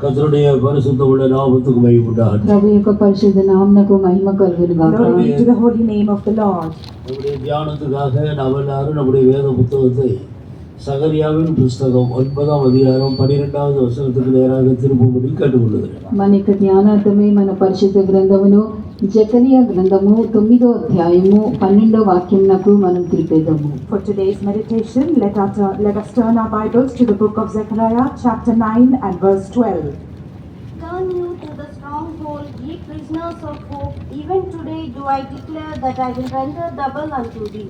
கர்த்தருடைய பரிசுத்த உள்ள நாமத்துக்கு மகிமை உண்டாகட்டும். ప్రభు యొక్క పరిశుద్ధ నామమునకు మహిమ కలుగును గాక. Glory to the holy name of the Lord. நம்முடைய தியானத்துக்காக நாம் எல்லாரும் நம்முடைய வேத புத்தகத்தை சகரியாவின் புஸ்தகம் 9ஆம் அதிகாரம் 12வது வசனத்துக்கு நேராக திரும்பும்படி கேட்டுக்கொள்கிறேன். మన యొక్క ధ్యానార్థమై మన పరిశుద్ధ గ్రంథమును జకరియా గ్రంథము 9వ అధ్యాయము 12వ వాక్యమునకు మనం తిరిగేద్దాము. For today's meditation, let us turn our Bibles to the book of Zechariah, chapter 9 and verse 12. Turn you to the stronghold, ye prisoners of hope. Even today do I declare that I will render double unto thee.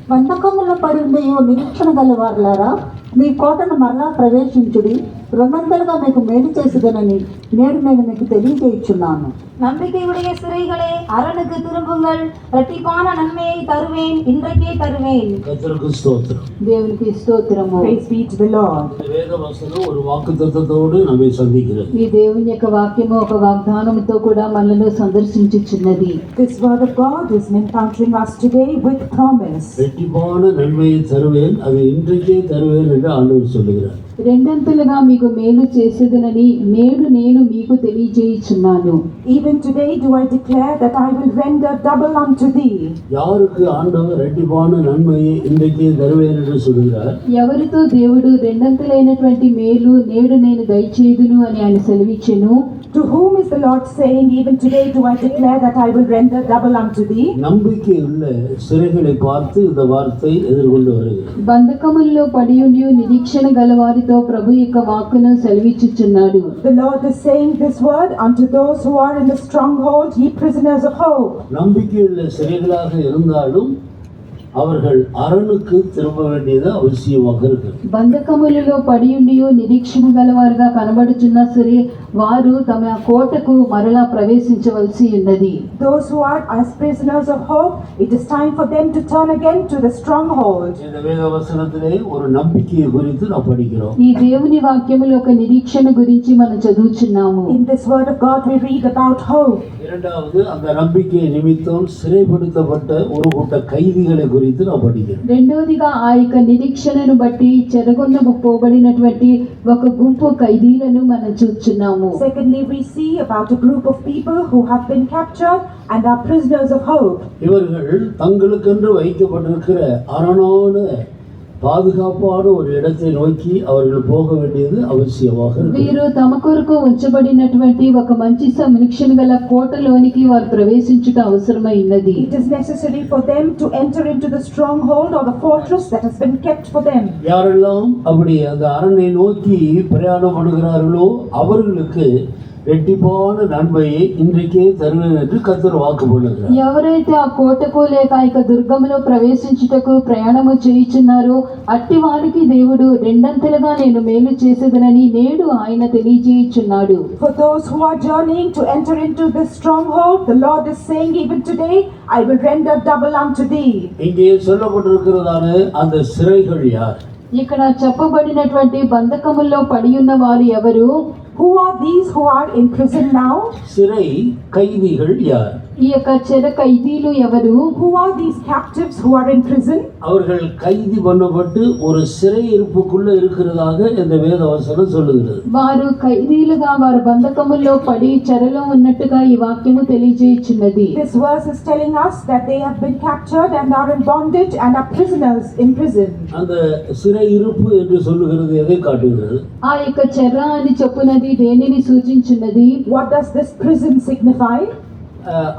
బంధకములో పడి ఉండయో నిరీక్షణ గలవారులారా, మీ కోటను మరలా ప్రవేశించుడి, రెండంతలుగా మీకు మేలు చేసేదనని నేను మీకు తెలియజేయుచున్నాను. நம்பிக்கையுடைய சிறைகளே, அரணுக்கு திரும்புங்கள், இரட்டிப்பான நன்மையை தருவேன், இன்றைக்கே தருவேன். கர்த்தருக்கு ஸ்தோத்திரம். దేవునికి స్తోత్రము. Praise be to the Lord. வேத வசனம் ஒரு வாக்குத்தத்தத்தோடு நம்மை சந்திக்கிறது. ఈ దేవుని యొక్క వాక్యము ఒక వాగ్దానముతో కూడా మనల్ని సందర్శించుచున్నది. This word of God is encountering us today with promise. இரட்டிப்பான நன்மையை தருவேன், அதை இன்றைக்கே தருவேன் என்று ஆண்டவர் சொல்லுகிறார். రెండంతలుగా మీకు మేలు చేసేదనని నేడు నేను మీకు తెలియజేయుచున్నాను. Even today do I declare that I will render double unto thee. யாருக்கு ஆண்டவர் இரட்டிப்பான நன்மையை இன்றைக்கே தருவேன் என்று சொல்கிறார்? ఎవరితో దేవుడు రెండంతలైనటువంటి మేలు నేడు నేను దయచేయుదును అని ఆయన సెలవిచ్చెను? To whom is the Lord saying, even today do I declare that I will render double unto thee? நம்பிக்கை உள்ள சிறைகளை பார்த்து இந்த வார்த்தை எதிர்கொண்டு வருகிறது. బంధకముల్లో పడియుండి నిరీక్షణ గలవారితో ప్రభు యొక్క వాక్కును సెలవిచ్చుచున్నాడు. The Lord is saying this word unto those who are in the stronghold, ye prisoners of hope. நம்பிக்கையுள்ள சிறைகளாக இருந்தாலும் அவர்கள் அரணுக்கு திரும்ப வேண்டியது அவசியமாக இருக்கிறது. బంధకములలో పడియుండి నిరీక్షణ గలవారుగా కనబడుచున్న సరే వారు తమ కోటకు మరలా ప్రవేశించవలసి ఉన్నది. Those who are as prisoners of hope, it is time for them to turn again to the stronghold. இந்த வேத வசனத்திலே ஒரு நம்பிக்கையை குறித்து நாம் படிக்கிறோம். ఈ దేవుని వాక్యములో ఒక నిరీక్షణ గురించి మనం చదువుచున్నాము. In this word of God we read about hope. இரண்டாவது, அந்த நம்பிக்கை நிமித்தம் சிறைப்படுத்தப்பட்ட ஒரு கூட்ட கைதிகளை குறித்து நாம் படிக்கிறோம். రెండవదిగా ఆ యొక్క నిరీక్షణను బట్టి చెరగొన్నపోబడినటువంటి ఒక గుంపు ఖైదీలను మనం చూస్తున్నాము. Secondly, we see about a group of people who have been captured and are prisoners of hope. இவர்கள் தங்களுக்கென்று வைக்கப்பட்டிருக்கிற அரணான பாதுகாப்பான ஒரு இடத்தை நோக்கி அவர்கள் போக வேண்டியது அவசியமாக இருக்கிறது. వీరు తమ కొరకు ఉంచబడినటువంటి ఒక మంచి సంరక్షణ గల కోటలోనికి వారు ప్రవేశించుట అవసరమైనది. It is necessary for them to enter into the stronghold or the fortress that has been kept for them. யாரெல்லாம் அப்படி அந்த அரணை நோக்கி பிரயாணம் பண்ணுகிறார்களோ அவர்களுக்கு ரெட்டிப்பான நன்மையை இன்றைக்கே தருவேன் என்று கர்த்தர் வாக்கு பண்ணுகிறார். ఎవరైతే ఆ కోటకు లేక ఆ యొక్క దుర్గములో ప్రవేశించుటకు ప్రయాణము చేయుచున్నారో అట్టి వారికి దేవుడు రెండంతలుగా నేను మేలు చేసేదనని నేడు ఆయన తెలియజేయుచున్నాడు. For those who are journeying to enter into this stronghold, the Lord is saying, even today I will render double unto thee. இங்கே சொல்லப்பட்டிருக்கிறதான அந்த சிறைகள் யார்? ఇక్కడ చెప్పబడినటువంటి బంధకముల్లో పడి ఉన్న వారు ఎవరు? Who are these who are in prison now? சிறை கைதிகள் யார்? ఈ యొక్క చెర ఖైదీలు ఎవరు? Who are these captives who are in prison? அவர்கள் கைதி பண்ணப்பட்டு ஒரு சிறை இருப்புக்குள்ள இருக்கிறதாக இந்த வேத வசனம் சொல்லுகிறது. వారు ఖైదీలుగా వారు బంధకముల్లో పడి చెరలో ఉన్నట్టుగా ఈ వాక్యము తెలియజేయుచున్నది. This verse is telling us that they have been captured and are in bondage and are prisoners in prison. அந்த சிறை இருப்பு என்று சொல்லுகிறது எதை காட்டுகிறது? ఆ యొక్క చెర అని చెప్పునది దేనిని సూచించున్నది? What does this prison signify?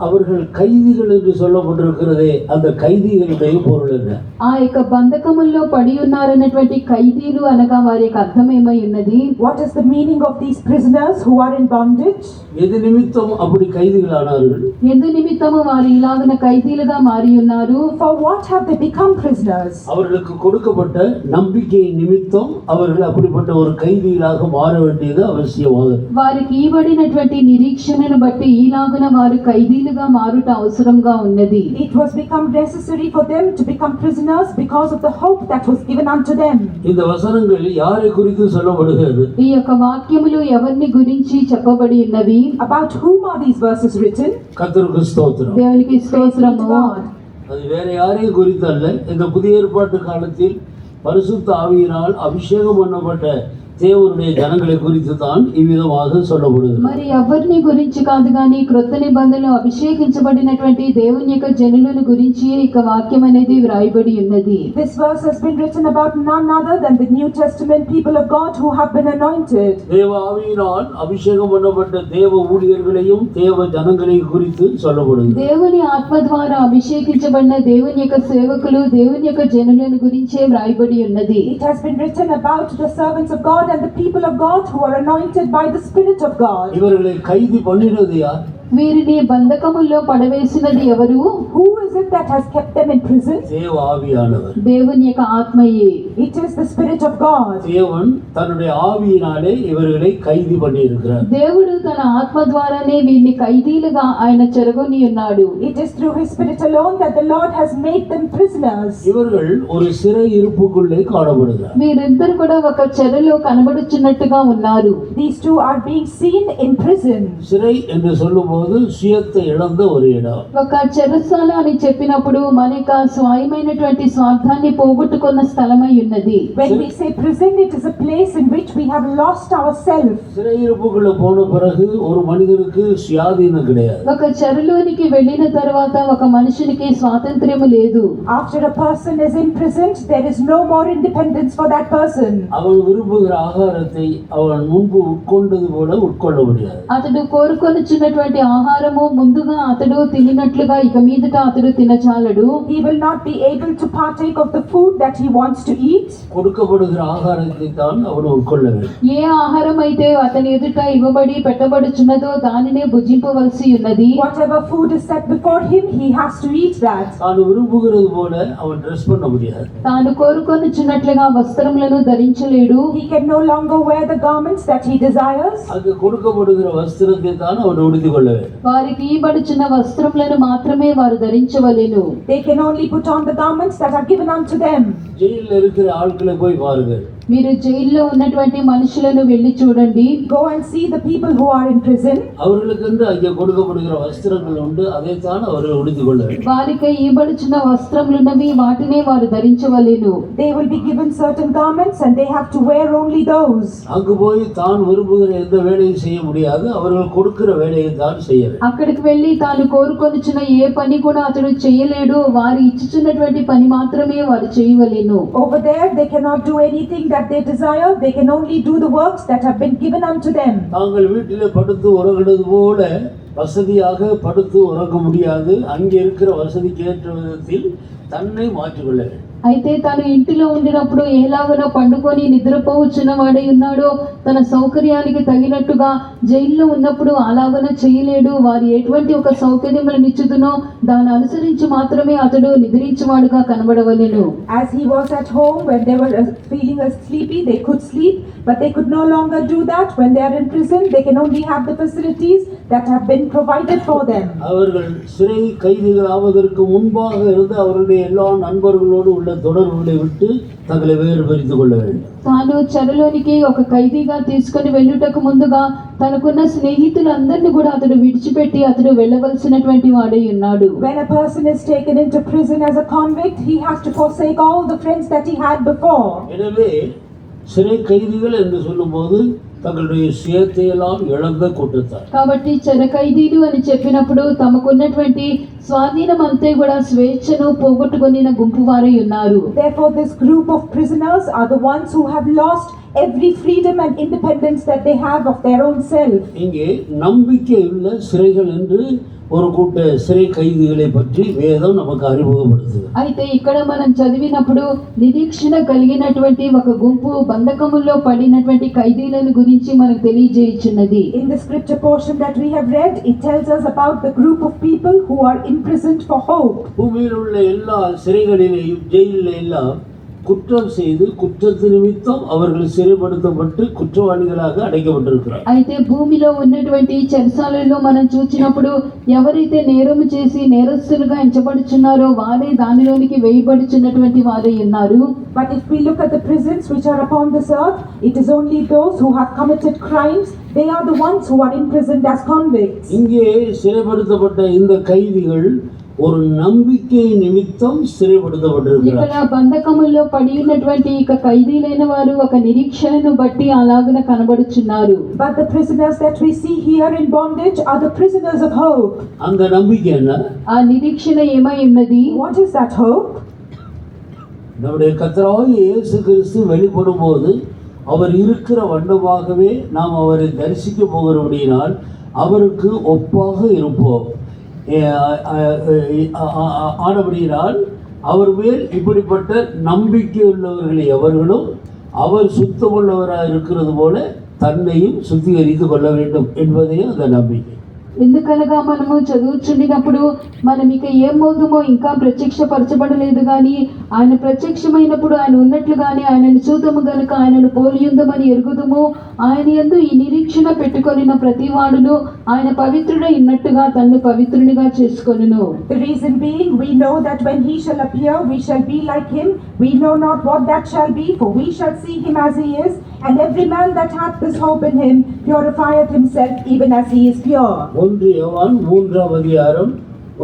அவர்கள் கைதிகள் என்று சொல்லப்பட்டிருக்கிறதே, அந்த கைதிகளுடைய பொருள் என்ன? ఆ యొక్క బంధకముల్లో పడి ఉన్నారన్నటువంటి ఖైదీలు అనగా వారి యొక్క అర్థం ఏమై ఉన్నది? What is the meaning of these prisoners who are in bondage? எது நிமித்தம் அப்படி கைதிகளானார்கள்? ఎందు నిమిత్తము వారు ఇలాగన ఖైదీలుగా మారి ఉన్నారు? For what have they become prisoners? அவர்களுக்கு கொடுக்கப்பட்ட நம்பிக்கை நிமித்தம் அவர்கள் அப்படிப்பட்ட ஒரு கைதிகளாக மாற வேண்டியது அவசியமாகும். వారికి ఇవ్వబడినటువంటి నిరీక్షణను బట్టి ఈలాగున వారు ఖైదీలుగా మారుట అవసరంగా ఉన్నది. It was become necessary for them to become prisoners because of the hope that was given unto them. இந்த வசனங்கள் யாரை குறித்து சொல்லப்படுகிறது? ఈ యొక్క వాక్యములు ఎవరిని గురించి చెప్పబడి ఉన్నవి? About whom are these verses written? கர்த்தருக்கு ஸ்தோத்திரம். దేవునికి స్తోత్రము. அது வேற யாரையும் குறித்து அல்ல. இந்த புதிய ஏற்பாட்டு காலத்தில் பரிசுத்த ஆவியினால் அபிஷேகம் பண்ணப்பட்ட தேவனுடைய ஜனங்களை குறித்து தான் இவ்விதமாக சொல்லப்படுகிறது. మరి ఎవరిని గురించి కాదు కానీ క్రొత్త నిబంధనలో అభిషేకించబడినటువంటి దేవుని యొక్క జనులను గురించి ఇక వాక్యం అనేది వ్రాయబడి ఉన్నది. This verse has been written about none other than the New Testament people of God who have been anointed. தேவ ஆவியினால் அபிஷேகம் பண்ணப்பட்ட தேவ ஊழியர்களையும் தேவ ஜனங்களையும் குறித்து சொல்லப்படுகிறது. దేవుని ఆత్మ ద్వారా అభిషేకించబడిన దేవుని యొక్క సేవకులు దేవుని యొక్క జనులను గురించే వ్రాయబడి ఉన్నది. It has been written about the servants of God and the people of God who are anointed by the Spirit of God. இவர்களை கைது பண்ணினது யார்? వీరిని బంధకముల్లో పడవేసినది ఎవరు? Who is it that has kept them in prison? தேவ ஆவியானவர். దేవుని యొక్క ఆత్మయే. It is the Spirit of God. தேவன் தன்னுடைய ஆவியினாலே இவர்களை கைது பண்ணி இருக்கிறார். దేవుడు తన ఆత్మ ద్వారానే వీరిని ఖైదీలుగా ఆయన చెరగొని ఉన్నాడు. It is through His Spirit alone that the Lord has made them prisoners. இவர்கள் ஒரு சிறை இருப்புக்குள்ளே காணப்படுகிறார். వీరిద్దరు కూడా ఒక చెరలో కనబడుచున్నట్టుగా ఉన్నారు. These two are being seen in prison. சிறை என்று சொல்லும்போது சுயத்தை இழந்த ஒரு இடம். ఒక చెరసాల అని చెప్పినప్పుడు మన యొక్క స్వయమైనటువంటి స్వార్థాన్ని పోగొట్టుకున్న స్థలమై ఉన్నది. When we say prison, it is a place in which we have lost ourselves. சிறை இருப்புக்குள்ள போன பிறகு ஒரு மனிதனுக்கு சுயாதீனம் கிடையாது. ఒక చెరలోనికి వెళ్ళిన తర్వాత ఒక మనుషునికి స్వాతంత్ర్యము లేదు. After a person is imprisoned, there is no more independence for that person. அவன் விரும்புகிற ஆகாரத்தை அவன் முன்பு உட்கொண்டது போல உட்கொள்ள முடியாது. అతడు కోరుకొనుచున్నటువంటి ఆహారము ముందుగా అతడు తినినట్లుగా ఇక మీదట అతడు తినచాలడు. He will not be able to partake of the food that he wants to eat. கொடுக்கப்படுகிற ஆகாரத்தை தான் அவன் உட்கொள்ள வேண்டும். ఏ ఆహారం అయితే అతని ఎదుట ఇవ్వబడి పెట్టబడుచున్నదో దానినే భుజింపవలసి ఉన్నది. Whatever food is set before him, he has to eat that. தான் விரும்புகிறது போல அவன் ட்ரெஸ் பண்ண முடியாது. తాను కోరుకొనుచున్నట్లుగా వస్త్రములను ధరించలేడు. He can no longer wear the garments that he desires. அங்கு கொடுக்கப்படுகிற வஸ்திரத்தை தான் அவன் உடுத்திக் கொள்ள வேண்டும். వారికి ఇవ్వబడుచున్న వస్త్రములను మాత్రమే వారు ధరించవలెను. They can only put on the garments that are given unto them. ஜெயிலில் இருக்கிற ஆட்களை போய் பாருங்கள். మీరు జైల్లో ఉన్నటువంటి మనుషులను వెళ్ళి చూడండి. Go and see the people who are in prison. அவர்களுக்கென்று அங்கே கொடுக்கப்படுகிற வஸ்திரங்கள் உண்டு, அதைத்தான் அவர்கள் உடுத்திக் கொள்ள வேண்டும். వారికి ఇవ్వబడుచున్న వస్త్రములున్నవి వాటినే వారు ధరించవలెను. They will be given certain garments and they have to wear only those. அங்கு போய் தான் விரும்புகிற எந்த வேலையும் செய்ய முடியாது. அவர்கள் கொடுக்கிற வேலையை தான் செய்ய வேண்டும். అక్కడికి వెళ్ళి తాను కోరుకొనుచున్న ఏ పని కూడా అతడు చేయలేడు. వారు ఇచ్చుచున్నటువంటి పని మాత్రమే వారు చేయవలెను. Over there, they cannot do anything that they desire. They can only do the works that have been given unto them. தாங்கள் வீட்டிலே படுத்து உறங்குறது போல வசதியாக படுத்து உறங்க முடியாது. அங்கே இருக்கிற வசதிக்கு ஏற்ற விதத்தில் தன்னை மாற்றிக்கொள்ள வேண்டும். అయితే తను ఇంటిలో ఉండినప్పుడు ఎలాగనో పండుకొని నిద్రపోవచ్చున్న వాడై ఉన్నాడో తన సౌకర్యానికి తగినట్టుగా జైల్లో ఉన్నప్పుడు అలాగనో చేయలేడు. వారు ఎటువంటి ఒక సౌకర్యములను ఇచ్చుదునో దాన్ని అనుసరించి మాత్రమే అతడు నిద్రించువాడుగా కనబడవలెను. As he was at home, when they were feeling sleepy, they could sleep, but they could no longer do that. When they are in prison, they can only have the facilities that have been provided for them. அவர்கள் சிறை கைதிகள் ஆவதற்கு முன்பாக இருந்து அவருடைய எல்லா நண்பர்களோடு உள்ள தொடர்புகளை விட்டு தங்களை வேறுபடுத்திக் கொள்ள வேண்டும். తాను చెరలోనికి ఒక ఖైదీగా తీసుకొని వెళ్ళుటకు ముందుగా తనకున్న స్నేహితులందరినీ కూడా అతడు విడిచిపెట్టి అతడు వెళ్ళవలసినటువంటి వాడై ఉన్నాడు. When a person is taken into prison as a convict, he has to forsake all the friends that he had before. எனவே சிறை கைதிகள் என்று சொல்லும்போது தங்களுடைய சுயத்தை எல்லாம் இழந்த கூட்டத்தார். కాబట్టి చెర ఖైదీలు అని చెప్పినప్పుడు తమకున్నటువంటి స్వాధీనం అంతే కూడా స్వేచ్ఛను పోగొట్టుకొనిన గుంపు వారై ఉన్నారు. Therefore, this group of prisoners are the ones who have lost every freedom and independence that they have of their own self. இங்கே நம்பிக்கையுள்ள சிறைகள் என்று ஒரு கூட்ட சிறை கைதிகளை பற்றி வேதம் நமக்கு அறிமுகப்படுத்துகிறது. అయితే ఇక్కడ మనం చదివినప్పుడు నిరీక్షణ కలిగినటువంటి ఒక గుంపు బంధకముల్లో పడినటువంటి ఖైదీలను గురించి మనకు తెలియజేయుచున్నది. In the scripture portion that we have read, it tells us about the group of people who are imprisoned for hope. பூமியில் உள்ள எல்லா சிறைகளிலேயும் ஜெயிலில் எல்லாம் குற்றம் செய்து குற்றத்து நிமித்தம் அவர்கள் சிறைப்படுத்தப்பட்டு குற்றவாளிகளாக அடைக்கப்பட்டிருக்கிறார். అయితే భూమిలో ఉన్నటువంటి చెరసాలలో మనం చూసినప్పుడు ఎవరైతే నేరము చేసి నేరస్తులుగా ఎంచబడుచున్నారో వారే దానిలోనికి వేయబడుచున్నటువంటి వారై ఉన్నారు. But if we look at the prisons which are upon this earth, it is only those who have committed crimes. They are the ones who are imprisoned as convicts. இங்கே சிறைப்படுத்தப்பட்ட இந்த கைதிகள் ஒரு நம்பிக்கை நிமித்தம் சிறைப்படுத்தப்பட்டிருக்கிறார். ఇక్కడ బంధకములో పడి ఉన్నటువంటి ఇక ఖైదీలైన వారు ఒక నిరీక్షణను బట్టి అలాగున కనబడుచున్నారు. But the prisoners that we see here in bondage are the prisoners of hope. அந்த நம்பிக்கை என்ன? ఆ నిరీక్షణ ఏమై ఉన్నది? What is that hope? நம்முடைய கர்த்தராகிய இயேசு கிறிஸ்து வெளிப்படும் போது அவர் இருக்கிற வண்ணமாகவே நாம் அவரை தரிசிக்க போகிறபடியினால் அவருக்கு ஒப்பாக இருப்போம். ஆனபடியினால் அவர் மேல் இப்படிப்பட்ட நம்பிக்கை உள்ளவர்கள் எவர்களும் அவர் சுத்தமுள்ளவராக இருக்கிறது போல தன்னையும் சுத்திகரித்து கொள்ள வேண்டும் என்பதே அந்த நம்பிக்கை. ఎందుకనగా మనము చదువుచుండినప్పుడు మనం ఇక ఏమవుతుందో ఇంకా ప్రత్యక్షపరచబడలేదు కానీ ఆయన ప్రత్యక్షమైనప్పుడు ఆయన ఉన్నట్లుగానే ఆయనను చూద్దాము గనుక ఆయనను పోలియుందమని ఎరుగుదుము. ఆయన యందు ఈ నిరీక్షణ పెట్టుకొనిన ప్రతి వాడును ఆయన పవిత్రుడై ఉన్నట్టుగా తన్ను పవిత్రునిగా చేసుకొనును. The reason being, we know that when he shall appear, we shall be like him. We know not what that shall be, for we shall see him as he is. And every man that hath this hope in him purifieth himself even as he is pure. 1 யோவான் 3ஆம் அதிகாரம்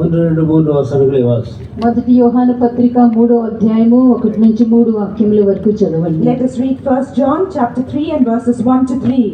1-3 వచనాలు వాసి. మొదటి యోహాను పత్రిక 3వ అధ్యాయము 1 నుంచి 3 వాక్యముల వరకు చదవండి. Let us read 1 John chapter 3 and verses 1 to 3.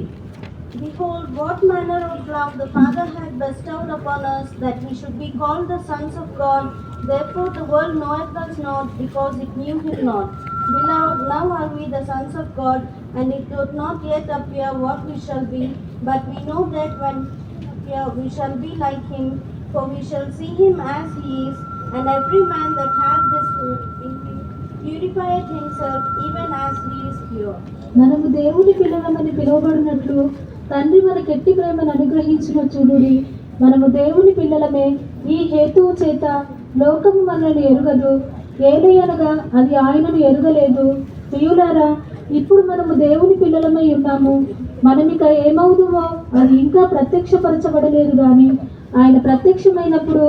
Behold, what manner of love the Father hath bestowed upon us, that we should be called the sons of God. Therefore the world knoweth us not, because it knew him not. Beloved, now are we the sons of God, and it doth not yet appear what we shall be, but we know that when we appear, we shall be like him, for we shall see him as he is. And every man that hath this hope in him purifieth himself, even as he is pure. మనము దేవుని పిల్లలమని పిలువబడినట్లు తండ్రి మనకు ఎట్టి ప్రేమను అనుగ్రహించిన చూడుడి. మనము దేవుని పిల్లలమే. ఈ హేతువు చేత లోకము మనల్ని ఎరుగదు, ఏలయనగా అది ఆయనను ఎరుగలేదు. ప్రియులారా, ఇప్పుడు మనము దేవుని పిల్లలమై ఉన్నాము. మనమిక ఏమవుదుమో అది ఇంకా ప్రత్యక్షపరచబడలేదు కానీ ఆయన ప్రత్యక్షమైనప్పుడు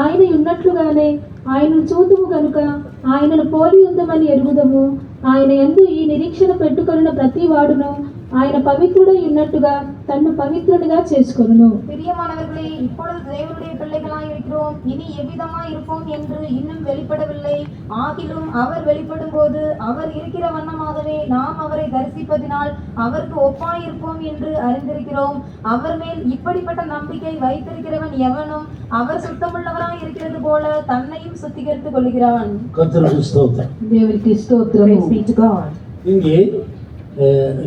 ఆయన ఉన్నట్లుగానే ఆయనను చూతుము కనుక ఆయనను పోలి ఉందమని ఎరుగుదము. ఆయన యందు ఈ నిరీక్షణ పెట్టుకొనిన ప్రతి వాడును ఆయన పవిత్రుడై ఉన్నట్టుగా தன்னை பவித்திரனுగా చేసుకొనును. பிரியமானவர்களே, இப்பொழுது தேவனுடைய பிள்ளைகளாய் இருக்கிறோம். இனி எவ்விதமாய் இருப்போம் என்று இன்னும் வெளிப்படவில்லை. ஆகிலும் அவர் வெளிப்படும் போது அவர் இருக்கிற வண்ணமாகவே நாம் அவரை தரிசிப்பதினால் அவருக்கு ஒப்பாயிருப்போம் என்று அறிந்திருக்கிறோம். அவர் மேல் இப்படிப்பட்ட நம்பிக்கை வைத்திருக்கிறவன் எவனும் அவர் சுத்தமுள்ளவராய் இருக்கிறது போல தன்னையும் சுத்திகரித்துக் கொள்கிறான். கர்த்தருக்கு ஸ்தோத்திரம். தேவனுக்கு ஸ்தோத்திரம். Praise be to God. இங்கே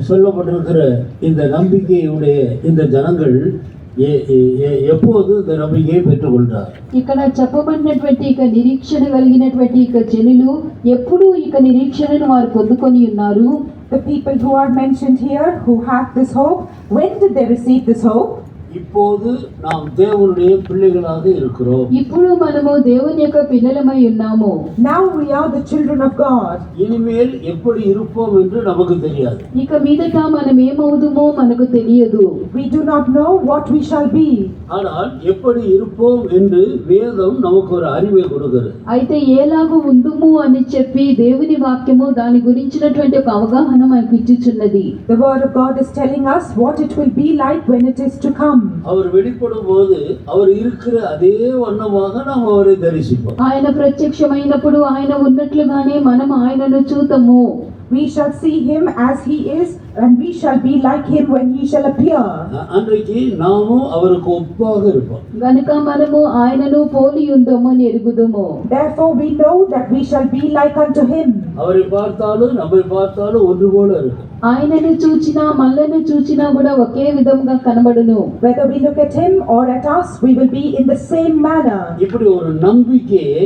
சொல்லப்பட்டிருக்கிற இந்த நம்பிக்கையுடைய இந்த ஜனங்கள் எப்போது இந்த நம்பிக்கையை பெற்றுக்கொள்றார்? ఇక్కడ చెప్పబడినటువంటి ఇక నిరీక్షణ కలిగినటువంటి ఇక జనులు ఎప్పుడు ఇక నిరీక్షణను వారు పొందుకొని ఉన్నారు? The people who are mentioned here who have this hope, when did they receive this hope? இப்போது நாம் தேவனுடைய பிள்ளைகளாக இருக்கிறோம். ఇప్పుడు మనము దేవుని యొక్క పిల్లలమై ఉన్నాము. Now we are the children of God. இனிமேல் எப்படி இருப்போம் என்று நமக்கு தெரியாது. ఇక మీదట మనం ఏమవుదుమో మనకు తెలియదు. We do not know what we shall be. ஆனால் எப்படி இருப்போம் என்று வேதம் நமக்கு ஒரு அறிவை கொடுக்கிறது. అయితే ఏలాగు ఉందుము అని చెప్పి దేవుని వాక్యము దాని గురించినటువంటి ఒక అవగాహన మనకు ఇచ్చుచున్నది. The word of God is telling us what it will be like when it is to come. அவர் வெளிப்படும் போது அவர் இருக்கிற அதே வண்ணமாக நாம் அவரை தரிசிப்போம். ఆయన ప్రత్యక్షమైనప్పుడు ఆయన ఉన్నట్లుగానే మనం ఆయనను చూతము. We shall see him as he is, and we shall be like him when he shall appear. அன்றைக்கு நாமும் அவருக்கு ஒப்பாக இருப்போம். గనుక మనము ఆయనను పోలి ఉందమని ఎరుగుదుము. Therefore we know that we shall be like unto him. அவரை பார்த்தாலும் நம்மை பார்த்தாலும் ஒன்று போல இருக்கும். ఆయనను చూచినా మనల్ని చూచినా కూడా ఒకే విధంగా కనబడును. Whether we look at him or at us, we will be in the same manner. இப்படி ஒரு நம்பிக்கையை,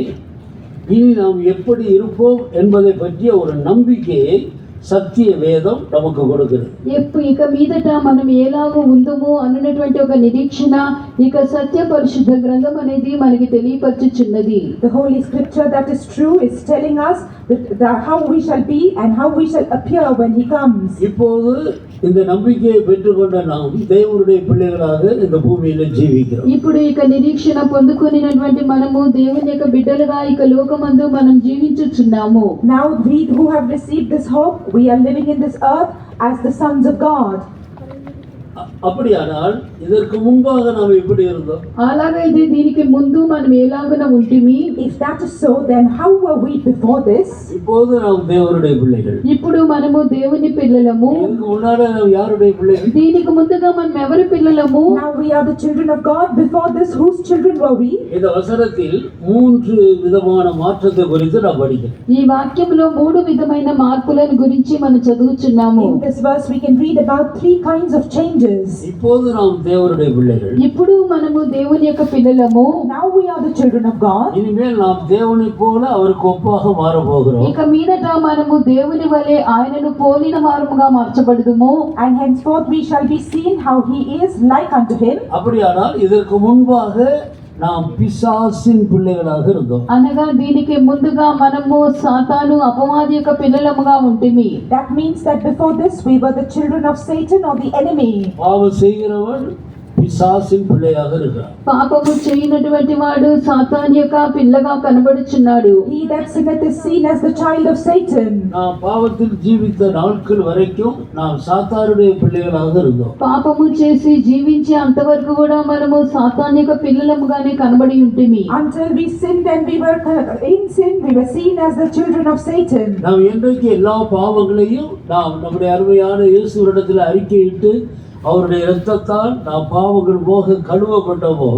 இனி நாம் எப்படி இருப்போம் என்பதை பற்றிய ஒரு நம்பிக்கையை సత్య వేదం நமக்கு கொடுக்கிறது. ఇక మీదట మనం ఎలాగో ఉందమో అన్నటువంటి ఒక నిరీక్షణ ఇక సత్య పరిశుద్ధ గ్రంథం అనేది మనకి తెలియపరచుచున్నది. The holy scripture that is true is telling us that how we shall be and how we shall appear when he comes. இப்போது இந்த நம்பிக்கையை பெற்றுக்கொண்ட நாம் தேவனுடைய பிள்ளைகளாக இந்த பூமியில జీవిக்கிறோம். ఇప్పుడు ఇక నిరీక్షణ పొందుకొనినటువంటి మనము దేవుని యొక్క బిడ్డలుగా ఇక లోకమందు మనం జీవించుచున్నాము. Now we who have received this hope, we are living in this earth as the sons of God. அப்படியானால் இதற்கு முன்பாக நாம் எப்படி இருந்தோம்? అలాగైతే దీనికి ముందు మనం ఎలాగున ఉంటిమి? If that is so, then how were we before this? இப்போது நாம் தேவனுடைய பிள்ளைகள். ఇప్పుడు మనము దేవుని పిల్లలము. இதுக்கு முன்னாடி நாம் யாருடைய பிள்ளைகள்? దీనికి ముందుగా మనం ఎవరి పిల్లలము? Now we are the children of God. Before this, whose children were we? இந்த வசனத்தில் 3 விதமான மாற்றத்தை குறித்து நாம் படிக்கிறோம். ఈ వాక్యంలో 3 విధమైన మార్పులను గురించి మనం చదువుచున్నాము. In this verse, we can read about 3 kinds of changes. இப்போது நாம் தேவனுடைய பிள்ளைகள். ఇప్పుడు మనము దేవుని యొక్క పిల్లలము. Now we are the children of God. இனிமேல் நாம் தேவனை போல அவருக்கு ஒப்பாக மாற போகிறோம். ఇక మీదట మనము దేవుని వలె ఆయనను పోలిన వారముగా మార్చబడుదుము. And henceforth we shall be seen how he is like unto him. அப்படியானால் இதற்கு முன்பாக நாம் பிசாசின் பிள்ளைகளாக இருந்தோம். అనగా దీనికి ముందుగా మనము సాతాను అపవాది యొక్క పిల్లలముగా ఉంటిమి. That means that before this we were the children of Satan or the enemy. பாவம் செய்கிறவன் பிசாசின் பிள்ளையாக இருக்கிறான். పాపము చేయనటువంటి వాడు సాతాను యొక్క పిల్లగా కనబడుచున్నాడు. He that sinneth is seen as the child of Satan. நாம் பாவத்தில் ஜீவித்த நாட்கள் வரைக்கும் நாம் சாத்தானுடைய பிள்ளைகளாக இருந்தோம். పాపము చేసి జీవించే అంతవరకు కూడా మనము సాతాను యొక్క పిల్లలముగానే కనబడి ఉంటిమి. Until we sinned and we were in sin, we were seen as the children of Satan. நாம் என்றைக்கு எல்லா பாவங்களையும் நாம் நம்முடைய அருமையான இயேசுவிடத்தில் அறிக்கையிட்டு அவருடைய இரத்தத்தால் நாம் பாவங்கள் போக கழுவப்பட்டோமோ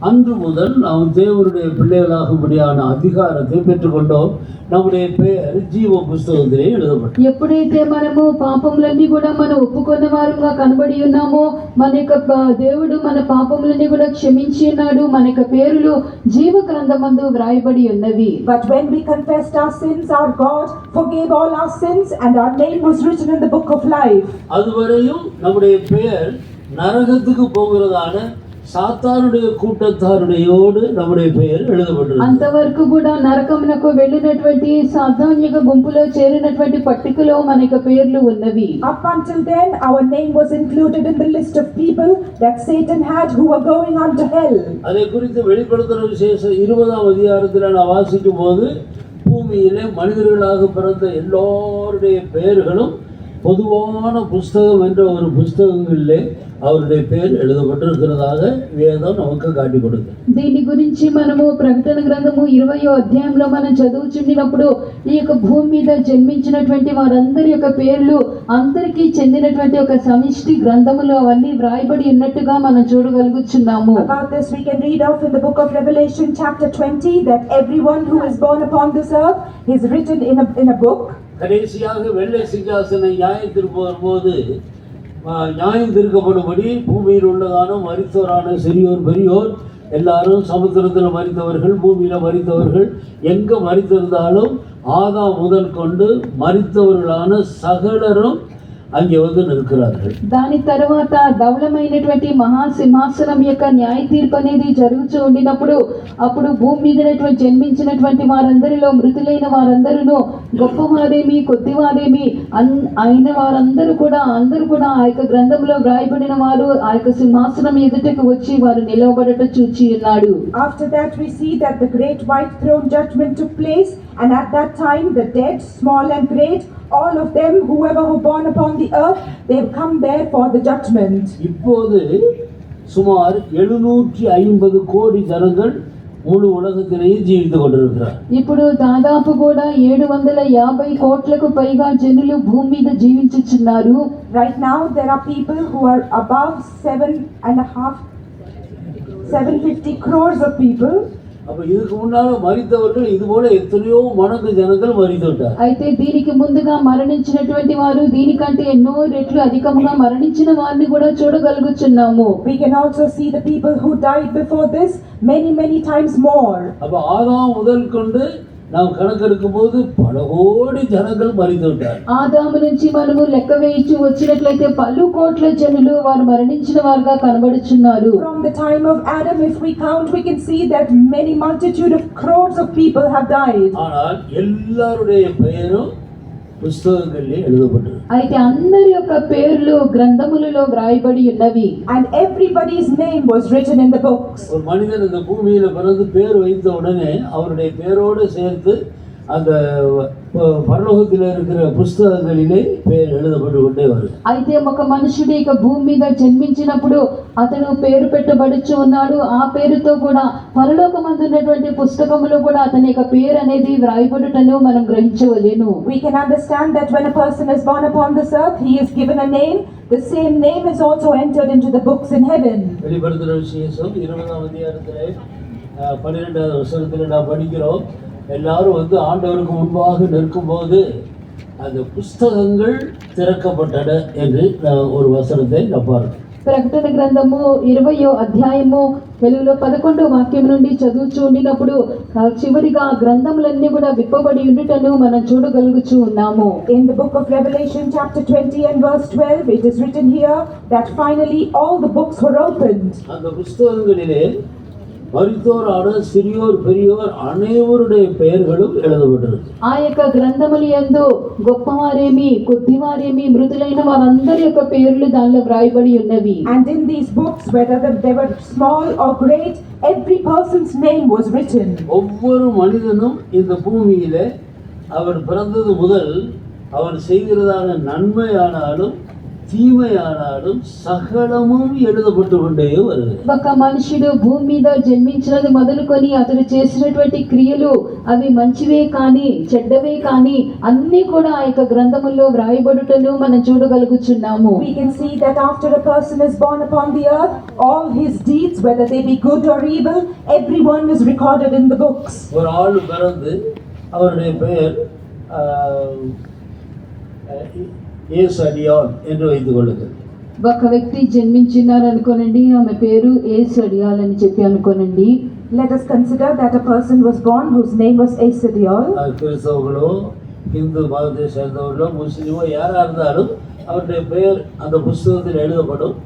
அன்று முதல் நாம் தேவனுடைய பிள்ளைகளாகும்படியான அதிகாரத்தை பெற்றுக்கொண்டோம். நம்முடைய பெயர் ஜீவ పుస్తకத்திலே எழுதப்பட்டது. ఎప్పుడైతే మనము పాపములన్నీ కూడా మనం ఒప్పుకున్న వారంగా కనబడి ఉన్నామో మన యొక్క దేవుడు మన పాపములన్నీ కూడా క్షమించి ఉన్నాడు. మన యొక్క పేరులు జీవ గ్రంథమందు వ్రాయబడి ఉన్నవి. But when we confessed our sins, our God forgave all our sins and our name was written in the book of life. அதுவரையும் நம்முடைய பெயர் நரகத்துக்கு போகிறதான సాతానుடைய కూటத்தாరుடையோடு நம்முடைய பெயர் எழுதப்பட்டிருக்கிறது. అంతవరకు కూడా నరకమునకు వెళ్ళినటువంటి సాతాను యొక్క గుంపులో చేరినటువంటి పట్టికలో మన యొక్క పేర్లు ఉన్నవి. Up until then, our name was included in the list of people that Satan had who were going on to hell. அதை குறித்து வெளிப்படுத்தின விசேஷம் 20ஆம் அதிகாரத்தில் நான் வாசிக்கும் போது பூமியிலே மனிதர்களாக பிறந்த எல்லோருடைய பெயர்களும் பொதுவான புஸ்தகம் என்ற ஒரு புஸ்தகங்களிலே அவருடைய పేరు எழுதப்பட்டிருக்கிறதாக వేదం நமக்கு காட்டி கொடுக்கும். దీని గురించి మనము ప్రకటన గ్రంథము 20వ అధ్యాయంలో మనం చదువుచున్నప్పుడు ఈ యొక్క భూమి మీద జన్మించినటువంటి వారందరి యొక్క పేర్లు అందరికీ చెందినటువంటి ఒక సమిష్టి గ్రంథములో అవన్నీ వ్రాయబడి ఉన్నట్టుగా మనం చూడగలుగుచున్నాము. About this we can read off in the book of Revelation chapter 20 that everyone who is born upon this earth is written in a book. கடைசியாக வெள்ளை சிங்காசன நியாயத்திற்கு வரும்போது நியாயம் தீர்க்கப்படும்படி பூமியில் உள்ளதான மரித்தோரான சிறியோர் பெரியோர் எல்லாரும் சமுத்திரத்தில் மரித்தவர்கள் பூமியில் மரித்தவர்கள் எங்கே மரித்திருந்தாலும் ஆதாம் முதல் கொண்டு மரித்தவர்களான சகலரும் அங்கே வந்து நிற்கிறார்கள். దాని తర్వాత ధవళమైనటువంటి మహాసింహాసనం యొక్క న్యాయ తీర్పు అనేది జరుగుతూ ఉండినప్పుడు అప్పుడు భూమి మీద జన్మించినటువంటి వారందరిలో మృతులైన వారందరూ గొప్పవారేమి కొద్దివారేమి అయిన వారందరూ కూడా ఆ యొక్క గ్రంథంలో వ్రాయబడిన వారు ఆ యొక్క సింహాసనం ఎదుటకు వచ్చి వారు నిలవబడట చూచి ఉన్నాడు. After that we see that the great white throne judgment took place, and at that time the dead, small and great, all of them, whoever were born upon the earth, they have come there for the judgment. இப்போது சுமார் 750 கோடி ஜனங்கள் முழு உலகத்திலேயே జీవించు கொண்டிருக்கிறார். ఇప్పుడు దాదాపు కూడా 750 కోట్లకు పైగా జనులు భూమి మీద జీవించుచున్నారు. Right now there are people who are above 750 crores of people. அப்ப இதுக்கு முன்னால மரித்தவர்கள் இது போல எத்தனையோ மடங்கு ஜனங்கள் மரித்துட்டார். అయితే దీనికి ముందుగా మరణించినటువంటి వారు దీనికంటే ఎన్నో రెట్లు అధికంగా మరణించిన వారిని కూడా చూడగలుగుచున్నాము. We can also see the people who died before this many times more. அப்ப ஆதாம் முதல் கொண்டு நாம் கணக்கெடுக்கும் போது பல கோடி ஜனங்கள் மரித்துட்டார். ఆదాము నుంచి మనము లెక్క వేయించి వచ్చినట్లయితే పలు కోట్ల జనులు వారు మరణించిన వారుగా కనబడుచున్నారు. From the time of Adam, if we count, we can see that many multitude of crores of people have died. ஆனால் எல்லாருடைய பெயரும் పుస్తకங்களிலே எழுதப்பட்டது. అయితే అందరి యొక్క పేర్లు గ్రంథములలో వ్రాయబడి ఉన్నవి. And everybody's name was written in the books. ஒரு மனிதன் இந்த பூமியில பிறந்து பேர் வைத்த உடனே அவருடைய பேரோடு சேர்த்து அந்த பரலோகத்தில் இருக்கிற புஸ்தகங்களிலே பெயர் எழுதப்பட்டு கொண்டே வருது. అయితే ఒక మనుషుడు ఇక భూమి మీద జన్మించినప్పుడు అతను పేరు పెట్టబడుచు ఉన్నాడు. ఆ పేరుతో కూడా పరలోకమందు ఉన్నటువంటి పుస్తకములో కూడా అతని యొక్క పేరు అనేది వ్రాయబడుటను మనం గ్రహించవలెను. We can understand that when a person is born upon this earth, he is given a name. The same name is also entered into the books in heaven. வெளிப்படுத்துகிற விசேஷம் 20ஆம் அதிகாரத்திலே 12வது வசனத்தில் நாம் படிக்கிறோம். எல்லாரும் வந்து ஆண்டவருக்கு முன்பாக நிற்கும்போது அந்த புஸ்தகங்கள் திறக்கப்பட்டன என்று ஒரு வசனத்தை நாம் பார்க்கிறோம். ప్రకటన గ్రంథము 20వ అధ్యాయము తెలుగులో 11వ వాక్యం నుండి చదువుచూ ఉండినప్పుడు చివరిగా గ్రంథములన్నీ కూడా విప్పబడి ఉండుటను మనం చూడగలుగుచూ ఉన్నాము. In the book of Revelation chapter 20 and verse 12, it is written here that finally all the books were opened. அந்த புஸ்தகங்களிலே மரித்தோரான சிறியோர் பெரியோர் அனைவருடைய பெயர்களும் எழுதப்பட்டிருக்கு. ఆ యొక్క గ్రంథములు యందు గొప్పవారేమి కొద్దివారేమి మృతులైన వారందరి యొక్క పేర్లు దానిలో వ్రాయబడి ఉన్నవి. And in these books, whether they were small or great, every person's name was written. ஒவ்வொரு மனிதனும் இந்த பூமியிலே அவன் பிறந்தது முதல் அவன் செய்கிறதான நன்மையானாலும் தீமையானாலும் சகலமும் எழுதப்பட்டு கொண்டே வருகிறது. ఒక మనుషుడు భూమి మీద జన్మించినది మొదలుకొని అతడు చేసినటువంటి క్రియలు అవి మంచివే కానీ చెడ్డవే కానీ అన్నీ కూడా ఆ యొక్క గ్రంథముల్లో వ్రాయబడుటను మనం చూడగలుగుచున్నాము. We can see that after a person is born upon the earth, all his deeds, whether they be good or evil, everyone is recorded in the books. ஒரு ஆள் பிறந்து அவருடைய பெயர் ஏசு அடியான் என்று வைத்துக் கொள்ளுங்கள். ఒక వ్యక్తి జన్మించినారు అనుకోనండి, ఆమె పేరు యేసు అడియాలని చెప్పి అనుకోనండి. Let us consider that a person was born whose name was Esadiol. கிறிஸ்தவர்களோ Hindu மதத்தை சேர்ந்தவர்களோ முஸ்லீமோ யாராக இருந்தாலும் அவருடைய பெயர் அந்த புஸ்தகத்தில் எழுதப்படும்.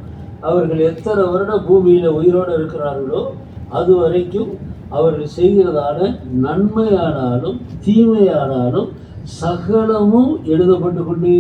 அவர்கள் எத்தனை வருடம் பூமியில் உயிரோடு இருக்கிறார்களோ அது வரைக்கும் அவர்கள் செய்கிறதான நன்மையானாலும் தீமையானாலும் సకలము எழுதப்பட்டு கொண்டே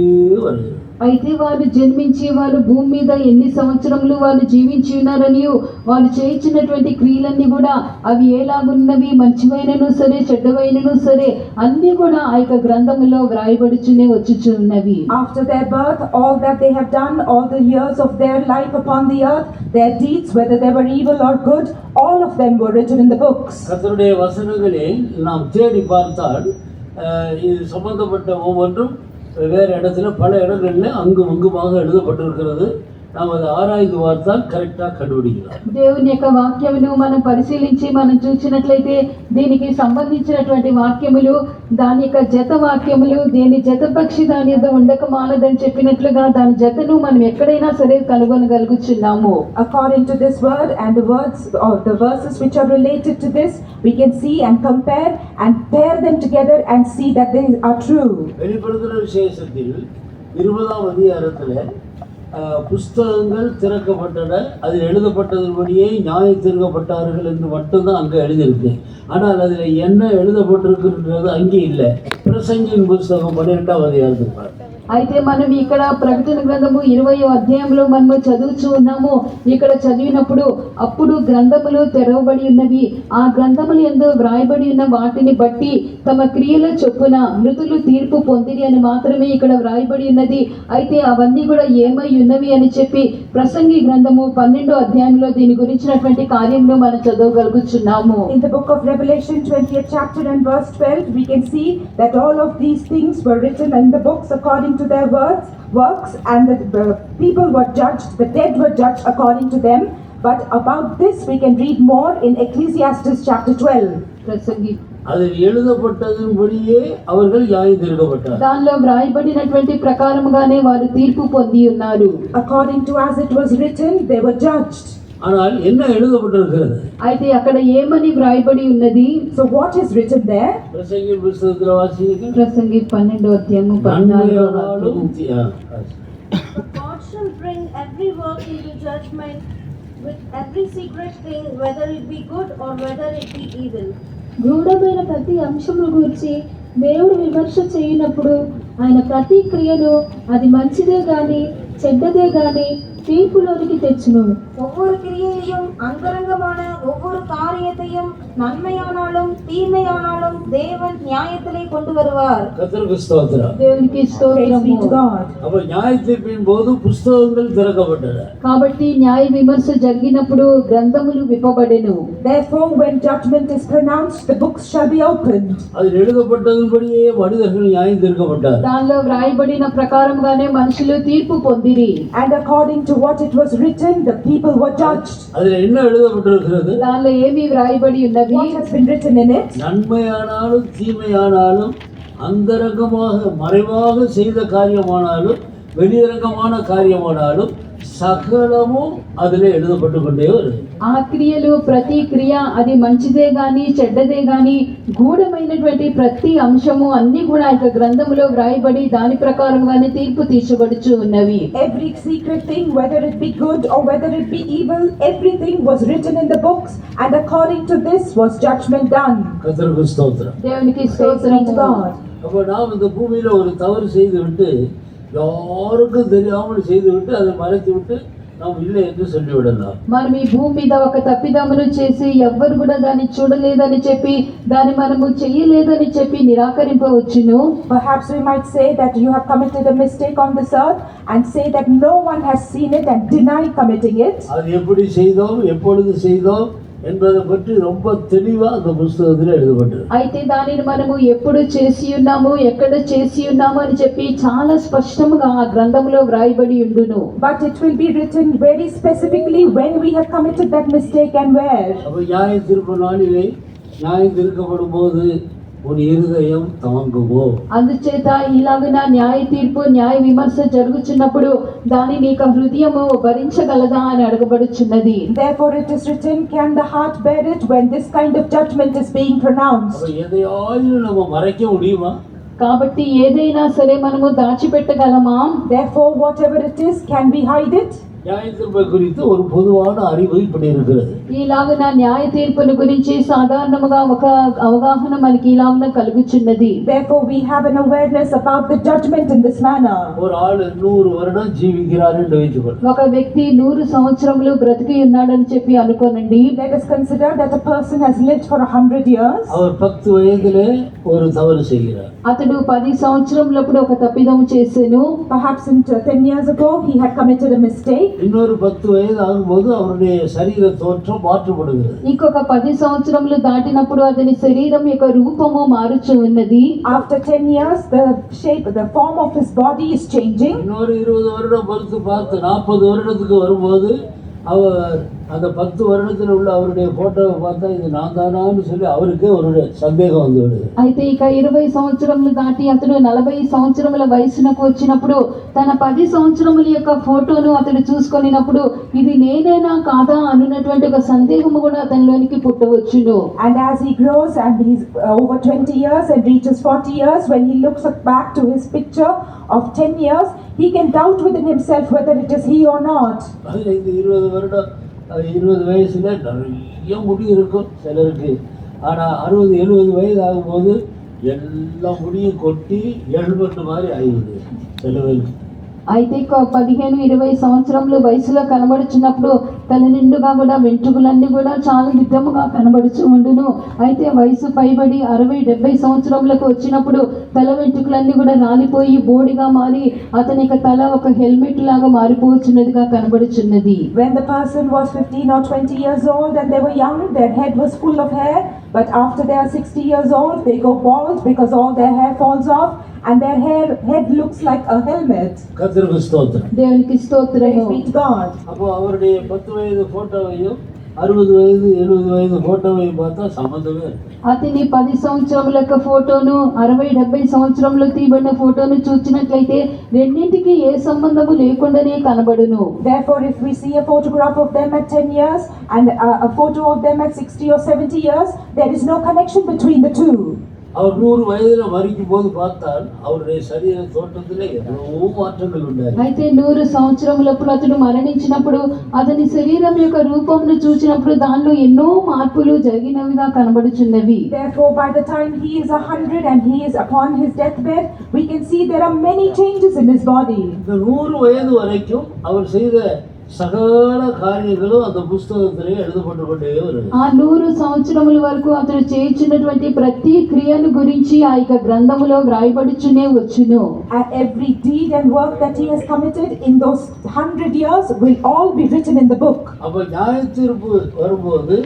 வருகிறது. అయితే వారు జన్మించి వారు భూమి మీద ఎన్ని సంవత్సరములు వారు జీవించి ఉన్నారని వారు చేయించినటువంటి క్రియలన్నీ కూడా అవి ఎలాగున్నవి మంచివైనను సరే చెడ్డవైనను సరే అన్నీ కూడా ఆ యొక్క గ్రంథములో వ్రాయబడుచునే వచ్చుచున్నవి. After their birth, all that they have done, all the years of their life upon the earth, their deeds, whether they were evil or good, all of them were written in the books. கர்த்தருடைய வசனங்களை நாம் தேடி பார்த்தால் இது சம்பந்தப்பட்ட ஒவ்வொன்றும் வேறு இடத்துல பல இடங்களில் அங்கும் இங்குமாக எழுதப்பட்டிருக்கிறது. நாம் அதை ஆராய்ந்து பார்த்தால் கరెక్ట్గా కண்டுபிடிக்கலாம். దేవుని యొక్క వాక్యమును మనం పరిశీలించి మనం చూసినట్లయితే దీనికి సంబంధించినటువంటి వాక్యములు దాని యొక్క జత వాక్యములు దేని జత పక్షి దాని యొక్క ఉండక మానదని చెప్పినట్లుగా దాని జతను మనం ఎక్కడైనా సరే కనుగొనగలుగుచున్నాము. According to this word and the words or the verses which are related to this, we can see and compare and pair them together and see that they are true. வெளிப்படுத்துகிற விசேஷத்தில் 20ஆம் அதிகாரத்தில் புஸ்தகங்கள் திறக்கப்பட்டன, அதில் எழுதப்பட்டதன்படியே நியாயம் தீர்க்கப்பட்டார்கள் என்று மட்டும்தான் அங்கே எழுதியிருக்கு. ஆனால் அதில் என்ன எழுதப்பட்டிருக்குன்றது அங்கே இல்லை. பிரசங்கின் புஸ்தகம் 12ஆம் அதிகாரத்தில் అయితే మనం ఇక్కడ ప్రకటన గ్రంథము 20వ అధ్యాయంలో మనము చదువుచూ ఉన్నాము. ఇక్కడ చదివినప్పుడు అప్పుడు గ్రంథములు తెరవబడి ఉన్నవి. ఆ గ్రంథములు యందు వ్రాయబడి ఉన్న వాటిని బట్టి తమ క్రియల చొప్పున మృతులు తీర్పు పొందిరి అని మాత్రమే ఇక్కడ వ్రాయబడి ఉన్నది. అయితే అవన్నీ కూడా ఏమై ఉన్నవి అని చెప్పి ప్రసంగి గ్రంథము 12వ అధ్యాయంలో దీని గురించినటువంటి కార్యములు మనం చదవగలుగుచున్నాము. In the book of Revelation 20th chapter and verse 12, we can see that all of these things were written in the books according to their works, and the people were judged, the dead were judged according to them. But about this we can read more in Ecclesiastes chapter 12. ప్రసంగి அதில் எழுதப்பட்டதன்படியே அவர்கள் நியாயம் தீர்க்கப்பட்டார். దానిలో వ్రాయబడినటువంటి ప్రకారముగానే వారు తీర్పు పొంది ఉన్నారు. According to as it was written, they were judged. ஆனால் என்ன எழுதப்பட்டிருக்கிறது? అయితే అక్కడ ఏమని వ్రాయబడి ఉన్నది? So what is written there? பிரசங்கின் புஸ்தகத்தில் வாசிக்கிறீர்கள். ప్రసంగి 12వ అధ్యాయము 14వ వాక్యము. But God shall bring every work into judgment with every secret thing, whether it be good or whether it be evil. గూఢమైన ప్రతి అంశమును గురించి దేవుడు విమర్శ చేయనప్పుడు ఆయన ప్రతి క్రియను అది మంచిదే గాని చెడ్డదే గాని తీర్పులోనికి తెచ్చును. ஒவ்வொரு கிரியையையும் அந்தரங்கமான ஒவ்வொரு காரியத்தையும் நன்மையானாலும் தீமையானாலும் தேவன் நியாயத்திலே கொண்டு வருவார். கர்த்தருக்கு ஸ்தோத்திரம். దేవునికి Praise be to స్తోత్రము. God. அப்ப நியாய தீர்ப்பின் போது புஸ்தகங்கள் திறக்கப்பட்டன. కాబట్టి న్యాయ విమర్శ జరిగినప్పుడు గ్రంథములు విప్పబడెను. Therefore, when judgment is pronounced, the books shall be opened. அதில் எழுதப்பட்டதின்படியே மனிதர்கள் நியாயம் தீர்க்கப்பட்டார். దానిలో వ్రాయబడిన ప్రకారంగానే మనుషులు తీర్పు పొందిరి. And according to what it was written, the people were judged. அதில் என்ன எழுதப்பட்டிருக்கிறது? దానిలో ఏమి వ్రాయబడి ఉన్నవి? What has been written in it? நன்மையானாலும் தீமையானாலும் அந்தரங்கமாக மறைவாக செய்த காரியமானாலும் வெளியரங்கமான காரியமானாலும் సకలము அதிலே எழுதப்பட்டு கொண்டே வருது. ఆ క్రియలు ప్రతి క్రియ అది మంచిదే గాని చెడ్డదే గాని గూఢమైనటువంటి ప్రతి అంశము అన్ని కూడా ఈ గ్రంథములో వ్రాయబడి దాని ప్రకారంగానే తీర్పు తీర్చబడుచు ఉన్నవి. Every secret thing, whether it be good or whether it be evil, everything was written in the books, and according to this was judgment done. கர்த்தருக்கு ஸ்தோத்திரம். దేవునికి Praise be to స్తోత్రము. God. அப்போ நாம் இந்த பூமியில ஒரு தவறு செய்து விட்டு யாருக்கும் தெரியாமல் செய்து விட்டு அதை மறைத்து விட்டு நாம் இல்லை என்று சொல்லிவிடலாம். మనం ఈ భూమి మీద ఒక తప్పిదమును చేసి ఎవ్వరు కూడా దాన్ని చూడలేదని చెప్పి దాన్ని మనము చెయ్యలేదని చెప్పి నిరాకరింపవచ్చును. Perhaps we might say that you have committed a mistake on this earth and say that no one has seen it and deny committing it. அது எப்படி செய்தோம் எப்பொழுது செய்தோம் என்பதை பற்றி ரொம்ப தெளிவா அந்த புத்தகத்தில் எழுதப்பட்டிருக்கு. అయితే దానిని మనము ఎప్పుడు చేసి ఉన్నాము ఎక్కడ చేసి ఉన్నాము అని చెప్పి చాలా స్పష్టంగా ఆ గ్రంథంలో వ్రాయబడి ఉండును. But it will be written very specifically when we have committed that mistake and where. அப்ப நியாய தீர்ப்பு நாளிலே நியாயம் தீர்க்கப்படும் போது உன் இருதயம் தாங்குமோ? అందుచేత ఇలాగున న్యాయ తీర్పు న్యాయ విమర్శ జరుగుచున్నప్పుడు దాని నీకు హృదయము భరించగలదా అని అడగబడుచున్నది. Therefore it is written, can the heart bear it when this kind of judgment is being pronounced? அப்ப எதையாவது நம்ம மறைக்க முடியுமா? కాబట్టి ఏదైనా సరే మనము దాచిపెట్టగలమా? Therefore whatever it is, can we hide it? நியாய தீர்ப்பை குறித்து ஒரு பொதுவான அறிவு இப்படி இருக்கிறது. ఇలాగున న్యాయ తీర్పును గురించి సాధారణముగా ఒక అవగాహన మనకి ఇలాగున కలుగుచున్నది. Therefore we have an awareness about the judgment in this manner. ஒரு ஆள் 100 வருடம் ஜீவிக்கிறார் என்று வைத்துக்கொள்ளும். ఒక వ్యక్తి 100 సంవత్సరములు బ్రతికి ఉన్నాడని చెప్పి అనుకోనండి. Let us consider that a person has lived for 100 years. அவர் 10 వయதிலே ஒரு தவறு செய்கிறார். అతడు 10 సంవత్సరములప్పుడు ఒక తప్పిదము చేసెను. Perhaps 10 years ago he had committed a mistake. இன்னொரு 10 வயது ஆகும்போது அவருடைய சரீர தோற்றம் மாற்றப்படுகிறது. ఇంకొక 10 సంవత్సరములు దాటినప్పుడు అతని శరీరం యొక్క రూపము మారుచు ఉన్నది. After 10 years the shape, the form of his body is changing. இன்னொரு 20 வருடம் பொறுத்து பார்த்து 40 வருடத்துக்கு வரும்போது அவர் அந்த 10 வருடத்தில் உள்ள அவருடைய போட்டோவை பார்த்தா இது நான் தானான்னு சொல்லி அவருக்கே ஒரு சந்தேகம் வந்து விடுது. అయితే ఇక 20 సంవత్సరములు దాటి అతడు 40 సంవత్సరముల వయసునకు వచ్చినప్పుడు తన 10 సంవత్సరముల యొక్క ఫోటోను అతడు చూసుకొనినప్పుడు ఇది నేనేనా కాదా అనున్నటువంటి ఒక సందేహము కూడా అతనిలోనికి పుట్టవచ్చును. And as he grows and he's over 20 years and reaches 40 years, when he looks back to his picture of 10 years, he can doubt within himself whether it is he or not. அதில் இந்த 20 வருடம் 20 வயசுல நிறைய முடி இருக்கும் சிலருக்கு. ஆனால் 60-70 வயது ஆகும்போது எல்லா முடியும் கொட்டி எல்பட்டு மாதிரி ஆகிடுது சில பேருக்கு. అయితే 15-20 సంవత్సరముల వయసులో కనబడుచున్నప్పుడు తల నిండుగా కూడా వెంట్రుకలన్నీ కూడా చాలా దిద్దముగా కనబడుచు ఉండును. అయితే వయసు పైబడి 60-70 సంవత్సరములకు వచ్చినప్పుడు తల వెంట్రుకలన్నీ కూడా రాలిపోయి బోడిగా మారి అతని యొక్క తల ఒక హెల్మెట్ లాగా మారిపోవచ్చున్నదిగా కనబడుచున్నది. When the person was 15 or 20 years old and they were young, their head was full of hair, but after they are 60 years old, they go bald because all their hair falls off and their head looks like a helmet. கர்த்தருக்கு ஸ்தோத்திரம். దేవునికి స్తోత్రము. Praise be to God. அப்போ அவருடைய 10 வயது போட்டோவையும் 60 வயது 70 வயது போட்டோவையும் பார்த்தா சம்மந்தமே இல்லை. అతని 10 సంవత్సరముల యొక్క ఫోటోను 60-70 సంవత్సరంలో తీయబడిన ఫోటోను చూచినట్లయితే రెండింటికి ఏ సంబంధము లేకుండానే కనబడును. Therefore, if we see a photograph of them at 10 years and a photo of them at 60 or 70 years, there is no connection between the two. அவர் 100 வயதுல மறிக்கும் போது பார்த்தால் அவருடைய சரீர தோற்றத்திலே எவ்வளவோ மாற்றங்கள் உண்டாయి. అయితే 100 సంవత్సరములప్పుడు అతడు మరణించినప్పుడు అతని శరీరం యొక్క రూపమును చూసినప్పుడు దానిలో ఎన్నో మార్పులు జరిగినవిగా కనబడుచున్నవి. Therefore, by the time he is 100 and he is upon his deathbed, we can see there are many changes in his body. இந்த 100 வயது வரைக்கும் அவர் செய்த சகல காரியங்களும் அந்த புஸ்தகத்திலே எழுதப்பட்டு கொண்டே வருது. ఆ 100 సంవత్సరముల వరకు అతడు చేయించినటువంటి ప్రతి క్రియను గురించి ఆ యొక్క గ్రంథములో వ్రాయబడుచునే వచ్చును. And every deed and work that he has committed in those 100 years will all be written in the book. அப்ப நியாயத்தீர்ப்பு வரும்போது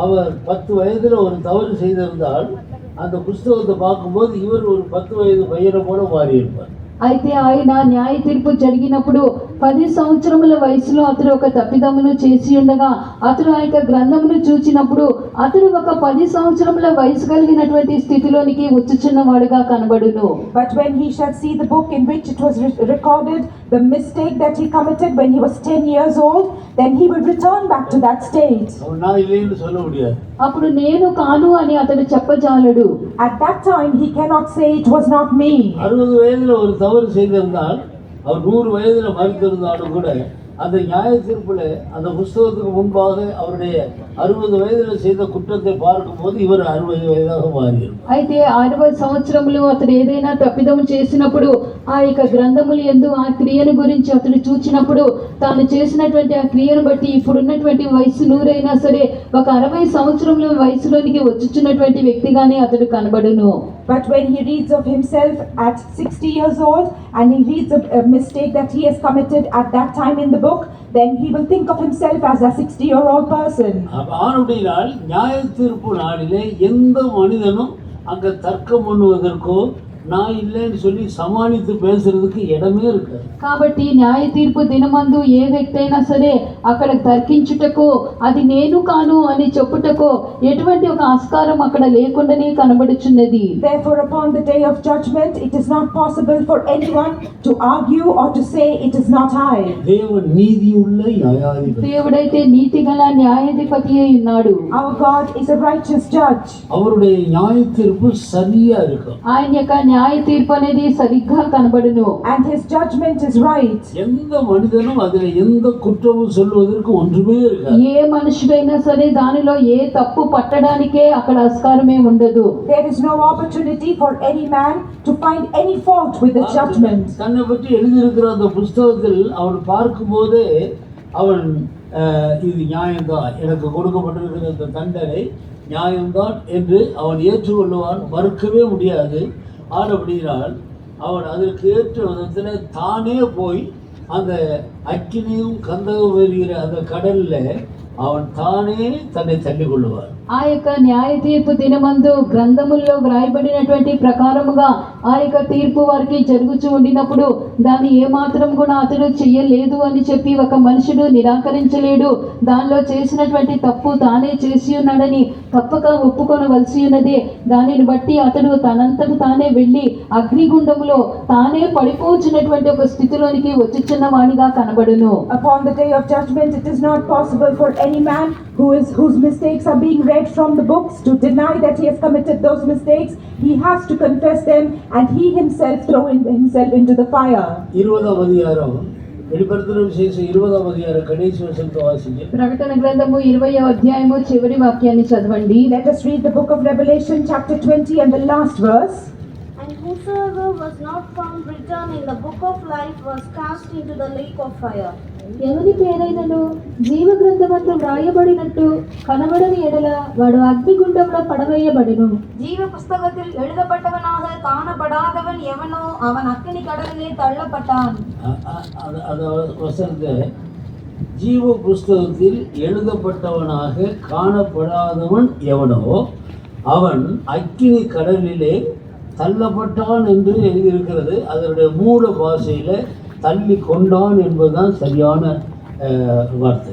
அவர் 10 வயதுல ஒரு தவறு செய்திருந்தால் அந்த புஸ்தகத்தை பார்க்கும்போது இவர் ஒரு 10 வயது பையனை போல மாறி இருப்பார். అయితే ఆయన న్యాయ తీర్పు జరిగినప్పుడు 10 సంవత్సరముల వయసులో అతడు ఒక తప్పిదమును చేసి ఉండగా అతడు ఆ యొక్క గ్రంథమును చూచినప్పుడు అతడు ఒక 10 సంవత్సరముల వయసు కలిగినటువంటి స్థితిలోనికి వచ్చుచున్నవాడుగా కనబడును. But when he shall see the book in which it was recorded the mistake that he committed when he was 10 years old, then he will return back to that state. அவன் நான் இல்லைன்னு சொல்ல முடியாது. అప్పుడు నేను కాను అని అతడు చెప్పజాలడు. At that time he cannot say it was not me. 60 வயதுல ஒரு தவறு செய்திருந்தால் அவர் 100 வயதுல மறித்திருந்தாலும் கூட அந்த நியாய தீர்ப்புல அந்த புஸ்தகத்துக்கு முன்பாக அவருடைய 60 வயதுல செய்த குற்றத்தை பார்க்கும்போது இவர் 60 வயதாக மாறியிருப்பார். అయితే 60 సంవత్సరములు అతడు ఏదైనా తప్పిదము చేసినప్పుడు ఆ యొక్క గ్రంథములు యందు ఆ క్రియను గురించి అతడు చూచినప్పుడు తాను చేసినటువంటి ఆ క్రియను బట్టి ఇప్పుడున్నటువంటి వయసు 100 అయినా సరే ఒక 60 సంవత్సరముల వయసులోనికి వచ్చుచున్నటువంటి వ్యక్తిగానే అతడు కనబడును. But when he reads of himself at 60 years old and he reads a mistake that he has committed at that time in the book, then he will think of himself as a 60-year-old person. ஆனபடியால் நியாய தீர்ப்பு நாளிலே எந்த மனிதனும் அங்க தர்க்கம் பண்ணுவதற்கோ நான் இல்லைன்னு சொல்லி సమానిத்து பேசுறதுக்கு இடமே இருக்காது. కాబట్టి న్యాయ తీర్పు దినమందు ఏ వ్యక్తి అయినా సరే అక్కడ తర్కించుటకో అది నేను కాను అని చెప్పుటకో ఎటువంటి ఒక ఆస్కారం అక్కడ లేకుండానే కనబడుచున్నది. Therefore upon the day of judgment it is not possible for anyone to argue or to say it is not I. தேவன் நீதியுள்ள நியாயாதிபதி. దేవుడైతే నీతిగల న్యాయాధిపతి అయి ఉన్నాడు. Our God is a righteous judge. அவருடைய நியாய தீர்ப்பு சரியா இருக்கும். ఆయన యొక్క న్యాయ తీర్పు అనేది సరిగ్గా కనబడును. And his judgment is right. எந்த மனிதனும் அதில் எந்த குற்றமும் சொல்வதற்கு ஒன்றுமே இருக்காது. ఏ మనుషుడైనా సరే దానిలో ఏ తప్పు పట్టడానికే అక్కడ ఆస్కారమే ఉండదు. There is no opportunity for any man to find any fault with the judgment. தன்னை பற்றி எழுதியிருக்கிற அந்த புஸ்தகத்தில் அவன் பார்க்கும்போதே அவன் இது நியாயம்தான், எனக்கு கொடுக்கப்பட்டிருக்கிற இந்த தண்டனை நியாயம்தான் என்று அவன் ஏற்றுக்கொள்ளுவான், மறுக்கவே முடியாது. ஆனபடியால் அவன் அதற்கு ஏற்ற விதத்தில் தானே போய் அந்த அக்கினியும் கந்தகம் வருகிற அந்த கடலில் அவன் தானே தன்னை தள்ளிக் கொள்ளுவான். ఆ యొక్క న్యాయ తీర్పు దినమందు గ్రంథముల్లో వ్రాయబడినటువంటి ప్రకారముగా ఆ యొక్క తీర్పు వారికి జరుగుతూ ఉండినప్పుడు దాన్ని ఏమాత్రం కూడా అతడు చెయ్యలేదు అని చెప్పి ఒక మనుషుడు నిరాకరించలేడు. దానిలో చేసినటువంటి తప్పు తానే చేసి ఉన్నాడని తప్పక ఒప్పుకొనవలసి ఉన్నదే. దానిని బట్టి అతడు తనంతట తానే వెళ్ళి అగ్నిగుండములో తానే పడిపోవచ్చినటువంటి ఒక స్థితిలోనికి వచ్చుచున్న వాడిగా కనబడును. Upon the day of judgment it is not possible for any man whose mistakes are being read from the books to deny that he has committed those mistakes. He has to confess them and he himself throw himself into the fire. 20వ అధ్యాయం వెలుపడుతున్న విశేషం 20వ అధ్యాయం కడేసి వచనంతో వాసించే ప్రకటన గ్రంథము 20వ అధ్యాయము చివరి వాక్యాన్ని చదవండి. Let us read the book of Revelation chapter 20 and the last verse. And whosoever was not found written in the book of life was cast into the lake of fire. ఎవరి పేరైనను జీవ గ్రంథమందు వ్రాయబడినట్టు కనబడని ఎడల వాడు అగ్నిగుండంలో పడవేయబడును. ஜீவ புஸ்தகத்தில் எழுதப்பட்டவனாக காணப்படாதவன் எவனோ அவன் அக்கினி கடலிலே தள்ளப்பட்டான். அந்த வசனத்தை ஜீவ புஸ்தகத்தில் எழுதப்பட்டவனாக காணப்படாதவன் எவனோ அவன் அக்கினி கடலிலே தள்ளப்பட்டான் என்று எழுதியிருக்கிறது. அதனுடைய மூல பாஷையில் தள்ளி கொண்டான் என்பதுதான் சரியான వార్త.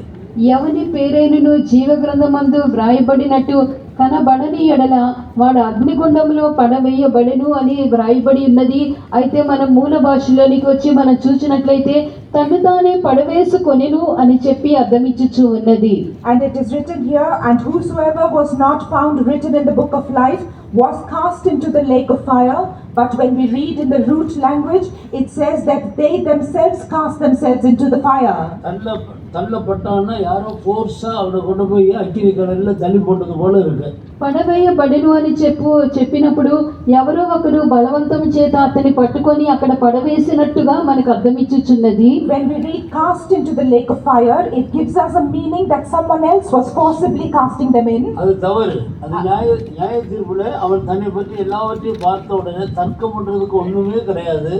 ఎవని పేరైనను జీవ గ్రంథమందు వ్రాయబడినట్టు కనబడని ఎడల వాడు అగ్నిగుండంలో పడవేయబడెను అని వ్రాయబడి ఉన్నది. అయితే మన మూల భాషలోనికి వచ్చి మనం చూసినట్లయితే తను తానే పడవేసుకొనెను అని చెప్పి అర్థమిచ్చుచూ ఉన్నది. And it is written here, and whosoever was not found written in the book of life was cast into the lake of fire. But when we read in the root language, it says that they themselves cast themselves into the fire. தள்ளப்பட்டான்னா யாரோ ஃபோர்ஸா அவனை கொண்டு போய் அக்கினி கடல்ல தள்ளி போட்டது போல இருக்கு. పడవేయబడెను అని చెప్పినప్పుడు ఎవరో ఒకరు బలవంతం చేత అతన్ని పట్టుకొని అక్కడ పడవేసినట్టుగా మనకు అర్థమిచ్చుచున్నది. When we read cast into the lake of fire, it gives us a meaning that someone else was forcibly casting them in. அது தவறு. அது நியாய தீர்ப்புல அவன் தன்னை பற்றி எல்லாவற்றையும் பார்த்த உடனே தர்க்கம் பண்றதுக்கு ஒண்ணுமே கிடையாது.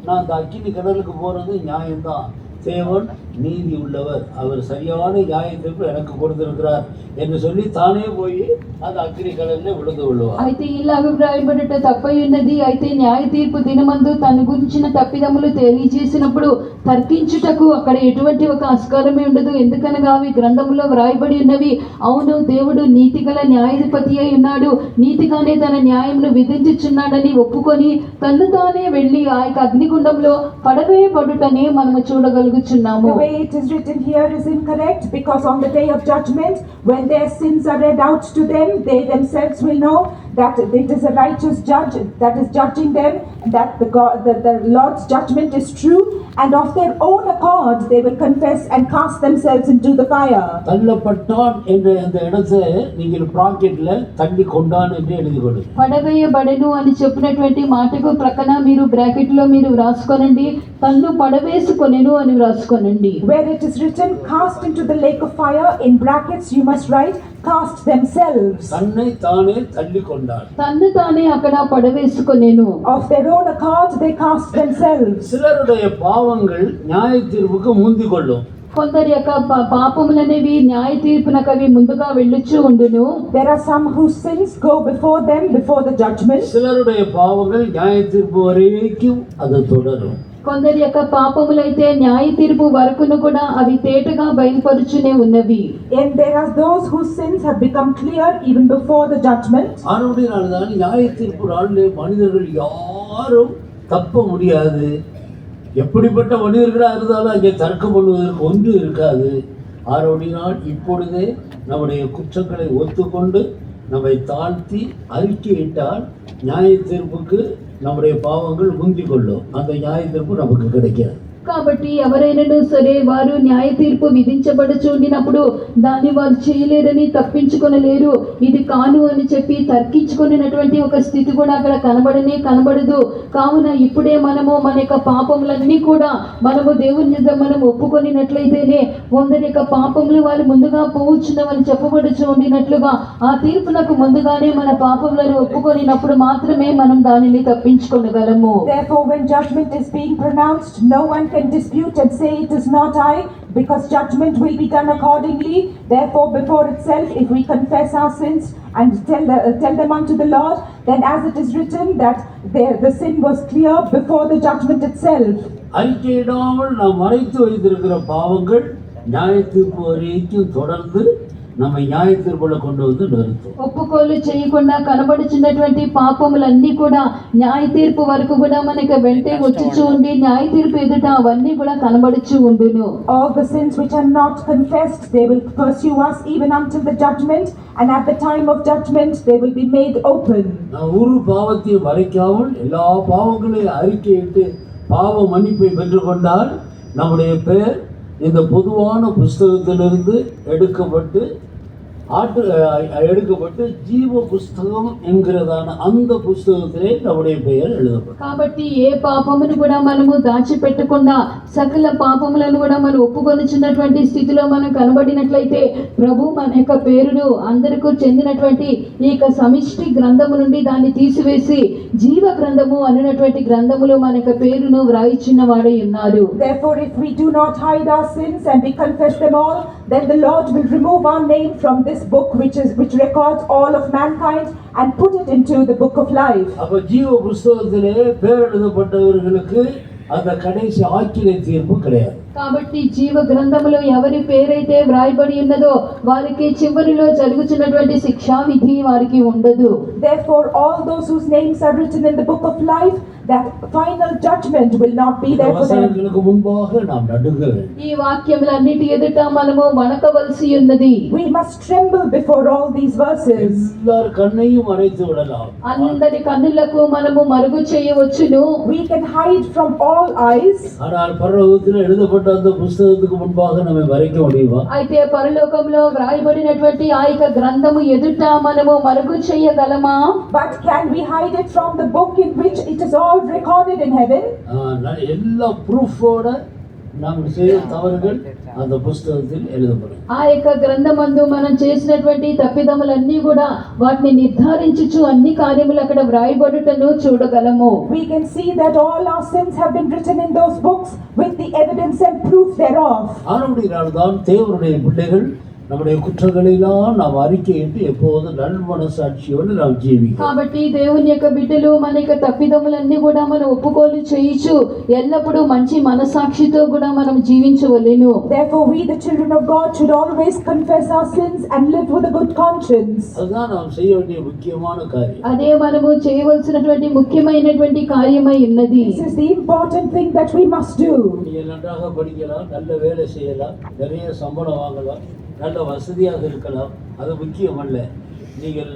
நான் அந்த அக்கினி கடலுக்கு போறது நியாயம்தான், தேவன் நீதி உள்ளவர், அவர் சரியான நியாய தீர்ப்பு எனக்கு கொடுத்திருக்கிறார் என்று சொல்லி தானே போய் அந்த అగ్ని కడల్లో విழுந்து కొள்ளுவார். అయితే ఇలాగ వ్రాయబడట తప్పై ఉన్నది. అయితే న్యాయ తీర్పు దినమందు తన గురించిన తప్పిదములు తెలియజేసినప్పుడు తర్కించుటకు అక్కడ ఎటువంటి ఒక ఆస్కారమే ఉండదు. ఎందుకనగా అవి గ్రంథములో వ్రాయబడి ఉన్నవి. అవును, దేవుడు నీతిగల న్యాయాధిపతి అయి ఉన్నాడు, నీతిగానే తన న్యాయమును విధించుచున్నాడని ఒప్పుకొని తను తానే వెళ్ళి ఆ యొక్క అగ్నిగుండంలో పడవేయబడుటనే మనము చూడగలుగుచున్నాము. The way it is written here is incorrect, because on the day of judgment, when their sins are read out to them, they themselves will know that it is a righteous judge that is judging them, that the Lord's judgment is true, and of their own accord they will confess and cast themselves into the fire. தள்ளப்பட்டான் என்ற அந்த இடத்தை நீங்கள் பிராக்கெட்ல தள்ளி கொண்டான் என்று எழுதி கொள்ளுங்கள். పడవేయబడెను అని చెప్పినటువంటి మాటకు ప్రక్కన మీరు బ్రాకెట్ లో మీరు వ్రాసుకోనండి, తన్ను పడవేసుకొనెను అని వ్రాసుకోనండి. Where it is written cast into the lake of fire, in brackets you must write cast themselves. தன்னை தானே தள்ளி கொண்டான். తన్ను తానే అక్కడ పడవేసుకొనెను. Of their own accord they cast themselves. சிலருடைய பாவங்கள் நியாய தீர்ப்புக்கு முந்தி கொள்ளும். కొందరి యొక్క పాపములనేవి న్యాయ తీర్పునకు అవి ముందుగా వెళ్ళుచూ ఉండును. There are some whose sins go before them before the judgment. சிலருடைய பாவங்கள் நியாய தீர்ப்பு வரைக்கும் அது தொடரும். కొందరి యొక్క పాపములైతే న్యాయ తీర్పు వరకును కూడా అవి తేటగా బయలుపరుచునే ఉన్నవి. And there are those whose sins have become clear even before the judgment. ஆனபடியால்தான் நியாய தீர்ப்பு நாளிலே மனிதர்கள் யாரும் தப்ப முடியாது. எப்படிப்பட்ட மனிதர்களாக இருந்தாலும் அங்கே தர்க்கம் பண்ணுவதற்கு ஒன்று இருக்காது. ஆனபடியால் இப்பொழுதே நம்முடைய குற்றங்களை ஒத்துக்கொண்டு நம்மை தாழ்த்தி அறிக்கையிட்டால் நியாய தீர்ப்புக்கு நம்முடைய பாவங்கள் முந்தி கொள்ளும். அந்த நியாய தீர்ப்பு நமக்கு கிடைக்காது. కాబట్టి ఎవరైనాను సరే వారు న్యాయ తీర్పు విధించబడుచుండినప్పుడు దాన్ని వారు చేయలేరని తప్పించుకొనలేరు. ఇది కాను అని చెప్పి తర్కించుకునేటువంటి ఒక స్థితి కూడా అక్కడ కనబడదు. కావున ఇప్పుడే మనము మన యొక్క పాపములన్నీ కూడా మనము దేవుని యొద్ద మనం ఒప్పుకొనినట్లయితేనే కొందరి యొక్క పాపములు వాళ్ళు ముందుగా పోవచ్చునని చెప్పబడుచు ఉండినట్లుగా ఆ తీర్పునకు ముందుగానే మన పాపములను ఒప్పుకొనినప్పుడు మాత్రమే మనం దానిని తప్పించుకొనగలము. Therefore, when judgment is being pronounced, no one can dispute and say it is not I, because judgment will be done accordingly. Therefore, before itself, if we confess our sins and tell them unto the Lord, then as it is written that the sin was clear before the judgment itself. அறிக்கையிடாமல் நாம் மறைத்து வைத்திருக்கிற பாவங்கள் நியாய தீர்ப்பு வரைக்கும் தொடர்ந்து நம்ம న్యాయ తీర్పులో கொண்டு வந்து நிறுத்தும். ఒప్పుకోలు చేయకుండా కనబడుచున్నటువంటి పాపములన్నీ కూడా న్యాయ తీర్పు వరకు కూడా మనకి వెంటే వచ్చుచూ ఉండి న్యాయ తీర్పు ఎదుట అవన్నీ కూడా కనబడుచూ ఉండును. All the sins which are not confessed, they will pursue us even until the judgment, and at the time of judgment they will be made open. நாம் ஒரு பாவத்தையும் மறைக்காமல் எல்லா பாவங்களையும் அறிக்கையிட்டு பாவ மன்னிப்பை பெற்றுக்கொண்டால் நம்முடைய பெயர் இந்த பொதுவான புஸ்தகத்திலிருந்து எடுக்கப்பட்டு జీవ పుస్తకం ఎన్கிறதான அந்த పుస్తకத்திலே நம்முடைய பெயர் எழுதப்படும். కాబట్టి ఏ పాపమును కూడా మనము దాచిపెట్టకుండా సకల పాపములను కూడా మనం ఒప్పుకొనిచున్నటువంటి స్థితిలో మనం కనబడినట్లయితే ప్రభు మన యొక్క పేరును అందరికీ చెందినటువంటి ఈ యొక్క సమిష్టి గ్రంథము నుండి దాన్ని తీసివేసి జీవ గ్రంథము అనేటువంటి గ్రంథములో మన యొక్క పేరును వ్రాయిచున్న వాడై ఉన్నారు. Therefore, if we do not hide our sins and we confess them all, then the Lord will remove our name from this book which records all of mankind and put it into the book of life. அப்ப ஜீவ புஸ்தகத்திலே பேர் எழுதப்பட்டவர்களுக்கு அந்த கடைசி ஆக்கினை தீர்ப்பு கிடையாது. కాబట్టి జీవ గ్రంథములో ఎవరి పేరైతే వ్రాయబడి ఉన్నదో వారికి చివరిలో జరుగుతున్నటువంటి శిక్షా విధి వారికి ఉండదు. Therefore, all those whose names are written in the book of life, that final judgment will not be இந்த there for them. வசனங்களுக்கு முன்பாக நாம் நடுங்க வேண்டும். ఈ వాక్యములన్నిటి ఎదుట మనము వణకవలసి ఉన్నది. We must tremble before all these verses. எல்லார் கண்ணையும் மறைத்து விடலாம். అందరి కన్నులకు మనము మరుగు చేయవచ్చును. We can hide from all eyes. ஆனால் பரலோகத்தில் எழுதப்பட்ட அந்த புஸ்தகத்துக்கு முன்பாக நம்மை மறைக்க முடியுமா? అయితే పరలోకంలో వ్రాయబడినటువంటి ఆ యొక్క గ్రంథము ఎదుట మనము మరుగు చేయగలమా? But can we hide it from the book in which it is all recorded in heaven? எல்லா ப்ரூஃபோட நாம் செய்த தவறுகள் அந்த புஸ்தகத்தில் எழுதப்படும். ఆ యొక్క గ్రంథమందు మనం చేసినటువంటి తప్పిదములన్నీ కూడా వాటిని నిర్ధారించుచు అన్ని కార్యములు అక్కడ వ్రాయబడుటను చూడగలము. We can see that all our sins have been written in those books with the evidence and proof thereof. ஆனபடியால்தான் தேவனுடைய பிள்ளைகள் நம்முடைய குற்றங்களெல்லாம் நாம் அறிக்கையிட்டு எப்போது நல்மனசாட்சியோடு நாம் ஜீவிக்கிறோம். కాబట్టి దేవుని యొక్క బిడ్డలు మన యొక్క తప్పిదములన్నీ కూడా మనం ఒప్పుకోలు చేయించు ఎల్లప్పుడూ మంచి మనసాక్షితో కూడా మనం జీవించవలెను. Therefore we the children of God should always confess our sins and live with a good conscience. அதுதான் நாம் செய்ய வேண்டிய முக்கியமான காரியம். అదే మనము చేయవలసినటువంటి ముఖ్యమైనటువంటి కార్యమై ఉన్నది. This is the important thing that we must do. நீங்கள் நன்றாக படிக்கலாம், நல்ல வேலை செய்யலாம், நிறைய சம்பளம் வாங்கலாம், நல்ல வசதியாக இருக்கலாம், அது முக்கியம் அல்ல. நீங்கள்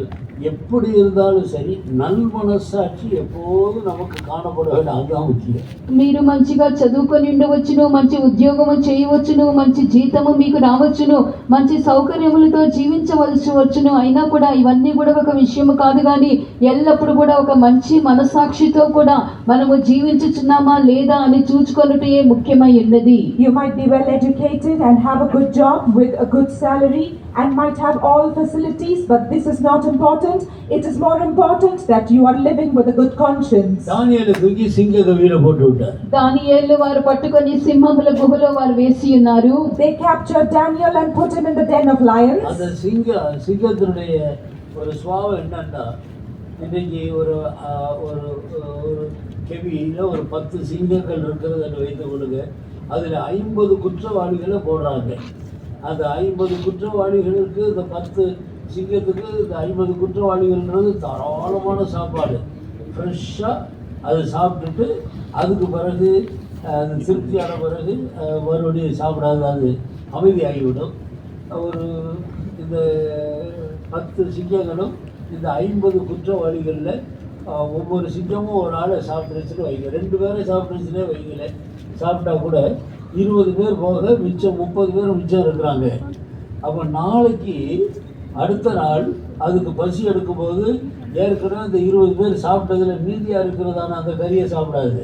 எப்படி இருந்தாலும் சரி నల్మనసాక్షి எப்போது நமக்கு కానపడ வேண்டும், அதுதான் ముఖ్యం. మీరు మంచిగా చదువుకొని ఉండవచ్చును, మంచి ఉద్యోగము చేయవచ్చును, మంచి జీతము మీకు రావచ్చును, మంచి సౌకర్యములతో జీవించవలసి వచ్చును. అయినా కూడా ఇవన్నీ కూడా ఒక విషయము కాదు, కానీ ఎల్లప్పుడూ కూడా ఒక మంచి మనసాక్షితో కూడా మనము జీవించుచున్నామా లేదా అని చూచుకొనుటే ముఖ్యమై ఉన్నది. You might be well educated and have a good job with a good salary and might have all facilities, but this is not important. It is more important that you are living with a good conscience. தானியேலை தூக்கி சிங்க கவியில போட்டு விட்டார். దానియేలు వారు పట్టుకొని సింహముల గుహలో వారు వేసి ఉన్నారు. They captured Daniel and put him in the den of lions. அந்த சிங்கத்தினுடைய ஒரு சுவாவம் என்னன்னா, இன்னைக்கு ஒரு கெவியில ஒரு 10 சிங்கங்கள் இருக்கிறது என்று வைத்துக் கொள்ளுங்க. அதில் 50 குற்றவாளிகளை போடுறாங்க. அந்த 50 குற்றவாளிகளுக்கு இந்த 10 சிங்கத்துக்கு இந்த 50 குற்றவாளிகள்ன்றது தாராளமான சாப்பாடு, ஃப்ரெஷ்ஷாக அது சாப்பிட்டுட்டு அதுக்கு பிறகு அது திருப்தியான பிறகு மறுபடியும் சாப்பிடாது, அது அமைதியாகிவிடும். ஒரு இந்த 10 சிங்கங்களும் இந்த 50 குற்றவாளிகளில் ஒவ்வொரு சிங்கமும் ஒரு ஆளை சாப்பிட்டுருச்சுன்னு வைங்க, 2 பேரை சாப்பிட்டுருச்சுன்னே வைங்களே, சாப்பிட்டா கூட 20 பேர் போக மிச்சம் 30 பேர் மிச்சம் இருக்கிறாங்க. அப்போ நாளைக்கு அடுத்த நாள் அதுக்கு பசி எடுக்கும்போது ஏற்கனவே இந்த 20 பேர் சாப்பிட்டதில் மீதியாக இருக்கிறதான அந்த கறியை சாப்பிடாது,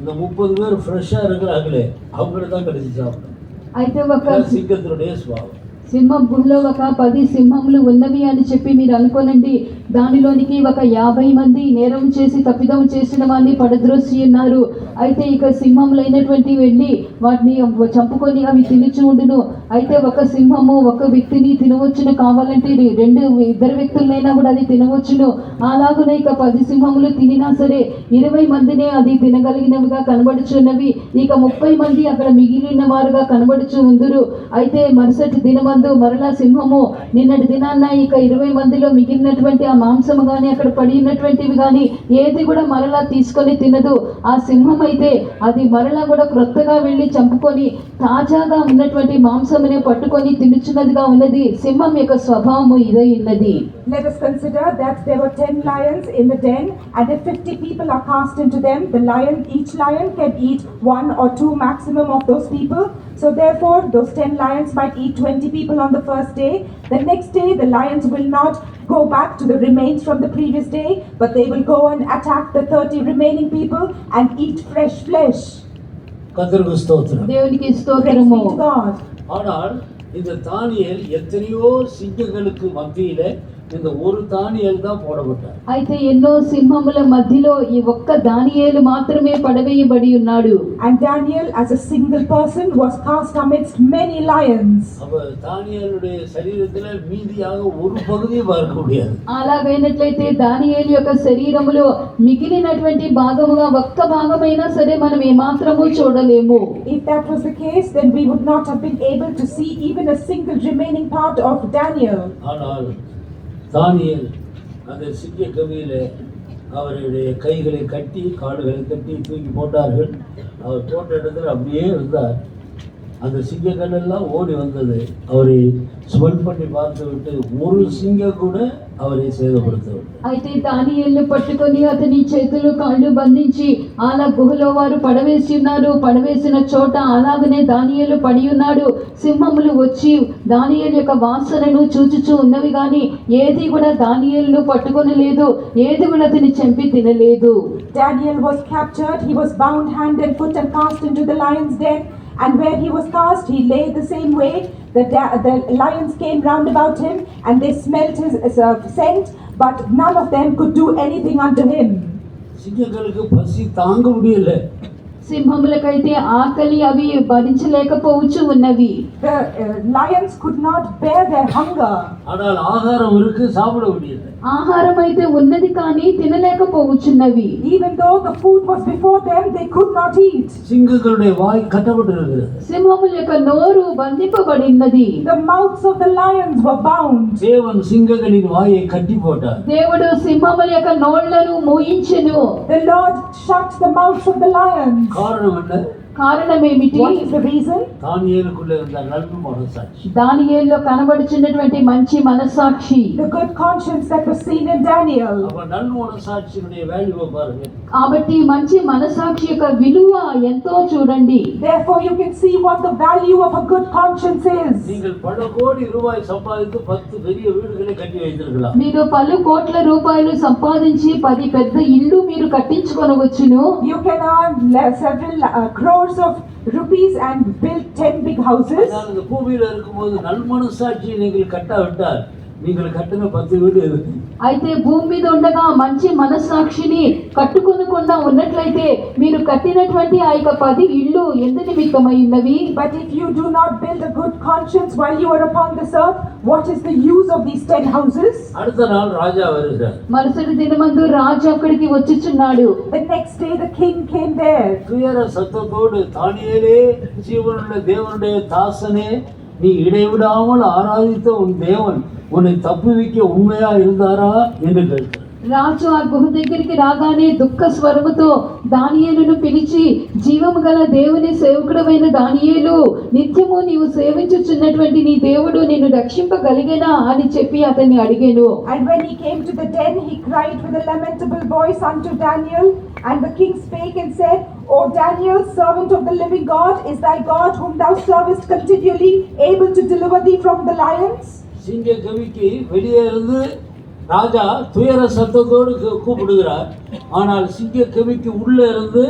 இந்த 30 பேர் ஃப்ரெஷ்ஷாக இருக்கிறாங்களே அவங்கள தான் கடிச்சு சாப்பிடும். అయితే ఒక சிங்கத்தினுடைய சுபாவம். సింహం గుహలో ఒక 10 సింహములు ఉన్నవి అని చెప్పి మీరు అనుకోనండి. దానిలోనికి ఒక 50 మంది నేరం చేసి తప్పిదం చేసిన వారిని పడద్రోసి ఉన్నారు. అయితే ఇక సింహములైనటువంటి వెళ్ళి వాటిని చంపుకొని అవి తినుచు ఉండును. అయితే ఒక సింహము ఒక వ్యక్తిని తినవచ్చును, కావాలంటే 2 వ్యక్తులైనా కూడా అది తినవచ్చును. అలాగునే ఇక 10 సింహములు తినినా సరే 20 మందినే అది తినగలిగినవిగా కనబడుచున్నవి. ఇక 30 మంది అక్కడ మిగిలిన వారుగా కనబడుచు ఉందురు. అయితే మరుసటి దినమందు మరలా సింహము నిన్నటి దినాన్న ఇక 20 మందిలో మిగిలినటువంటి ఆ మాంసము కానీ అక్కడ పడి ఉన్నటువంటివి కానీ ఏది కూడా మరలా తీసుకొని తినదు. ఆ సింహం అయితే అది మరలా కూడా క్రొత్తగా వెళ్ళి చంపుకొని తాజాగా ఉన్నటువంటి మాంసమునే పట్టుకొని తినుచున్నదిగా ఉన్నది. సింహం యొక్క స్వభావము ఇదే ఉన్నది. Let us consider that there were 10 lions in the den, and if 50 people are cast into them, each lion can eat 1 or 2 maximum of those people. So therefore, those 10 lions might eat 20 people on the first day. The next day, the lions will not go back to the remains from the previous day, but they will go and attack the 30 remaining people and eat fresh flesh. கர்த்தருக்கு ஸ்தோத்திரம். దేవునికి Praise స్తోత్రము. be to God. ஆனால் இந்த தானியேல் எத்தனையோ சிங்கங்களுக்கு மத்தியில இந்த ஒரு தானியேல் தான் போடப்பட்டார். అయితే ఎన్నో సింహముల మధ్యలో ఈ ఒక్క దానియేలు మాత్రమే పడవేయబడి ఉన్నాడు. And Daniel as a single person was cast amidst many lions. அப்ப தானியேலுடைய சரீரத்துல மீதியாக ஒரு பகுதியை பார்க்க முடியாது. అలాగైనట్లయితే దానియేలు యొక్క శరీరములో మిగిలినటువంటి భాగముగా ఒక్క భాగమైనా సరే మనం ఏమాత్రము చూడలేము. If that was the case, then we would not have been able to see even a single remaining part of Daniel. ஆனால் தானியேல் அந்த சிங்க கவியில அவருடைய கைகளை கட்டி கால்களை கட்டி தூக்கி போட்டார்கள். அவர் போட்ட இடத்துல அப்படியே இருந்தார். அந்த சிங்கக்கண்ணெல்லாம் ஓடி வந்தது. அவரை ஸ்மெல் பண்ணி பார்த்து விட்டு ஒரு சிங்கம் கூட அவரை சேதப்படுத்தவில்லை. అయితే దానియేలును పట్టుకొని అతని చేతులు కాళ్ళు బంధించి అలా గుహలో వారు పడవేసి ఉన్నారు. పడవేసిన చోట అలాగనే దానియేలు పడి ఉన్నాడు. సింహములు వచ్చి దానియేలు యొక్క వాసనను చూచుచూ ఉన్నవి కానీ ఏది కూడా దానియేలును పట్టుకొని లేదు, ఏది కూడా అతని చంపి తినలేదు. Daniel was captured, he was bound hand and foot and cast into the lion's den. And where he was cast, he lay the same way. The lions came round about him, and they smelt his scent, but none of them could do anything unto him. சிங்கங்களுக்கு பசி தாங்க முடியல. సింహములకైతే ఆకలి అవి భరించలేకపోవచ్చు ఉన్నవి. The lions could not bear their hunger. ஆனால் ஆகாரம் இருக்கு, சாப்பிட முடியல. ఆహారం అయితే ఉన్నది కానీ తినలేకపోవచ్చున్నవి. Even though the food was before them, they could not eat. சிங்கங்களுடைய வாய் கட்டப்பட்டிருக்கிறது. సింహముల యొక్క నోరు బంధింపబడినది. The mouths of the lions were bound. தேவன் சிங்கங்களின் வாயை கட்டி போட்டார். దేవుడు సింహముల యొక్క నోళ్లను మూయించెను. The Lord shut the mouths of the lions. காரணம் என்ன? కారణం ఏమిటి? What is the reason? தானிయేலுக்குள்ள இருந்த நல்ல మనస్సాక్షి, దానియేలులో కనబడుచున్నటువంటి మంచి మనస్సాక్షి, The good conscience that was seen in Daniel. அப்ப நல்ல మనస్సాక్షిயுடைய வேல்யூவை பாருங்க. కాబట్టి మంచి మనస్సాక్షి యొక్క విలువ ఎంతో చూడండి. Therefore you can see what the value of a good conscience is. நீங்கள் பல கோடி ரூபாய் சம்பாதித்து 10 பெரிய வீடுகளை கட்டி வைத்திருக்கலாம். మీరు పలు కోట్ల రూపాయలు సంపాదించి 10 పెద్ద ఇల్లు మీరు కట్టించుకొనవచ్చును. You can earn several crores of rupees and build 10 big houses. ஆனால் இந்த பூமியில இருக்கும்போது நல் மனசாட்சியை நீங்கள் கட்டாவிட்டால் நீங்கள் கட்டின 10 வீடு இருக்கு. అయితే భూమి మీద ఉండగా మంచి మనస్సాక్షిని కట్టుకొనకుండా ఉన్నట్లయితే మీరు కట్టినటువంటి ఆ యొక్క 10 ఇళ్ళు ఎందు నిమిత్తమై ఉన్నవి. But if you do not build a good conscience while you are upon this earth, what is the use of these 10 houses? அடுத்த நாள் ராஜா வருகிறார். మరుసటి దినమందు రాజు అక్కడికి వచ్చుచున్నాడు. The next day the king came there. துயர சத்தத்தோடு, தானியேலே, ஜீவனுள்ள தேவனுடைய தாசனே, நீ இடைவிடாமல் ஆராதித்த உன் தேவன் உன்னை தப்புவிக்க உண்மையா இருந்தாரா என்று கேட்டார். రాజు ఆ గుహ దగ్గరికి రాగానే దుఃఖ స్వరముతో దానియేలును పిలిచి, జీవము గల దేవుని సేవకుడమైన దానియేలు, నిత్యము నీవు సేవించుచున్నటువంటి నీ దేవుడు నిన్ను రక్షింపగలిగేనా అని చెప్పి అతన్ని అడిగాను. And when he came to the den, he cried with a lamentable voice unto Daniel. And the king spake and said, O Daniel, servant of the living God, is thy God whom thou servest continually able to deliver thee from the lions? சிங்க கவிக்கு வெளியே இருந்து ராஜா துயர சத்தத்தோடு கூப்பிடுகிறார். ஆனால் சிங்க கவிக்கு உள்ள இருந்து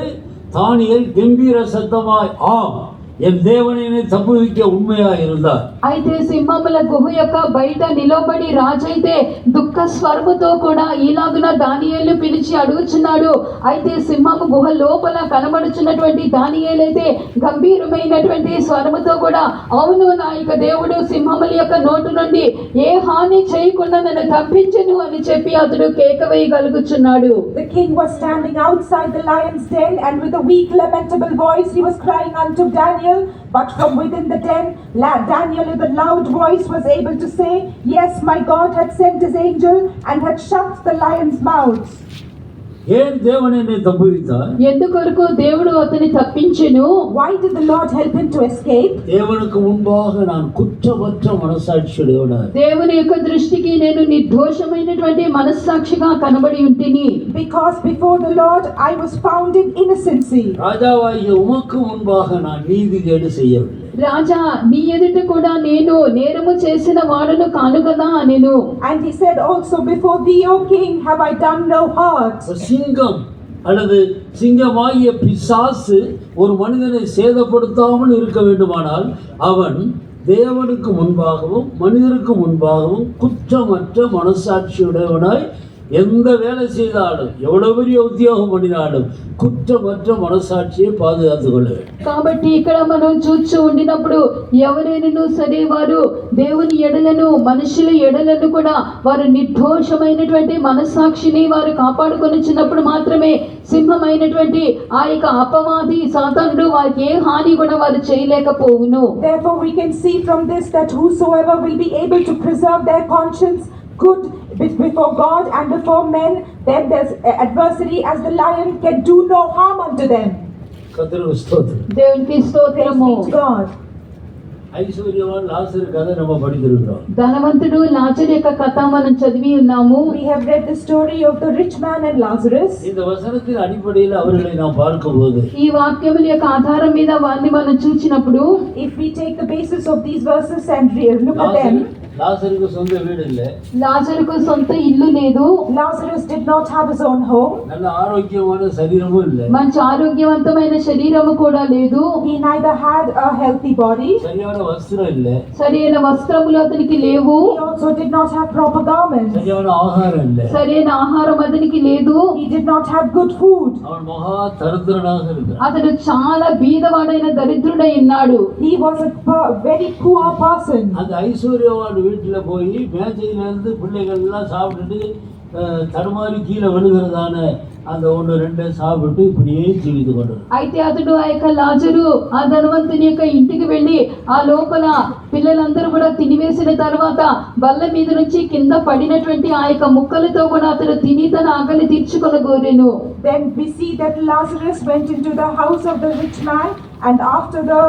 தானியேல் கம்பீர சத்தமாய், ஆம், என் தேவனை தப்புவிக்க உண்மையா இருந்தார். అయితే సింహముల గుహ యొక్క బయట నిలబడి రాజైతే దుఃఖ స్వరముతో కూడా ఈలాగున దానియేలు పిలిచి అడుగుచున్నాడు. అయితే సింహము గుహ లోపల కనబడుచున్నటువంటి దానియేలైతే గంభీరమైనటువంటి స్వరముతో కూడా, అవును, నా యొక్క దేవుడు సింహముల యొక్క నోటు నుండి ఏ హాని చేయకుండా నన్ను తప్పించెను అని చెప్పి అతడు కేక వేయగలుగుచున్నాడు. The king was standing outside the lion's den, and with a weak lamentable voice he was crying unto Daniel. But from within the den, Daniel with a loud voice was able to say, Yes, my God had sent his angel and had shut the lions' mouths. ஏன் தேவன் என்னை தப்புவித்தார்? ఎందుకొరకు దేవుడు అతని తప్పించెను? Why did the Lord help him to escape? தேவனுக்கு முன்பாக நான் குற்றமற்ற మనసాక్షియుడేవాడు. దేవుని యొక్క దృష్టికి నేను నిర్దోషమైనటువంటి మనస్సాక్షిగా కనబడి ఉంటిని. Because before the Lord I was found in innocency. ராஜாவாகிய உமக்கு முன்பாக நான் நீதிகேடு செய்யவில்லை. రాజా, నీ ఎదుట కూడా నేను నేరము చేసిన వాడును కాను కదా అనెను. And he said also, before thee, O king, have I done no hurt. சிங்கம் அல்லது சிங்கமாகிய பிசாசு ஒரு மனிதனை சேதப்படுத்தாமல் இருக்க வேண்டுமானால் அவன் தேவனுக்கு முன்பாகவும் மனிதருக்கு முன்பாகவும் குற்றமற்ற మనసాட்சியுடையவனாய் எந்த வேலை செய்தாலும் எவ்வளவு பெரிய உத்தியோகம் பண்ணினாலும் కుற்றమற்ற మనసాక్షియే పాదుకాத்துக் கொள்ள வேண்டும். కాబట్టి ఇక్కడ మనం చూస్తూ ఉండినప్పుడు ఎవరైనా సరే వారు దేవుని ఎడలను మనుషుల ఎడలను కూడా వారు నిర్దోషమైనటువంటి మనస్సాక్షిని వారు కాపాడుకొనిచ్చినప్పుడు మాత్రమే సింహమైనటువంటి ఆ యొక్క అపవాది సాతానుడు వారికి ఏ హాని కూడా వారు చేయలేకపోవును. Therefore we can see from this that whosoever will be able to preserve their conscience, good before God and before men, then there's adversary as the lion can do no harm unto them. கர்த்தருக்கு ஸ்தோத்திரம். దేవునికి Praise స్తోత్రము. be to God. ஐஸ்வர்யவான் லாசரு கதை நம்ம படித்திருக்கிறோம். ధనవంతుడు లాజరు యొక్క కథ మనం చదివి ఉన్నాము. We have read the story of the rich man and Lazarus. இந்த வசனத்தின் அடிப்படையில் அவர்களை நாம் பார்க்கும்போது ఈ వాక్యముల యొక్క ఆధారం మీద వారిని మనం చూచినప్పుడు If we take the basis of these verses and look at them, லாசருக்கு சொந்த வீடு இல்லை, లాజరుకు సొంత ఇల్లు లేదు, Lazarus did not have his own home. நல்ல ஆரோக்கியமான சரீரமும் இல்லை, మంచి ఆరోగ్యవంతమైన శరీరము కూడా లేదు, He neither had a healthy body. சரியான வஸ்திரம் இல்லை, సరైన వస్త్రములు అతనికి లేవు, He also did not have proper garments. சரியான ஆகாரம் இல்லை, సరైన ఆహారం అతనికి లేదు, He did not have good food. அவன் மகா தரித்திரனாக இருக்கிறான். అతడు చాలా బీదవాడైన దరిద్రుడై ఉన్నాడు. He was a very poor person. அந்த ஐஸ்வர்யவான் வீட்டுல போய் மேஜையில இருந்து பிள்ளைகள் எல்லாம் சாப்பிட்டுட்டு தடுமாறி கீழே விழுகிறதான அந்த ஒன்று ரெண்டு சாப்பிட்டு இப்படியே ஜீவித்து கொண்டிருக்கிறான். అయితే అతడు ఆ యొక్క లాజరు ఆ ధనవంతుని యొక్క ఇంటికి వెళ్ళి ఆ లోపల పిల్లలందరూ కూడా తినివేసిన తర్వాత బల్ల మీద నుంచి కింద పడినటువంటి ఆ యొక్క ముక్కలతో కూడా అతడు తిని తన ఆకలి తీర్చుకొనగోరెను. Then we see that Lazarus went into the house of the rich man, and after the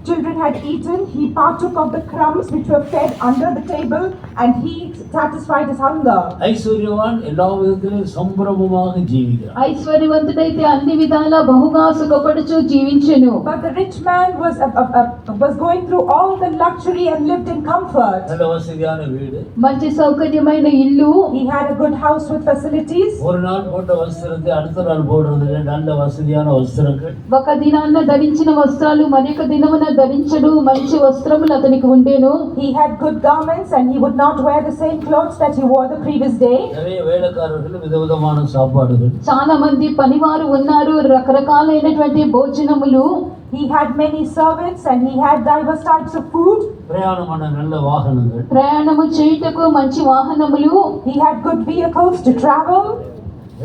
children had eaten, he partook of the crumbs which were fed under the table, and he satisfied his hunger. ஐஸ்வர்யவான் எல்லா விதத்திலும் சம்பிரமமாக ஜீவிக்கிறான். ఐశ్వర్యవంతుడైతే అన్ని విధాలా బహుగా సుఖపడుచు జీవించెను. But the rich man was going through all the luxury and lived in comfort. நல்ல வசதியான வீடு, మంచి సౌకర్యమైన ఇల్లు, He had a good house with facilities. ஒரு நாள் போட்ட வஸ்திரத்தை அடுத்த நாள் போடுறது நல்ல வசதியான வஸ்திரங்கள். ఒక దినాన్న ధరించిన వస్త్రాలు మరొక దినమున ధరించడు మంచి వస్త్రములు అతనికి ఉండేను. He had good garments, and he would not wear the same clothes that he wore the previous day. நிறைய வேலைக்காரர்கள் விதவிதமான சாப்பாடுகள். చాలా మంది పనివారు ఉన్నారు, రకరకాలైనటువంటి భోజనములు. He had many servants, and he had diverse types of food. பிரயாணமான நல்ல வாகனங்கள். ప్రయాణము చేయుటకు మంచి వాహనములు. He had good vehicles to travel.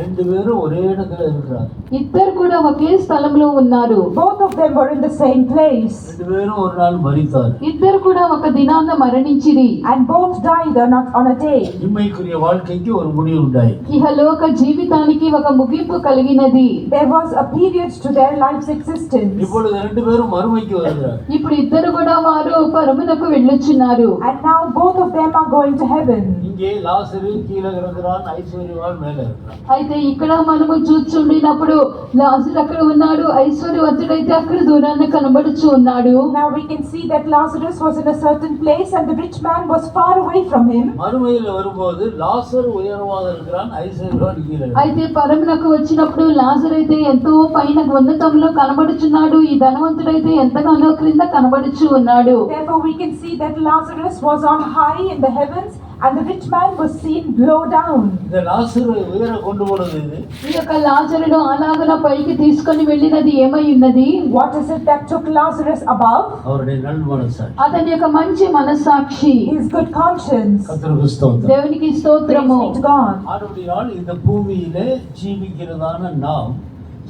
ரெண்டு பேரும் ஒரே இடத்துல இருக்கிறார். ఇద్దరు కూడా ఒకే స్థలంలో ఉన్నారు. Both of them were in the same place. ரெண்டு பேரும் ஒரு நாள் மரித்தார். ఇద్దరు కూడా ఒక దినాన్న మరణించిరి. And both died on a day. இம்மைக்குரிய வாழ்க்கைக்கு ஒரு முடிவு உண்டாய். ఇహలోక జీవితానికి ఒక ముగింపు కలిగినది. There was a period to their life's existence. இப்பொழுது ரெண்டு பேரும் மறுமைக்கு வருகிறார். ఇప్పుడు ఇద్దరు కూడా వారు పరమునకు వెళ్ళొచ్చున్నారు. And now both of them are going to heaven. இங்கே லாசரு கீழே இருக்கிறான், ஐஸ்வர்யவான் மேலே இருக்கிறான். అయితే ఇక్కడ మనము చూచుండినప్పుడు లాజరు అక్కడ ఉన్నాడు, ఐశ్వర్యవంతుడైతే అక్కడ దూరాన్ని కనబడుచు ఉన్నాడు. Now we can see that Lazarus was in a certain place and the rich man was far away from him. மறுமையில் வரும்போது லாசரு உயரமாக இருக்கிறான், ஐஸ்வர்யவான் கீழே இருக்கிறான். అయితే పరమునకు వచ్చినప్పుడు లాజరు అయితే ఎంతో పైన ఉన్నతంలో కనబడుచున్నాడు, ఈ ధనవంతుడైతే ఎంతగానో క్రింద కనబడుచు ఉన్నాడు. Therefore we can see that Lazarus was on high in the heavens and the rich man was seen low down. இந்த லாசரு உயர கொண்டு போனது இது. ఈ యొక్క లాజరును అలాగన పైకి తీసుకొని వెళ్ళినది ఏమై ఉన్నది? What is it that took Lazarus above? அவருடைய நல் மனசாட்சி. అతని యొక్క మంచి మనస్సాక్షి. His good conscience. கர்த்தருக்கு ஸ்தோத்திரம். దేవునికి Praise స్తోత్రము. be to God. ஆனபடியால் இந்த பூமியிலே ஜீவிக்கிறதான நாம்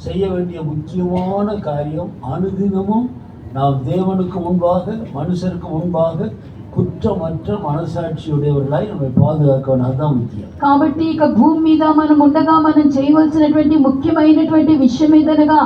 செய்ய வேண்டிய முக்கியமான காரியம் அனுதினமும் நாம் தேவனுக்கு முன்பாக மனுஷருக்கு முன்பாக కుற்றమற்ற మనసాక్షియుడేవరాయి நம்ம பாதுகாக்கணும். அதுதான் ముఖ్యం. కాబట్టి ఇక భూమి మీద మనం ఉండగా మనం చేయవలసినటువంటి ముఖ్యమైనటువంటి విషయం ఏదనగా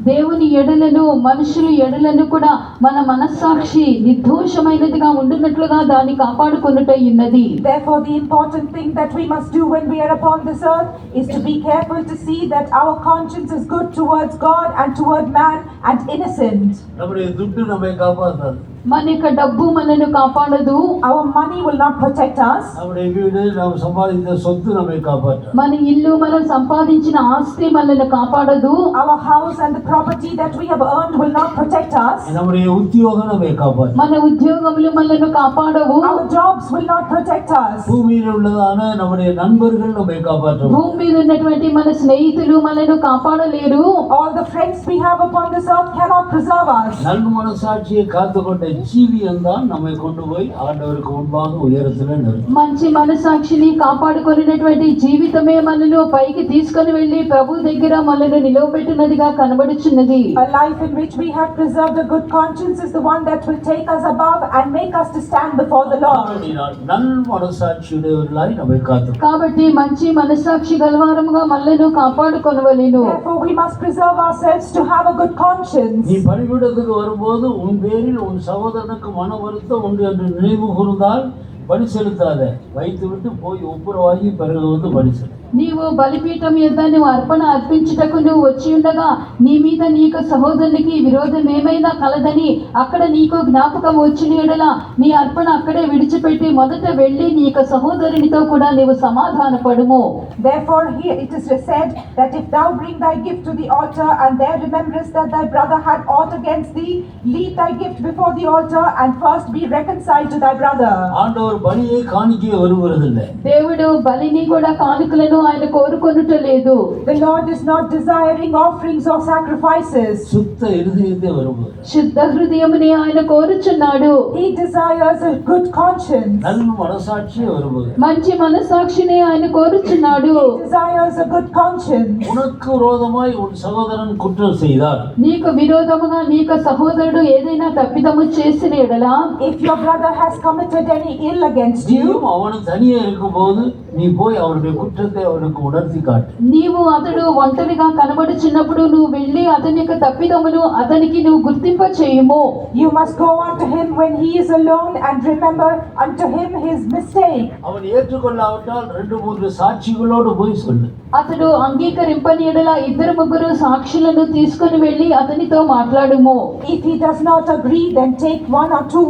దేవుని ఎడలను మనుషుల ఎడలను కూడా మన మనస్సాక్షి నిర్దోషమైనదిగా ఉండునట్లుగా దాన్ని కాపాడుకొనుటై ఉన్నది. Therefore the important thing that we must do when we are upon this earth is to be careful to see that our conscience is good towards God and toward man and innocent. நம்முடைய துட்டு நம்மை காப்பாற்றாது. మన యొక్క డబ్బు మనను కాపాడదు. Our money will not protect us. நம்முடைய வீடு நாம் சம்பாதித்த சொத்து நம்மை காப்பாற்றாது. మన ఇల్లు మనం సంపాదించిన ఆస్తి మనల్ని కాపాడదు. Our house and the property that we have earned will not protect us. நம்முடைய ఉద్యోగం நம்மை காப்பாற்றாது. మన ఉద్యోగములు మనల్ని కాపాడవు. Our jobs will not protect us. பூமியில் உள்ளதான நம்முடைய நண்பர்கள் நம்மை காப்பாற்றுவார்கள். భూమి మీద ఉన్నటువంటి మన స్నేహితులు మనల్ని కాపాడలేరు. All the friends we have upon this earth cannot preserve us. நல் மனசாட்சியை காத்துக்கொண்ட ஜீவியம் தான் நம்மை கொண்டு போய் ஆண்டவருக்கு முன்பாக உயரத்தில் நிறுத்தும். మంచి మనసాక్షిని కాపాడుకునేటువంటి జీవితమే మనను పైకి తీసుకొని వెళ్ళి ప్రభు దగ్గర మనను నిలవబెట్టినదిగా కనబడుచున్నది. A life in which we have preserved a good conscience is the one that will take us above and make us to stand before the Lord. நல் மனசாட்சியுடையவர்களாய் நம்மை காத்து. కాబట్టి మంచి మనసాక్షి గలవారముగా మనలను కాపాడుకొనవలెను. Therefore we must preserve ourselves to have a good conscience. நீ பலிபீடத்துக்கு வரும்போது உன் பேரில் உன் சகோதரனுக்கு மன வருத்தம் உண்டு என்று நினைவு கூர்ந்தால் பலி செலுத்தாத, வைத்து விட்டு போய் ஒப்புரவாகி பிறகு வந்து பலி செலுத்து. నీవు బలిపీఠం యొద్ద నువ్వు అర్పణ అర్పించుటకు నువ్వు వచ్చి ఉండగా నీ మీద నీకు సహోదరునికి విరోధం ఏమైనా కలదని అక్కడ నీకు జ్ఞాపకం వచ్చిన యెడల నీ అర్పణ అక్కడే విడిచిపెట్టి మొదట వెళ్ళి నీ యొక్క సహోదరునితో కూడా నీవు సమాధానపడుము. Therefore here it is said that if thou bring thy gift to the altar and there rememberest that thy brother had aught against thee, leave thy gift before the altar and first be reconciled to thy brother. ஆண்டவர் பலியை காணிக்கையை வருவதில்லை. దేవుడు బలిని కూడా కానుకలను ఆయన కోరుకొనుట లేదు. The Lord is not desiring offerings or sacrifices. சுத்த இருதயத்தை வருவது. శుద్ధ హృదయముని ఆయన కోరుచున్నాడు. He desires a good conscience. நல் மனசாட்சியை வருவது. మంచి మనసాక్షిని ఆయన కోరుచున్నాడు. He desires a good conscience. உனக்கு விரோதமாய் உன் சகோதரன் குற்றம் செய்தால், నీకు విరోధముగా నీకు సహోదరుడు ఏదైనా తప్పిదము చేసిన యెడల, If your brother has committed any ill against you, நீயும் அவனும் தனியே இருக்கும்போது நீ போய் அவனுடைய குற்றத்தை அவனுக்கு உணர்த்தி காட்டு. నీవు అతడు ఒంటరిగా కనబడుచున్నప్పుడు నువ్వు వెళ్ళి అతని యొక్క తప్పిదమును అతనికి నువ్వు గుర్తింప చేయుము. you must go unto him when he is alone and remember unto him his mistake. அவன் ஏற்றுக்கொள்ளாவிட்டால் 2-3 சாட்சிகளோடு போய் சொல்லு. అతడు అంగీకరింపని యెడల 2-3 సాక్షులను తీసుకొని వెళ్ళి అతనితో మాట్లాడుము. If he does not agree, then take 1 or 2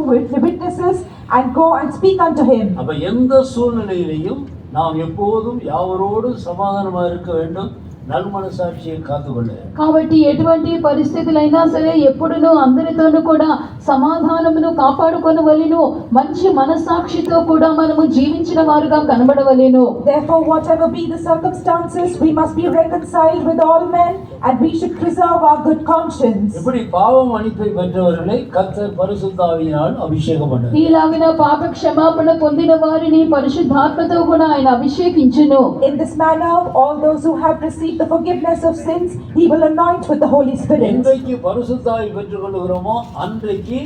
witnesses and go and speak unto him. அப்ப எந்த சூழ்நிலையிலையும் நாம் எப்போதும் யாவரோடும் சமாதானமாக இருக்க வேண்டும். நல் மனசாட்சியை காத்துக்கொள்ள. కాబట్టి ఎటువంటి పరిస్థితులైనా సరే ఎప్పుడునూ అందరితోనూ కూడా సమాధానమును కాపాడుకొనవలెను. మంచి మనస్సాక్షితో కూడా మనము జీవించిన వారుగా కనబడవలెను. Therefore, whatever be the circumstances, we must be reconciled with all men and we should preserve our good conscience. இப்படி பாவ மன்னிப்பை பெற்றவர்களை கர்த்தர் பரிசுத்த ஆவியினால் அபிஷேகம் பண்ணார். ఇలాగిన పాప క్షమాపణ పొందిన వారిని పరిశుద్ధాత్మతో కూడా ఆయన అభిషేకించును. In this manner, all those who have received the forgiveness of sins, he will anoint with the Holy Spirit. என்றைக்கு பரிசுத்த ஆவி பெற்றுக்கொள்கிறோமோ அன்றைக்கு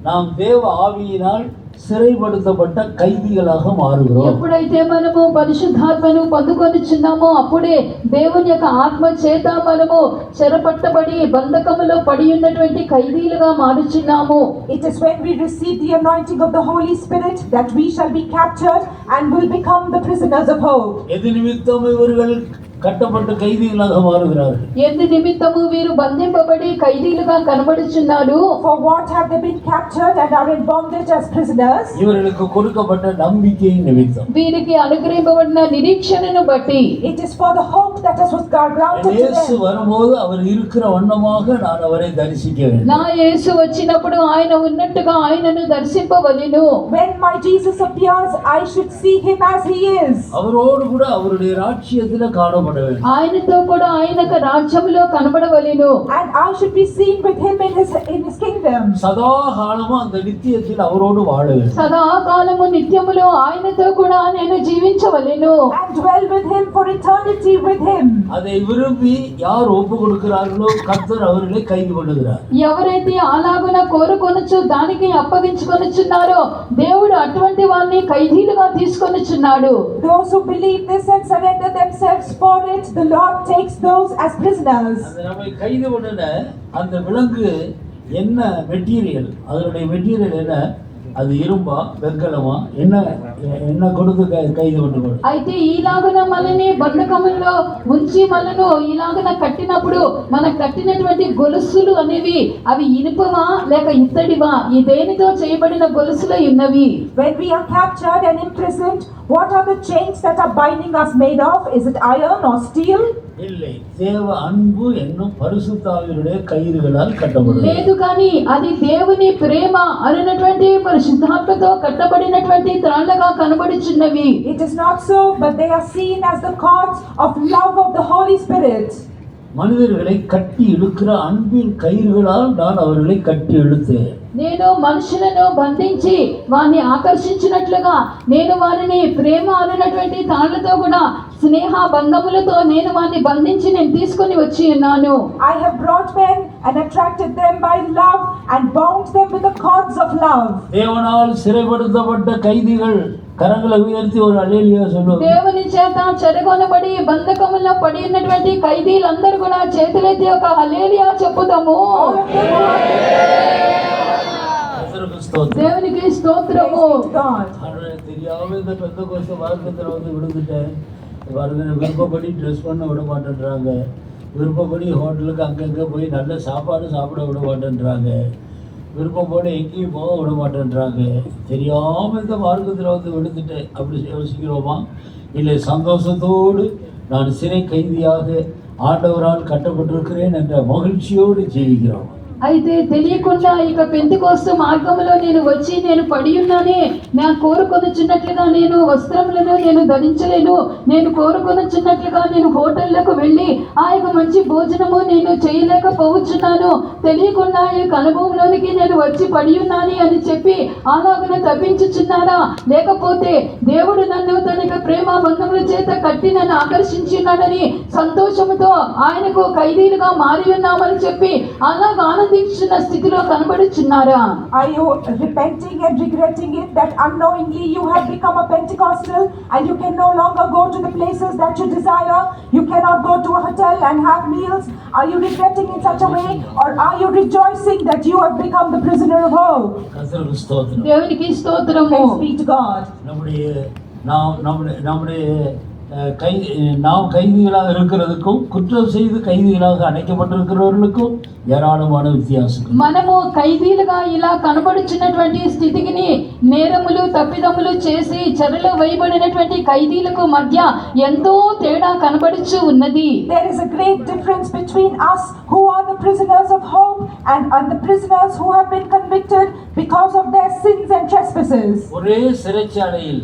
நாம் தேவ ஆவியினால் சிறைப்படுத்தப்பட்ட கைதிகளாக మారుகிறோம். ఎప్పుడైతే మనము పరిశుద్ధాత్మను పొందుకొనిచున్నామో అప్పుడే దేవుని యొక్క ఆత్మ చేత మనము చెరపట్టబడి బంధకములో పడి ఉన్నటువంటి ఖైదీలుగా మారుచున్నాము. It is when we receive the anointing of the Holy Spirit that we shall be captured and will become the prisoners of hope. எது நிமித்தம் இவர்கள் కట్టబడ్డ ఖైదీలుగా మారుகிறார்கள். ఎందు నిమిత్తము వీరు బంధింపబడి ఖైదీలుగా కనబడుచున్నారు. For what have they been captured and are in bondage as prisoners? இவர்களுக்கு கொடுக்கப்பட்ட நம்பிக்கையின் நிமித்தம். వీరికి అనుగ్రహింపబడిన నిరీక్షణను బట్టి. It is for the hope that was granted to இயேசு them. வரும்போது அவர் இருக்கிற வண்ணமாக நான் அவரை தரிசிக்க வேண்டும். నా యేసు వచ్చినప్పుడు ఆయన ఉన్నట్టుగా ఆయనను దర్శింపవలెను. When my Jesus appears, I should see him as he is. அவரோடு கூட அவருடைய ராஜ்யத்திலே காணப்பட வேண்டும். ఆయనతో కూడా ఆయన యొక్క రాజ్యములో కనబడవలెను. And I should be seen with him in his kingdom. சதா காலமும் அந்த நித்தியத்தில் அவரோடு வாழ வேண்டும். సదాకాలము నిత్యములో ఆయనతో కూడా నేను జీవించవలెను. And dwell with him for eternity with him. அதை விரும்பி யார் ஒப்பு கொடுக்கிறார்களோ கர்த்தர் அவர்களை கைது பண்ணுகிறார். ఎవరైతే అలాగున కోరుకొనుచు దానికి అప్పగించుకొనుచున్నారో దేవుడు అటువంటి వారిని ఖైదీలుగా తీసుకొనుచున్నాడు. Those who believe this and surrender themselves for it, the Lord takes those as prisoners. அந்த நம்மை கைது பண்ணின அந்த விலங்கு என்ன மெட்டீரியல், அதனுடைய மெட்டீரியல் என்ன, అది இரும்பா వెంకలమా என்ன கொடுத்து கைது பண்ணுவாడు. అయితే ఈలాగున మనని బంధకముల్లో ఉంచి మనను ఇలాగున కట్టినప్పుడు మన కట్టినటువంటి గొలుసులు అనేవి అవి ఇనుపమా లేక ఇత్తడివా, ఈ దేనితో చేయబడిన గొలుసులు ఉన్నవి. When we are captured and imprisoned, what are the chains that are binding us made of? Is it iron or steel? இல்லை, தேவ அன்பு என்னும் பரிசுத்த ஆவியினுடைய கயிறுகளால் கட்டப்படுகிறது. లేదు కానీ అది దేవుని ప్రేమ అన్నటువంటి పరిశుద్ధాత్మతో కట్టబడినటువంటి త్రాళ్ళగా కనబడుచున్నవి. It is not so, but they are seen as the cords of love of the Holy Spirit. மனிதர்களை கட்டி இழுக்கிற அன்பின் கயிறுகளால் நான் அவர்களை கட்டி இழுத்தேன். నేను మనుషులను బంధించి వారిని ఆకర్షించినట్లుగా నేను వారిని ప్రేమ అనేటువంటి తాళ్లతో కూడా స్నేహ బంధములతో నేను వారిని బంధించి నేను తీసుకొని వచ్చి ఉన్నాను. I have brought men and attracted them by love and bound them with the cords of love. தேவனால் சிறைப்படுத்தப்பட்ட கைதிகள் కరங்களை ఉయర్తి ఒక హల్లెలూయా చెప్పు. దేవుని చేత చెరగొనబడి బంధకములో పడి ఉన్నటువంటి ఖైదీలందరూ కూడా చేతులెత్తి ఒక హల్లెలూయా చెప్పుదాము. దేవునికి స్తోత్రము. தெரியாம இந்த பெந்தகோஸ்து மார்க்கத்துல விழுந்துட்டேன். பாருங்க, விருப்பப்படி ட்ரெஸ் பண்ண விட மாட்டேன்றாங்க, விருப்பப்படி ஹோட்டலுக்கு அங்கங்கே போய் நல்ல சாப்பாடு சாப்பிட விட மாட்டேன்றாங்க, விருப்பப்போடு எங்கேயும் போக விட மாட்டேன்றாங்க. தெரியாமல் இந்த மார்க்கத்தில் விழுந்துட்டேன் அப்படி யோசிக்கிறோமா? இல்லை, சந்தோஷத்தோடு நான் சிறை கைதியாக ஆண்டவரால் கட்டப்பட்டிருக்கிறேன் என்ற மகிழ்ச்சியோடு ஜீவிக்கிறோம். అయితే తెలియకుండా ఇక పెంతెకోస్తు మార్గంలో నేను వచ్చి నేను పడి ఉన్నానే, నా కోరుకొనుచున్నట్లుగా నేను వస్త్రములను నేను ధరించలేను, నేను కోరుకొనుచున్నట్లుగా నేను హోటళ్లకు వెళ్ళి ఆ యొక్క మంచి భోజనము నేను చేయలేకపోవచ్చున్నాను, తెలియకుండా ఈ అనుభవంలోనికి నేను వచ్చి పడి ఉన్నాను అని చెప్పి అలాగనే తప్పించుచున్నారా? లేకపోతే దేవుడు నన్ను తన యొక్క ప్రేమ బంధముల చేత కట్టి నన్ను ఆకర్షించి ఉన్నాడని సంతోషముతో ఆయనకు ఖైదీలుగా మారి ఉన్నామని చెప్పి అలాగా ఆనందించిన స్థితిలో కనబడుచున్నారా? Are you repenting and regretting it that unknowingly you have become a Pentecostal and you can no longer go to the places that you desire? You cannot go to a hotel and have meals. Are you regretting in such a way, or are you rejoicing that you have become the prisoner of hope? దేవునికి స్తోత్రము. Praise be to God. நாம் கைதிகளாக இருக்கிறதுக்கும் குற்றம் செய்து கைதிகளாக அடைக்கப்பட்டிருக்கிறவர்களுக்கும் ఏరాళமான వ్యత్యాసం. మనము ఖైదీలుగా ఇలా కనబడుచున్నటువంటి స్థితికి నేరములు తప్పిదములు చేసి చెరలో వేయబడినటువంటి ఖైదీలకు మధ్య ఎంతో తేడా కనబడుచు ఉన్నది. There is a great difference between us who are the prisoners of hope and the prisoners who have been convicted because of their sins and trespasses. ஒரே சிறைச்சாலையில்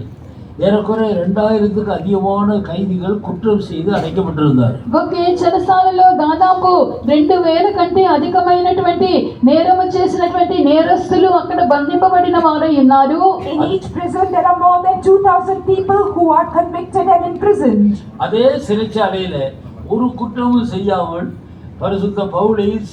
ఏరకొరే 2000కు అధికమైన ఖైదీలు కుట్రం చేసి అడగబడ్డారు. ఒకే చెరసాలలో దాదాపు 2000 కంటే అధికమైనటువంటి నేరము చేసినటువంటి నేరస్తులు అక్కడ బంధింపబడిన వారై ఉన్నారు. In each prison there are more than 2000 people who are convicted and imprisoned. அதே சிறைச்சாலையில ஒரு குற்றமும் செய்யாமல் பரிசுத்த பவுலையும்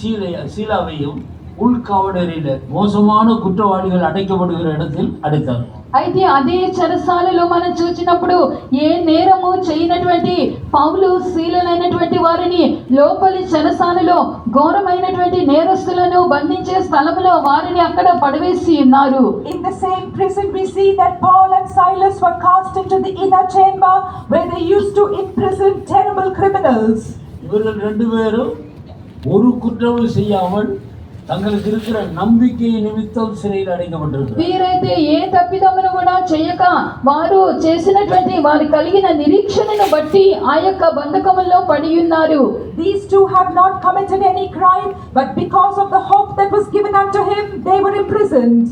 சீலாவையும் உள்காவலரில் மோசமான குற்றவாளிகள் அடைக்கப்படுகிற இடத்தில் அடைத்தார். అయితే అదే చెరసాలలో మనం చూసినప్పుడు ఏ నేరము చేయనటువంటి పౌలు శీలలైనటువంటి వారిని లోపలి చెరసాలలో ఘోరమైనటువంటి నేరస్తులను బంధించే స్థలంలో వారిని అక్కడ పడవేసి ఉన్నారు. In the same prison we see that Paul and Silas were cast into the inner chamber where they used to imprison terrible criminals. இவர்கள் 2 பேரும் ஒரு குற்றமும் செய்யாமல் தங்களுக்கு இருக்கிற நம்பிக்கை నిమిత్తం சிறையில் అடைக்கப்பட்டிருக்கிறாరు. వీరైతే ఏ తప్పిదమును కూడా చేయక వారు చేసినటువంటి వారి కలిగిన నిరీక్షణను బట్టి ఆ యొక్క బంధకములో పడి ఉన్నారు. These two have not committed any crime, but because of the hope that was given unto him, they were imprisoned.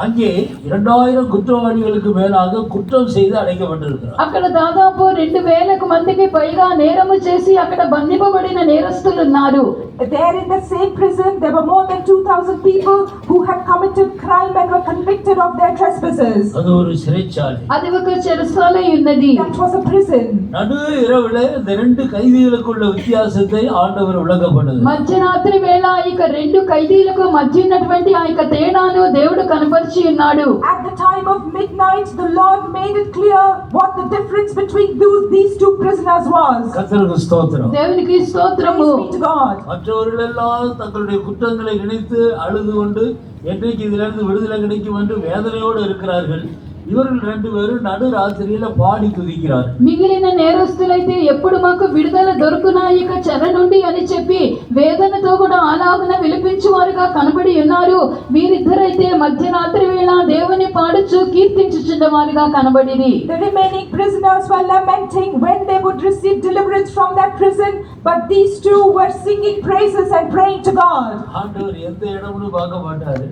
அங்கே 2000 குற்றவாளிகளுக்கு மேலாக குற்றம் செய்து அடைக்கப்பட்டிருக்கிறார். అక్కడ దాదాపు 2000 మందికి పైగా నేరము చేసి అక్కడ బంధింపబడిన నేరస్తులు ఉన్నారు. There in the same prison there were more than 2000 people who had committed crime and were convicted of their trespasses. அது ஒரு சிறைச்சாலை. అది ఒక చెరసాల ఉన్నది. That was a prison. நடு இரவுல இந்த 2 கைதிகளுக்குள்ள வித்தியாசத்தை ஆண்டவர் விளங்கப்படுது. మధ్యరాత్రి వేళ ఇక 2 ఖైదీలకు మధ్య ఉన్నటువంటి ఆ యొక్క తేడాను దేవుడు కనబరిచి ఉన్నాడు. At the time of midnight the Lord made it clear what the difference between these two prisoners was. கர்த்தருக்கு ஸ்தோத்திரம். దేవునికి స్తోత్రము. Praise be to God. மற்றவர்களெல்லாம் தங்களுடைய குற்றங்களை நினைத்து அழுது கொண்டு என்றைக்கு இதிலிருந்து விடுதலை கிடைக்கும் என்று வேதனையோடு இருக்கிறார்கள். இவர்கள் 2 பேரும் நடு ராத்திரியில பாடி துதிக்கிறார். మిగిలిన నేరస్తులైతే ఎప్పుడు మాకు విడుదల దొరుకునా ఇక చెర నుండి అని చెప్పి వేదనతో కూడా అలాగున విలపించువారుగా కనబడి ఉన్నారు. వీరిద్దరైతే మధ్యరాత్రి వేళ దేవుని పాడుచు కీర్తించుచున్న వారుగా కనబడిరి. The remaining prisoners were lamenting when they would receive deliverance from that prison, but these two were singing praises and praying to God. ஆண்டவர் எந்த இடம்னு பார்க்க மாட்டாரு.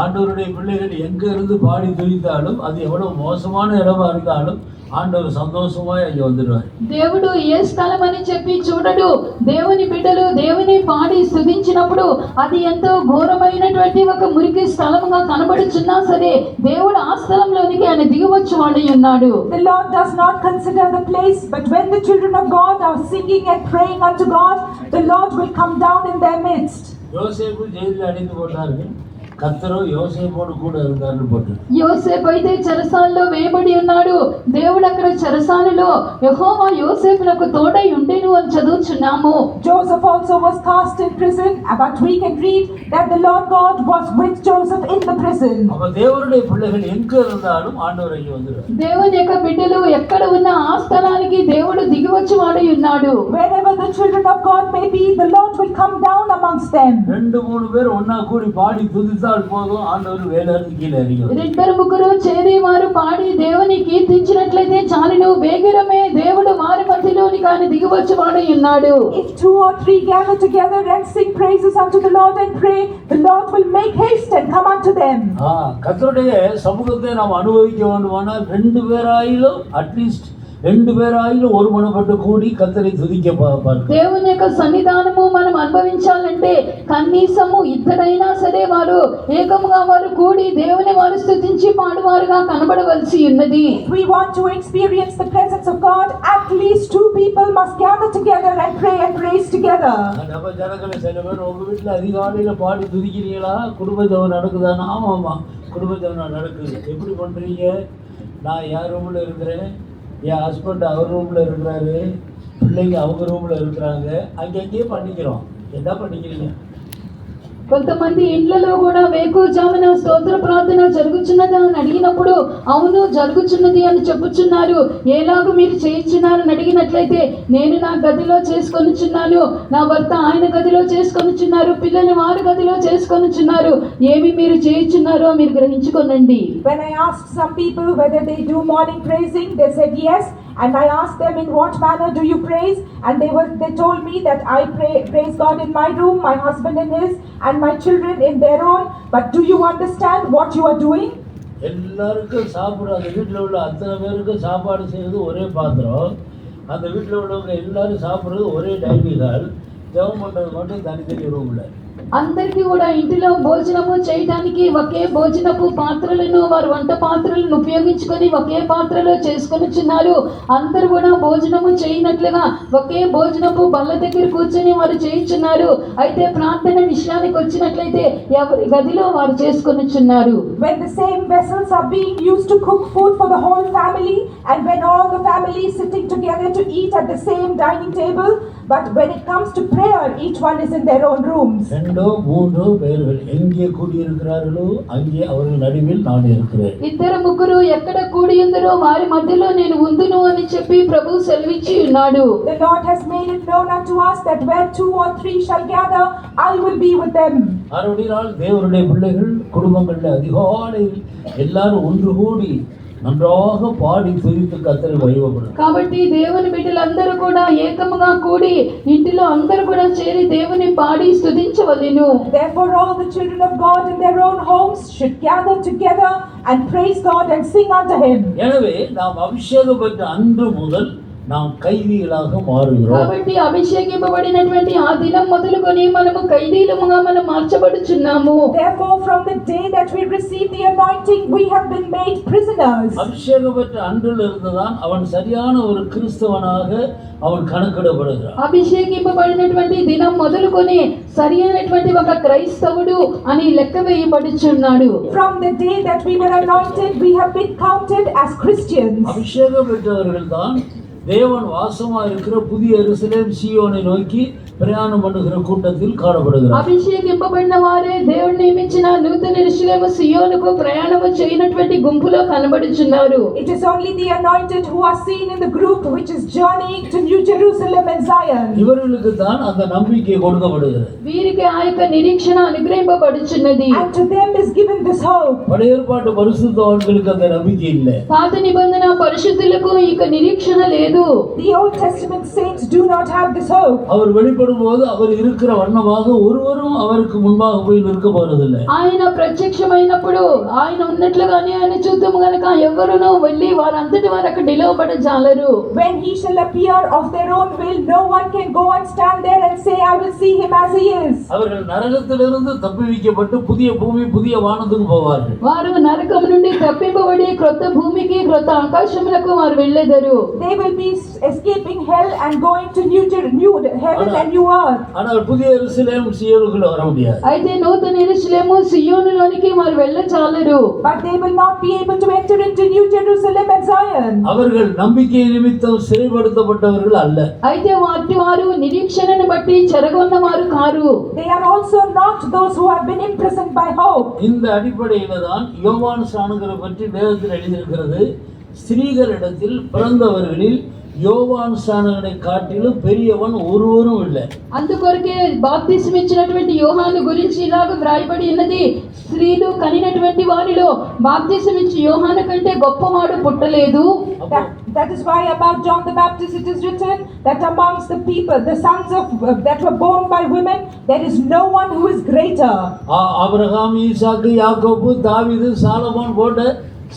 ஆண்டவருடைய பிள்ளைகள் எங்க இருந்து பாடி துதித்தாலும் அது எவ்வளவு மோசமான இடமா இருந்தாலும் ஆண்டவர் சந்தோஷமாய் அங்கே வந்துடுவார். దేవుడు ఏ స్థలం అని చెప్పి చూడడు. దేవుని బిడ్డలు దేవుని పాడి స్తుతించినప్పుడు అది ఎంతో ఘోరమైనటువంటి ఒక మురికి స్థలముగా కనబడుచున్నా సరే దేవుడు ఆ స్థలంలోనికి ఆయన దిగవచ్చు వాడి ఉన్నాడు. The Lord does not consider the place, but when the children of God are singing and praying unto God, the Lord will come down in their midst. யோசேப்பு ஜெயிலில் அடைந்து போட்டார்கள், கர்த்தரோ யோசேப்போடு கூட இருந்தார்னு போட்டு. యోసేపు అయితే చెరసాలలో వేయబడి ఉన్నాడు. దేవుడు అక్కడ చెరసాలలో యెహోవా యోసేపునకు తోడై ఉండెను అని చదువుచున్నాము. Joseph also was cast in prison, but we can read that the Lord God was with Joseph in the prison. அப்ப தேவனுடைய பிள்ளைகள் எங்க இருந்தாலும் ஆண்டவர் அங்கே வந்துடுவார். దేవుని యొక్క బిడ్డలు ఎక్కడ ఉన్నా ఆ స్థలానికి దేవుడు దిగివచ్చి వాడై ఉన్నాడు. Wherever the children of God may be, the Lord will come down amongst them. 2-3 பேர் ஒண்ணா கூடி பாடி துதித்தால் போதும், ஆண்டவர் வேலையிலிருந்து கீழே இறங்குவார். 2-3 చేరి వారు పాడి దేవుని కీర్తించినట్లయితే చాలును, వేగిరమే దేవుడు వారి మధ్యలోనికి ఆయన దిగివచ్చి వాడై ఉన్నాడు. If 2 or 3 gather together and sing praises unto the Lord and pray, the Lord will make haste and come unto them. கர்த்தருடைய சமூகத்தை நாம் அனுபவிக்க வேண்டுமானால் 2 பேராயிலும் அட்லீஸ்ட் 2 பேராயிலும் ஒரு மனப்பட்டு கூடி கர்த்தரை துதிக்க பார்க்க. దేవుని యొక్క సన్నిధానము మనం అనుభవించాలంటే కనీసము ఇద్దరైనా సరే వారు ఏకముగా వారు కూడి దేవుని వారు స్తుతించి పాడువారుగా కనబడవలసి ఉన్నది. If we want to experience the presence of God, at least 2 people must gather together and pray and praise together. நம்ம ஜனங்களை சில பேர் உங்க வீட்டில் அதிகாலையில் பாடி துதிக்கிறீங்களா? குடும்ப ஜெபம் நடக்குதானா? ஆமாம்மா, குடும்ப ஜெபம் நடக்குது. எப்படி பண்ணுறீங்க? நான் என் ரூமில் இருக்கிறேன், என் ஹஸ்பண்ட் அவர் ரூமில் இருக்கிறாரு, பிள்ளைங்க அவங்க ரூமில் இருக்கிறாங்க, அங்கங்கே பண்ணிக்கிறோம். என்ன பண்ணிக்கிறீங்க? కొంతమంది ఇండ్లలో కూడా వేకువజామున స్తోత్ర ప్రార్థన జరుగుచున్నదా అని అడిగినప్పుడు అవును జరుగుచున్నది అని చెప్పుచున్నారు. ఎలాగూ మీరు చేయించున్నారని అడిగినట్లయితే నేను నా గదిలో చేసుకొనిచున్నాను, నా భర్త ఆయన గదిలో చేసుకొనిచున్నారు, పిల్లలు వారి గదిలో చేసుకొనిచున్నారు. ఏమి మీరు చేయించున్నారో మీరు గ్రహించుకోనండి. When I asked some people whether they do morning praising, they said yes. And I asked them, in what manner do you praise? And they told me that I praise God in my room, my husband in his, and my children in their own. But do you understand what you are doing? எல்லாருக்கும் சாப்பிட அந்த வீட்டில் உள்ள அத்தனை பேருக்கும் சாப்பாடு செய்கிறது ஒரே பாத்திரம், அந்த வீட்டில் உள்ளவங்க எல்லாரும் சாப்பிட்றது ஒரே டைனிங் ஹால், ஜெபம் பண்ணுறது மட்டும் தனித்தனி ரூமில். అందరికీ కూడా ఇంటిలో భోజనము చేయడానికి ఒకే భోజనపు పాత్రలను వారు వంట పాత్రలను ఉపయోగించుకొని ఒకే పాత్రలో చేసుకొనిచున్నారు. అందరూ కూడా భోజనము చేయనట్లుగా ఒకే భోజనపు బల్ల దగ్గర కూర్చొని వారు చేయించున్నారు. అయితే ప్రార్థన విషయానికి వచ్చినట్లయితే ఎవరి గదిలో వారు చేసుకొనిచున్నారు. When the same vessels are being used to cook food for the whole family, and when all the family is sitting together to eat at the same dining table, but when it comes to prayer, each one is in their own rooms. 2-3 பேர்கள் எங்கே கூடியிருக்கிறார்களோ அங்கே அவர்கள் நடுவில் நான் இருக்கிறேன். 2-3 ఎక్కడ కూడి ఉందరో వారి మధ్యలో నేను ఉందును అని చెప్పి ప్రభు సెలవిచ్చి ఉన్నాడు. The Lord has made it known unto us that where 2 or 3 shall gather, I will be with them. மறுபடியும் தேவனுடைய பிள்ளைகள் குடும்பங்களில் அதிகாலையில் எல்லாரும் ஒன்று கூடி நன்றாக பாடி துதித்து கர்த்தரை மகிமைப்படும். కాబట్టి దేవుని బిడ్డలందరూ కూడా ఏకముగా కూడి ఇంటిలో అందరూ కూడా చేరి దేవుని పాడి స్తుతించవలెను. Therefore all the children of God in their own homes should gather together and praise God and sing unto him. எனவே நாம் அபிஷேகம் பெற்ற அன்று முதல் நாம் கைதிகளாக மாறுகிறோம். కాబట్టి అభిషేకింపబడినటువంటి ఆ దినం మొదలుకొని మనము ఖైదీలముగా మనం మార్చబడుచున్నాము. Therefore from the day that we receive the anointing, we have been made prisoners. அபிஷேகம் பெற்ற அன்றில் இருந்துதான் அவன் சரியான ஒரு கிறிஸ்தவனாக அவன் கணக்கிடப்படுகிறான். అభిషేకింపబడినటువంటి దినం మొదలుకొని సరి అయినటువంటి ఒక క్రైస్తవుడు అని లెక్క వేయబడుచున్నాడు. From the day that we were anointed, we have been counted as Christians. அபிஷேகம் பெற்றவர்கள் தான் தேவன் வாசமா இருக்கிற புதிய எருசலேம் சீயோனை நோக்கி பிரயாணம் பண்ணுகிற கூட்டத்தில் காணப்படுகிறார். అభిషేకింపబడిన వారే దేవుడు నియమించిన నూతన యెరూషలేము సియోనుకు ప్రయాణము చేయనటువంటి గుంపులో కనబడుచున్నారు. It is only the anointed who are seen in the group which is journeying to New Jerusalem and Zion. இவர்களுக்கு தான் அந்த நம்பிக்கை கொடுக்கப்படுகிறது. వీరికి ఆ యొక్క నిరీక్షణ అనుగ్రహింపబడుచున్నది. And to them is given this hope. பழைய ஏற்பாட்டு பரிசுத்தவான்களுக்கு அந்த நம்பிக்கை இல்லை. పాత నిబంధన పరిశుద్ధులకు ఇక నిరీక్షణ లేదు. The Old Testament saints do not have this hope. அவர் வெளிப்படும் வெளிப்படும் போது அவர் இருக்கிற வண்ணமாக ஒருவரும் அவருக்கு முன்பாக போய் நிற்க போறதில்லை. ఆయన ప్రత్యక్షమైనప్పుడు ఆయన ఉన్నట్లుగానే ఆయన చూద్దాము గనక ఎవరునూ వెళ్ళి వారంతటి వారు అక్కడ నిలవబడజాలరు. When he shall appear of their own will, no one can go and stand there and say, I will see him as he is. அவர்கள் நரகத்திலிருந்து தப்புவிக்கப்பட்டு புதிய பூமி புதிய வானத்துக்கு போவார்கள். వారు నరకం నుండి తప్పింపబడి క్రొత్త భూమికి క్రొత్త ఆకాశములకు వారు వెళ్ళెదరు. They will be escaping hell and going to new heaven and new earth. ஆனால் புதிய எருசலேம் சீயோனுக்குள்ள வர முடியாது. అయితే నూతన యెరూషలేము సియోనులోనికి వారు వెళ్ళజాలరు. But they will not be able to enter into New Jerusalem and Zion. அவர்கள் நம்பிக்கை நிமித்தம் சிறைப்படுத்தப்பட்டவர்கள் அல்ல. అయితే వారు నిరీక్షణను బట్టి చెరగొన్న వారు car. They are also not those who have been imprisoned by hope. இந்த அடிப்படையில தான் யோவான் ஸ்நானகரை பற்றி வேதத்தில் எழுதியிருக்கிறது. ஸ்திரீகளிடத்தில் பிறந்தவர்களில் யோவான் ஸ்நானகனை காட்டிலும் பெரியவன் ஒருவரும் இல்லை. అందుకొరకే బాప్తిసం ఇచ్చినటువంటి యోహాను గురించి ఇలాగ వ్రాయబడి ఉన్నది, స్త్రీలు కనినటువంటి వారిలో బాప్తిసం ఇచ్చి యోహాను కంటే గొప్పవాడు పుట్టలేదు. That is why about John the Baptist it is written that amongst the people, the sons of that were born by women, there is no one who is greater. Abraham, ஈசாக்கு, யாக்கோபு, தாவீது, சாலமோன் போன்ற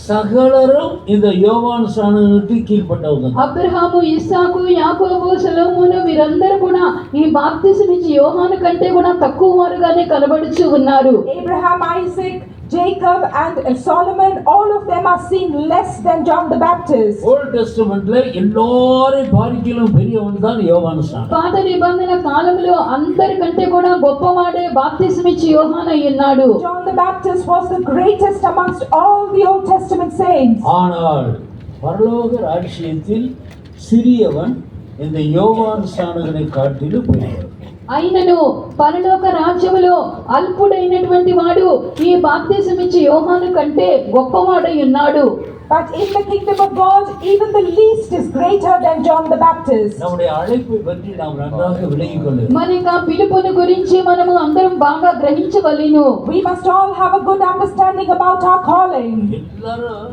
சகலரும் இந்த யோவான் ஸ்நானகனுக்கு கீழ்ப்பட்டவங்க. అబ్రహాము, ఇస్సాకు, యాకోబు, సొలొమోను వీరందరూ కూడా ఈ బాప్తిసం ఇచ్చి యోహాను కంటే కూడా తక్కువ వారుగానే కనబడుచు ఉన్నారు. Abraham, Isaac, Jacob and Solomon, all of them are seen less than John the Baptist. Old டெஸ்டமென்ட்ல எல்லாரும் பாரிக்கிலும் பெரியவன் தான் யோவான் ஸ்நானகன். పాత నిబంధన కాలంలో అందరికంటే కూడా గొప్పవాడే బాప్తిసం ఇచ్చి యోహాను అయ్యున్నాడు. John the Baptist was the greatest amongst all the Old Testament saints. ஆனால் பரலோக ராஜ்யத்தில் சிறியவன் இந்த யோவான் ஸ்நானகனை காட்டிலும் பெரியவன். అయినను పరలోక రాజ్యములో అల్పుడైనటువంటి వాడు ఈ బాప్తిసం ఇచ్చి యోహాను కంటే గొప్పవాడై ఉన్నాడు. But in the kingdom of God, even the least is greater than John the Baptist. நம்முடைய அழைப்பை பற்றி நாம் நன்றாக விளங்கிக் கொள்ள வேண்டும். మన యొక్క పిలుపుని గురించి మనము అందరం బాగా గ్రహించవలెను. We must all have a good understanding about our calling. எல்லாரும்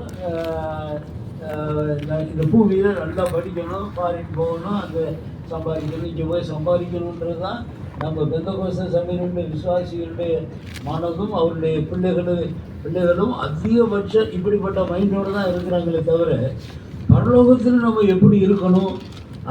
இந்த பூமியில நல்லா படிக்கணும், ஃபாரின் போகணும், அங்கே சம்பாதிக்கணும், இங்கே போய் சம்பாதிக்கணுன்றது தான் நம்ம பெந்தகோஸ்தே சபையினுடைய விசுவாசிகளுடைய மனதும் அவருடைய பிள்ளைகளும் அதிகபட்ச இப்படிப்பட்ட மைண்டோடு தான் இருக்கிறாங்களே தவிர பரலோகத்தில் நம்ம எப்படி இருக்கணும்,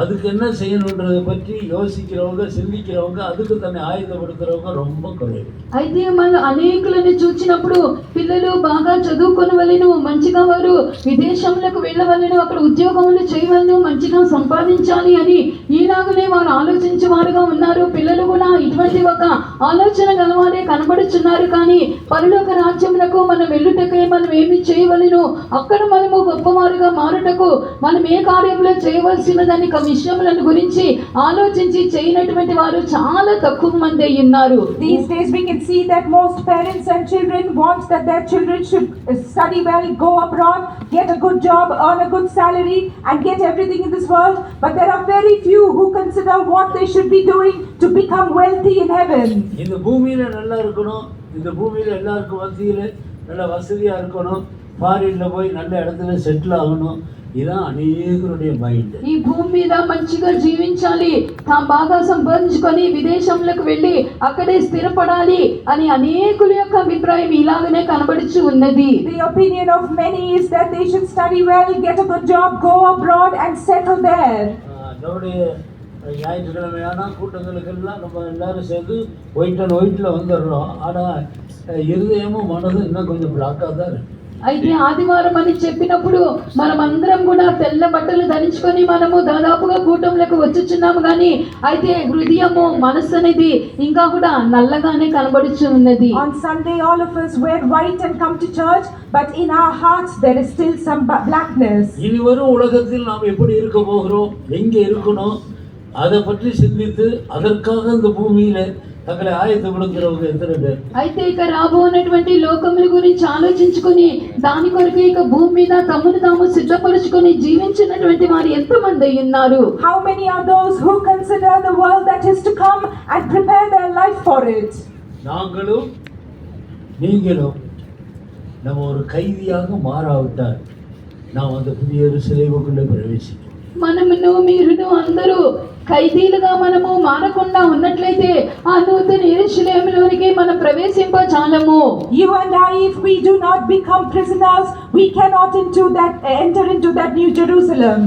அதுக்கு என்ன செய்யணுன்றதை பற்றி யோசிக்கிறவங்க, சிந்திக்கிறவங்க, அதுக்கு தன்னை ஆயுதப்படுத்துறவங்க ரொம்ப குறைவு. అయితే మనం అనేకులను చూచినప్పుడు పిల్లలు బాగా చదువుకొనవలెను, మంచిగా వారు విదేశంలోకి వెళ్ళవలెను, అక్కడ ఉద్యోగములు చేయవలెను, మంచిగా సంపాదించాలి అని ఈలాగనే వారు ఆలోచించేవారుగా ఉన్నారు. పిల్లలు కూడా ఇటువంటి ఒక ఆలోచన గలవారే కనబడుచున్నారు. కానీ పరలోక రాజ్యములకు మనం వెళ్ళుటకై మనం ఏమి చేయవలెను, అక్కడ మనము గొప్పవారుగా మారుటకు మనం ఏ కార్యంలో చేయవలసినదని విషయములను గురించి ఆలోచించి చేయనటువంటి వారు చాలా తక్కువ మంది ఉన్నారు. These days we can see that most parents and children want that their children should study well, go abroad, get a good job, earn a good salary and get everything in this world, but there are very few who consider what they should be doing to become wealthy in heaven. இந்த பூமியில நல்லா இருக்கணும், இந்த பூமியில எல்லாருக்கும் மத்தியில நல்ல வசதியா இருக்கணும், ஃபாரின்ல போய் நல்ல இடத்துல செட்டில் ஆகணும், ఇதான் అనేకులుடைய మైండ్. ఈ భూమి మీద మంచిగా జీవించాలి, తాము బాగా సంపాదించుకొని విదేశంలోకి వెళ్ళి అక్కడే స్థిరపడాలి అని అనేకుల యొక్క అభిప్రాయం ఇలాగనే కనబడుచు ఉన్నది. The opinion of many is that they should study well, get a good job, go abroad and settle there. நம்முடைய ஞாயிற்றுக்கிழமையான கூட்டங்களுக்கெல்லாம் நம்ம எல்லாரும் சேர்ந்து ஒயிட்டில் வந்துடுறோம். ஆனால் இருதயமும் மனதும் இன்னும் கொஞ்சம் பிளாக்காக தான் இருக்கு. అయితే ఆదివారం అని చెప్పినప్పుడు మనం అందరం కూడా తెల్ల బట్టలు ధరించుకొని మనము దాదాపుగా కూటంలోకి వచ్చుచున్నాము. కానీ అయితే హృదయము, మనస్సు అనేది ఇంకా కూడా నల్లగానే కనబడుచు ఉన్నది. On Sunday all of us wear white and come to church, but in our hearts there is still some blackness. இனி வரும் உலகத்தில் நாம் எப்படி இருக்க போகிறோம், எங்கே இருக்கணும், அதை பற்றி சிந்தித்து அதற்காக இந்த பூமியில తగలే ఆయతపడుతున్నవங்க ఎంతనే పేరు. అయితే ఇక రాబోనటువంటి లోకముల గురించి ఆలోచించుకొని దాని కొరకు ఇక భూమి మీద తమను తాము సిద్ధపరచుకొని జీవించినటువంటి వారు ఎంతమంది ఉన్నారు? How many are those who consider the world that is to come and prepare their life for it? நாங்களும் நீங்களும் நம்ம ஒரு கைதியாக மாறாவிட்டால் நாம் அந்த புதிய எருசலேமுக்குள்ளே பிரவேசிக்கிறோம். మనమును మీరును అందరూ ఖైదీలుగా మనము మారకుండా ఉన్నట్లయితే ఆ నూతన యెరూషలేములోనికి మనం ప్రవేశింపజాలము. You and I, if we do not become prisoners, we cannot enter into that new Jerusalem.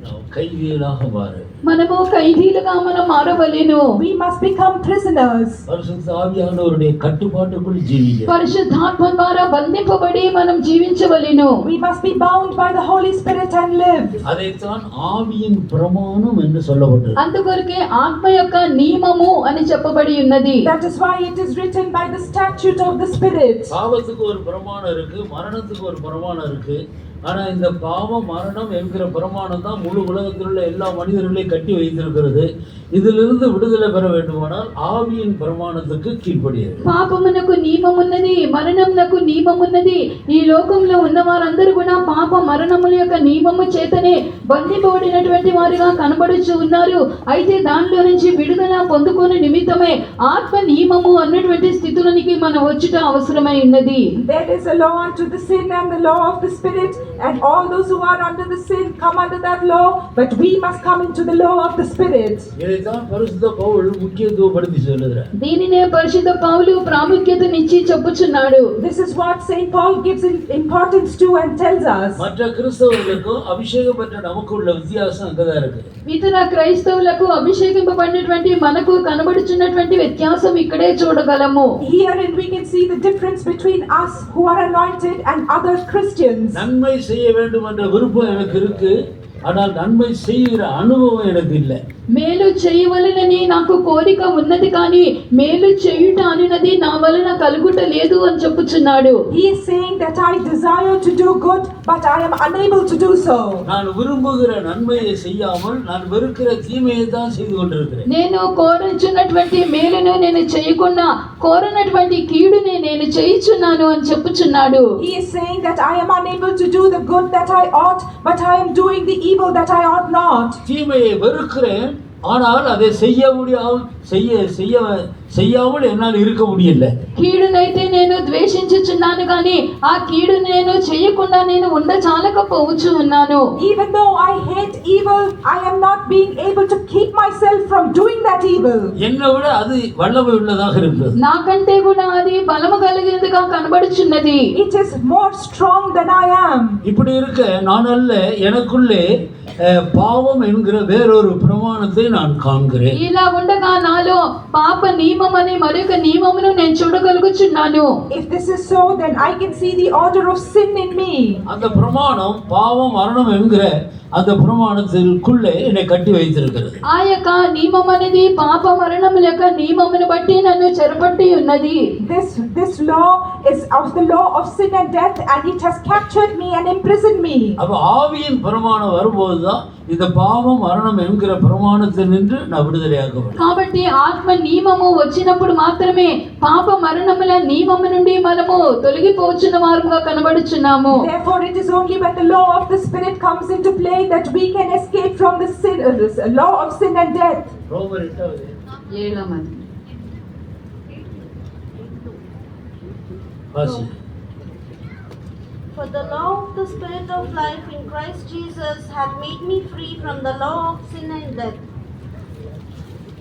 நாம் கைதிகளாக மாறு. మనము ఖైదీలుగా మనం మారవలెను. We must become prisoners. பரிசுத்த ஆவியானவருடைய கட்டுப்பாட்டுக்குள் ஜீவிக்க. పరిశుద్ధాత్మ ద్వారా బంధింపబడి మనం జీవించవలెను. We must be bound by the Holy Spirit and live. அதைத்தான் ஆவியின் பிரமாணம் என்று சொல்லப்பட்டது. అందుకొరకే ఆత్మ యొక్క నియమము అని చెప్పబడి ఉన్నది. That is why it is written by the statute of the Spirit. பாவத்துக்கு ஒரு பிரமாணம் இருக்கு, மரணத்துக்கு ஒரு பிரமாணம் இருக்கு. ஆனா இந்த பாவம் மரணம் என்கிற பிரமாணம் தான் முழு உலகத்தில் உள்ள எல்லா மனிதர்களையும் கட்டி வைத்திருக்கிறது. இதிலிருந்து விடுதலை பெற வேண்டுமானால் ஆவியின் பிரமாணத்துக்கு கீழ்ப்படியாது. పాపమునకు నియమం ఉన్నది, మరణమునకు నియమం ఉన్నది. ఈ లోకంలో ఉన్న వారందరూ కూడా పాప మరణముల యొక్క నియమము చేతనే బంధింపబడినటువంటి వారిగా కనబడుచు ఉన్నారు. అయితే దానిలో నుంచి విడుదల పొందుకునే నిమిత్తమే ఆత్మ నియమము అన్నటువంటి స్థితిలోనికి మనం వచ్చుట అవసరమై ఉన్నది. There is a law unto the sin and the law of the Spirit, and all those who are under the sin come under that law, but we must come into the law of the Spirit. இதைத்தான் பரிசுத்த பவுல் முக்கியத்துவப்படுத்தி சொல்லுகிறார். దీనినే పరిశుద్ధ పౌలు ప్రాముఖ్యతనిచ్చి చెప్పుచున్నాడు. This is what Saint Paul gives importance to and tells us. மற்ற கிறிஸ்தவர்களுக்கும் அபிஷேகம் பெற்ற நமக்கு உள்ள வித்தியாசம் அங்கதான் இருக்கு. ఇతర క్రైస్తవులకు అభిషేకింపబడినటువంటి మనకు కనబడుచున్నటువంటి వ్యత్యాసం ఇక్కడే చూడగలము. Herein we can see the difference between us who are anointed and other Christians. நன்மை செய்ய வேண்டும் என்ற விருப்பம் எனக்கு இருக்கு, ஆனால் நன்மை செய்கிற அனுபவம் எனக்கு இல்லை. మేలు చేయవలనని నాకు కోరిక ఉన్నది కానీ మేలు చేయుట అనునది నా వలన కలుగుట లేదు అని చెప్పుచున్నాడు. He is saying that I desire to do good, but I am unable to do so. நான் விரும்புகிற நன்மையை செய்யாமல் நான் வெறுக்கிற தீமையை தான் செய்து கொண்டிருக்கிறேன். నేను కోరుచున్నటువంటి మేలును నేను చేయకుండా కోరనటువంటి కీడుని నేను చేయుచున్నాను అని చెప్పుచున్నాడు. He is saying that I am unable to do the good that I ought, but I am doing the evil that I ought not. தீமையை வெறுக்கிறேன், ஆனால் அதை செய்யாமல் என்னால் இருக்க முடியல. కీడునైతే నేను ద్వేషించుచున్నాను కానీ ఆ కీడును నేను చేయకుండా నేను ఉండచాలకపోవచ్చు ఉన్నాను. Even though I hate evil, I am not being able to keep myself from doing that evil. என்னை விட அது வல்லமை உள்ளதாக இருக்கிறது. నాకంటే కూడా అది బలము కలిగినదిగా కనబడుచున్నది. It is more strong than I am. இப்படி இருக்க நான் அல்ல, எனக்குள்ளே பாவம் என்கிற வேறொரு பிரமாணத்தை நான் காண்கிறேன். ఇలా ఉండగా నాలో పాప నియమం అనే మరొక నియమమును నేను చూడగలుగుచున్నాను. If this is so, then I can see the order of sin in me. அந்த பிரமாணம் பாவம் மரணம் என்கிற அந்த பிரமாணத்திற்குள்ளே என்னை கட்டி வைத்திருக்கிறது. ఆ యొక్క నియమం అనేది పాప మరణముల యొక్క నియమమును బట్టి నన్ను చెరపట్టి ఉన్నది. This law is of the law of sin and death, and it has captured me and imprisoned me. அப்ப ஆவியின் பிரமாணம் வரும்போதுதான் இந்த பாவம் மரணம் என்கிற பிரமாணத்தில் நின்று நான் விடுதலையாக்கப்படும். కాబట్టి ఆత్మ నియమము వచ్చినప్పుడు మాత్రమే పాప మరణముల నియమము నుండి మనము తొలగిపోచున్న వారుగా కనబడుచున్నాము. Therefore it is only when the law of the Spirit comes into play that we can escape from the sin, law of sin and death. ரோமர் 8 7 வாசி. For the law of the Spirit of life in Christ Jesus hath made me free from the law of sin and death.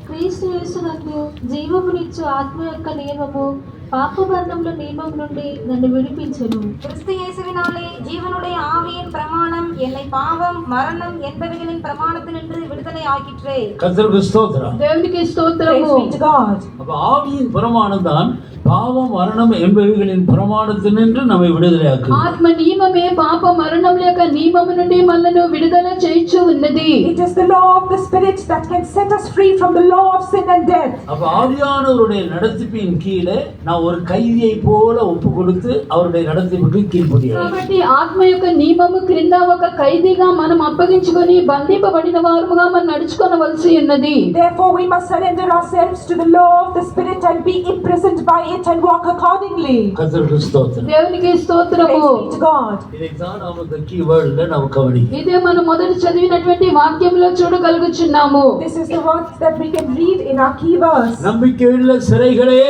క్రీస్తు యేసునందు జీవమునిచ్చు ఆత్మ యొక్క నియమము పాప మరణముల నియమం నుండి నన్ను విడిపించెను. கிறிஸ்து இயேசுவினாலே ஜீவனுடைய ஆவியின் பிரமாணம் என்னை பாவம் மரணம் என்பவைகளின் பிரமாணத்தினின்று விடுதலை ஆக்கிற்றே. கர்த்தருக்கு ஸ்தோத்திரம். దేవునికి స్తోత్రము. Praise be to God. அப்ப ஆவியின் பிரமாணம் தான் பாவம் மரணம் என்பவைகளின் பிரமாணத்தினின்று நம்மை விடுதலையாக்கும். ఆత్మ నియమమే పాప మరణముల యొక్క నియమము నుండి మనల్ని విడుదల చేయుచు ఉన్నది. It is the law of the Spirit that can set us free from the law of sin and death. அப்ப ஆவியானவருடைய நடத்திப்பின் கீழே நான் ஒரு கைதியை போல ஒப்பு கொடுத்து அவருடைய நடத்திப்புக்கு கீழ்ப்படிகிறேன். కాబట్టి ఆత్మ యొక్క నియమము క్రింద ఒక ఖైదీగా మనం అప్పగించుకొని బంధింపబడిన వారుగా మనం నడుచుకొనవలసి ఉన్నది. Therefore we must surrender ourselves to the law of the Spirit and be imprisoned by it and walk accordingly. கர்த்தருக்கு ஸ்தோத்திரம். దేవునికి స్తోత్రము. Praise be to God. ఇదిதான் நமக்கு கீவேர்ட்ல நாம் கவனி. ఇదే మనం మొదట చదివినటువంటి వాక్యంలో చూడగలుగుచున్నాము. This is the words that we can read in our key verse. நம்பிக்கையுள்ள சிறைகளே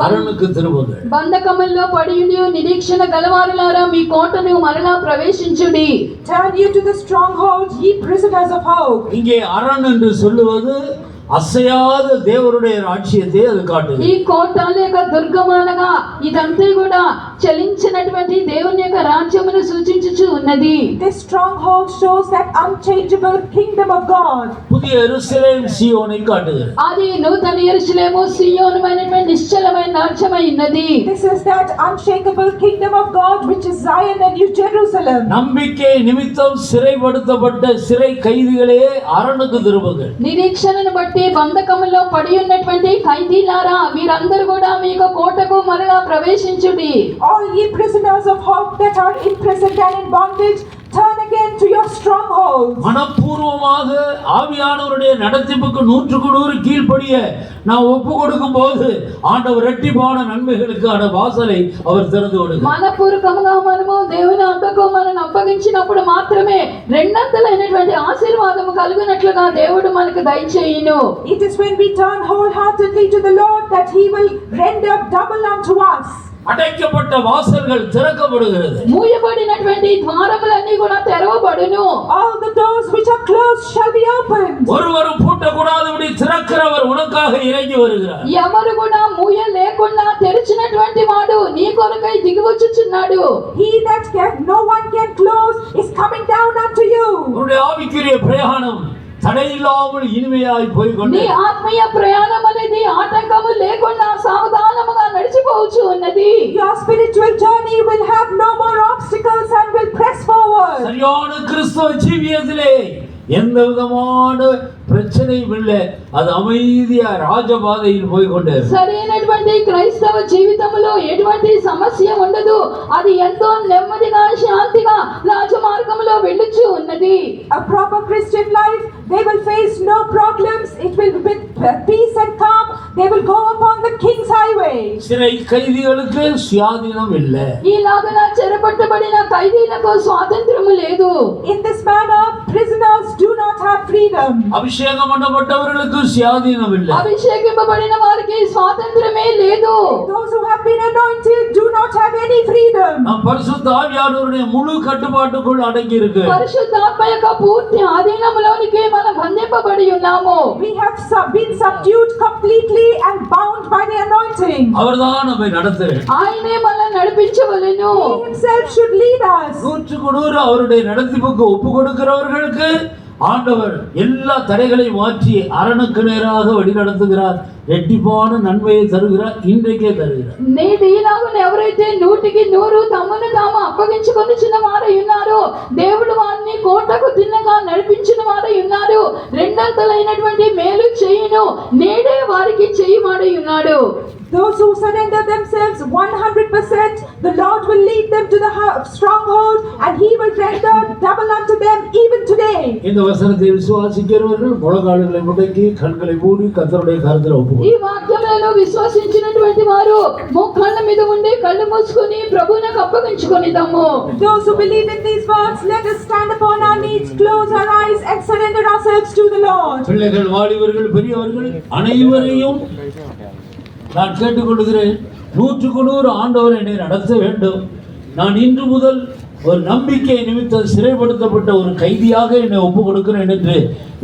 அரணுக்கு திரும்புங்கள். బంధకముల్లో పడియుండి నిరీక్షణ గలవారులారా మీ కోటను మరలా ప్రవేశించుడి. Turn you to the stronghold, ye prisoners of hope. இங்கே அரண் என்று சொல்லுவது అసయాద దేవురుడే రాజ్యతే అది కాటుది. ఈ కోట లేక దుర్గమానగా ఇదంతా కూడా చలించినటువంటి దేవుని యొక్క రాజ్యమును సూచించుచు ఉన్నది. This stronghold shows that unchangeable kingdom of God. புதிய యెరూషలేం సియోனை కాటుది. అది నూతన యెరూషలేము సియోనుమైనటువంటి నిశ్చలమైన రాజ్యమై ఉన్నది. This is that unshakable kingdom of God which is Zion and New Jerusalem. நம்பிக்கை நிமித்தம் சிறைப்படுத்தப்பட்ட சிறை கைதிகளே அரணுக்கு திரும்புங்கள். నిరీక్షణను బట్టి బంధకములో పడి ఉన్నటువంటి ఖైదీలారా మీరందరూ కూడా మీ యొక్క కోటకు మరలా ప్రవేశించుడి. All ye prisoners of hope that are imprisoned and in bondage, turn again to your strongholds. மனப்பூர்வமாக ஆவியானவருடைய நடத்திப்புக்கு 100% கீழ்ப்படிய நான் ஒப்பு கொடுக்கும் போது ஆண்டவர் இரட்டிப்பான நன்மைகளுக்கான வாசலை அவர் திறந்து விடுகிறார். మనపూర్వకంగా మనము దేవుని అంతకు మనల్ని అప్పగించినప్పుడు మాత్రమే రెండంతలైనటువంటి ఆశీర్వాదము కలుగునట్లుగా దేవుడు మనకు దయచేయును. It is when we turn wholeheartedly to the Lord that He will render double unto us. அடைக்கப்பட்ட வாசல்கள் திறக்கப்படுகிறது. మూయబడినటువంటి ద్వారములన్నీ కూడా తెరవబడును. All the doors which are closed shall be opened. ஒருவரும் பூட்டக்கூடாதபடி திறக்கிறவர் உனக்காக இறங்கி வருகிறார். ఎవరు కూడా మూయ లేకుండా తెరిచినటువంటి వాడు నీ కొరకై దిగి వచ్చుచున్నాడు. He that no one can close is coming down unto you. உன்னுடைய ஆவிக்குரிய பிரயாணம் தடையில்லாமல் இனிமையாய் போய் నీ கொண்டே ఆత్మీయ ప్రయాణం అనేది ఆటంకము లేకుండా సావధానముగా నడిచిపోవచ్చు ఉన్నది. Your spiritual journey will have no more obstacles and will press forward. சரியான கிறிஸ்தவ ஜீவியத்திலே எந்த விதமான பிரச்சனையும் இல்லை. அது அமைதியா ராஜபாதையில் போய் கொண்டே సరైనటువంటి క్రైస్తవ జీవితంలో ఎటువంటి సమస్య ఉండదు. అది ఎంతో నెమ్మదిగా శాంతిగా రాజమార్గంలో వెళ్ళుచు ఉన్నది. A proper Christian life, they will face no problems. It will be with peace and calm. They will go upon the king's highway. சிறை கைதிகளுக்கு சுயாதீனம் இல்லை. ఈలాగున చెరపట్టబడిన ఖైదీలకు స్వాతంత్రము లేదు. In this manner, prisoners do not have freedom. அபிஷேகம் பண்ணப்பட்டவர்களுக்கு சுயாதீனம் இல்லை. అభిషేకింపబడిన వారికి స్వాతంత్రమే లేదు. Those who have been anointed do not have any freedom. நாம் பரிசுத்த ஆவியானவருடைய முழு கட்டுப்பாட்டுக்குள் அடங்கி இருக்கு. పరిశుద్ధాత్మ యొక్క పూర్తి ఆధీనములోనికి మనం బంధింపబడి ఉన్నాము. We have been subdued completely and bound by the anointing. அவர்தான் நம்மை நடத்துகிறார். ఆయనే మనల్ని నడిపించవలెను. He himself should lead us. 100% அவருடைய நடத்திப்புக்கு ஒப்பு கொடுக்கிறவர்களுக்கு ஆண்டவர் எல்லா தடைகளையும் மாற்றி அரணுக்கு நேராக வழி நடத்துகிறார். ரெட்டிப்பான நன்மையை தருகிறார். இன்றைக்கே தருகிறார். నేటి ఈలాగున ఎవరైతే 100కి 100 తమను తాము అప్పగించుకొనిచున్న వారై ఉన్నారో దేవుడు వారిని కోటకు తిన్నగా నడిపించిన వారై ఉన్నారు. రెండంతలైనటువంటి మేలు చేయును నేడే వారికి చేయువాడై ఉన్నాడు. Those who surrender themselves 100%, the Lord will lead them to the stronghold and He will render double unto them even today. இந்த வசனத்தை விசுவாசிக்கிறவர்கள் முழங்கால்களை முடக்கி கண்களை மூடி கர்த்தருடைய கரத்தில் ஒப்புக்கொள்ளுங்கள். ఈ వాక్యములను విశ్వసించినటువంటి వారు మోకాళ్ళ మీద ఉండి కళ్ళు మూసుకొని ప్రభువునకు అప్పగించుకొనిదాము. Those who believe in these words, let us stand upon our knees, close our eyes and surrender ourselves to the Lord. பிள்ளைகள், வாலிபர்கள், பெரியவர்கள் அனைவரையும் நான் கேட்டுக்கொள்கிறேன். 100% ஆண்டவர் என்னை நடத்த வேண்டும். நான் இன்று முதல் ஒரு நம்பிக்கை நிமித்தம் சிறைப்படுத்தப்பட்ட ஒரு கைதியாக என்னை ஒப்பு கொடுக்கிறேன் என்று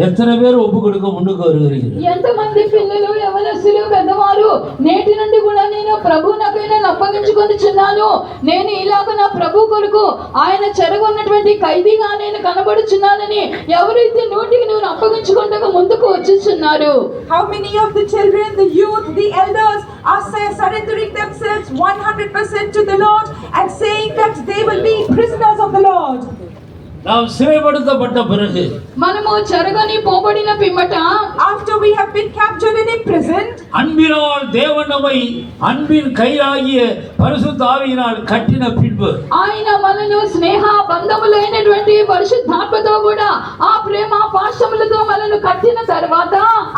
எத்தனை பேர் ஒப்பு கொடுக்க முன்னுக்கு வருகிறீர்கள்? ఎంతమంది పిల్లలు యవనస్తులు పెద్దవారు నేటి నుండి కూడా నేను ప్రభువునకైనా అప్పగించుకొనిచున్నాను. నేను ఇలాగ నా ప్రభు కొరకు ఆయన చెరగొన్నటువంటి ఖైదీగా నేను కనబడుచున్నానని ఎవరైతే 100కి 100 అప్పగించుకుంటూ ముందుకు వచ్చుచున్నారు? How many of the children, the youth, the elders are surrendering themselves 100% to the Lord and saying that they will be prisoners of the Lord? நாம் சிறைப்படுத்தப்பட்ட பிறகு మనము చెరగని పోబడిన పిమ్మట after we have been captured and imprisoned, அன்பினால் தேவன் நம்மை அன்பின் கையாகிய பரிசுத்த ஆவியினால் கட்டின பின்பு ఆయన మనను స్నేహ బంధములైనటువంటి పరిశుద్ధాత్మతో కూడా ఆ ప్రేమ పాశములతో మనను కట్టిన తర్వాత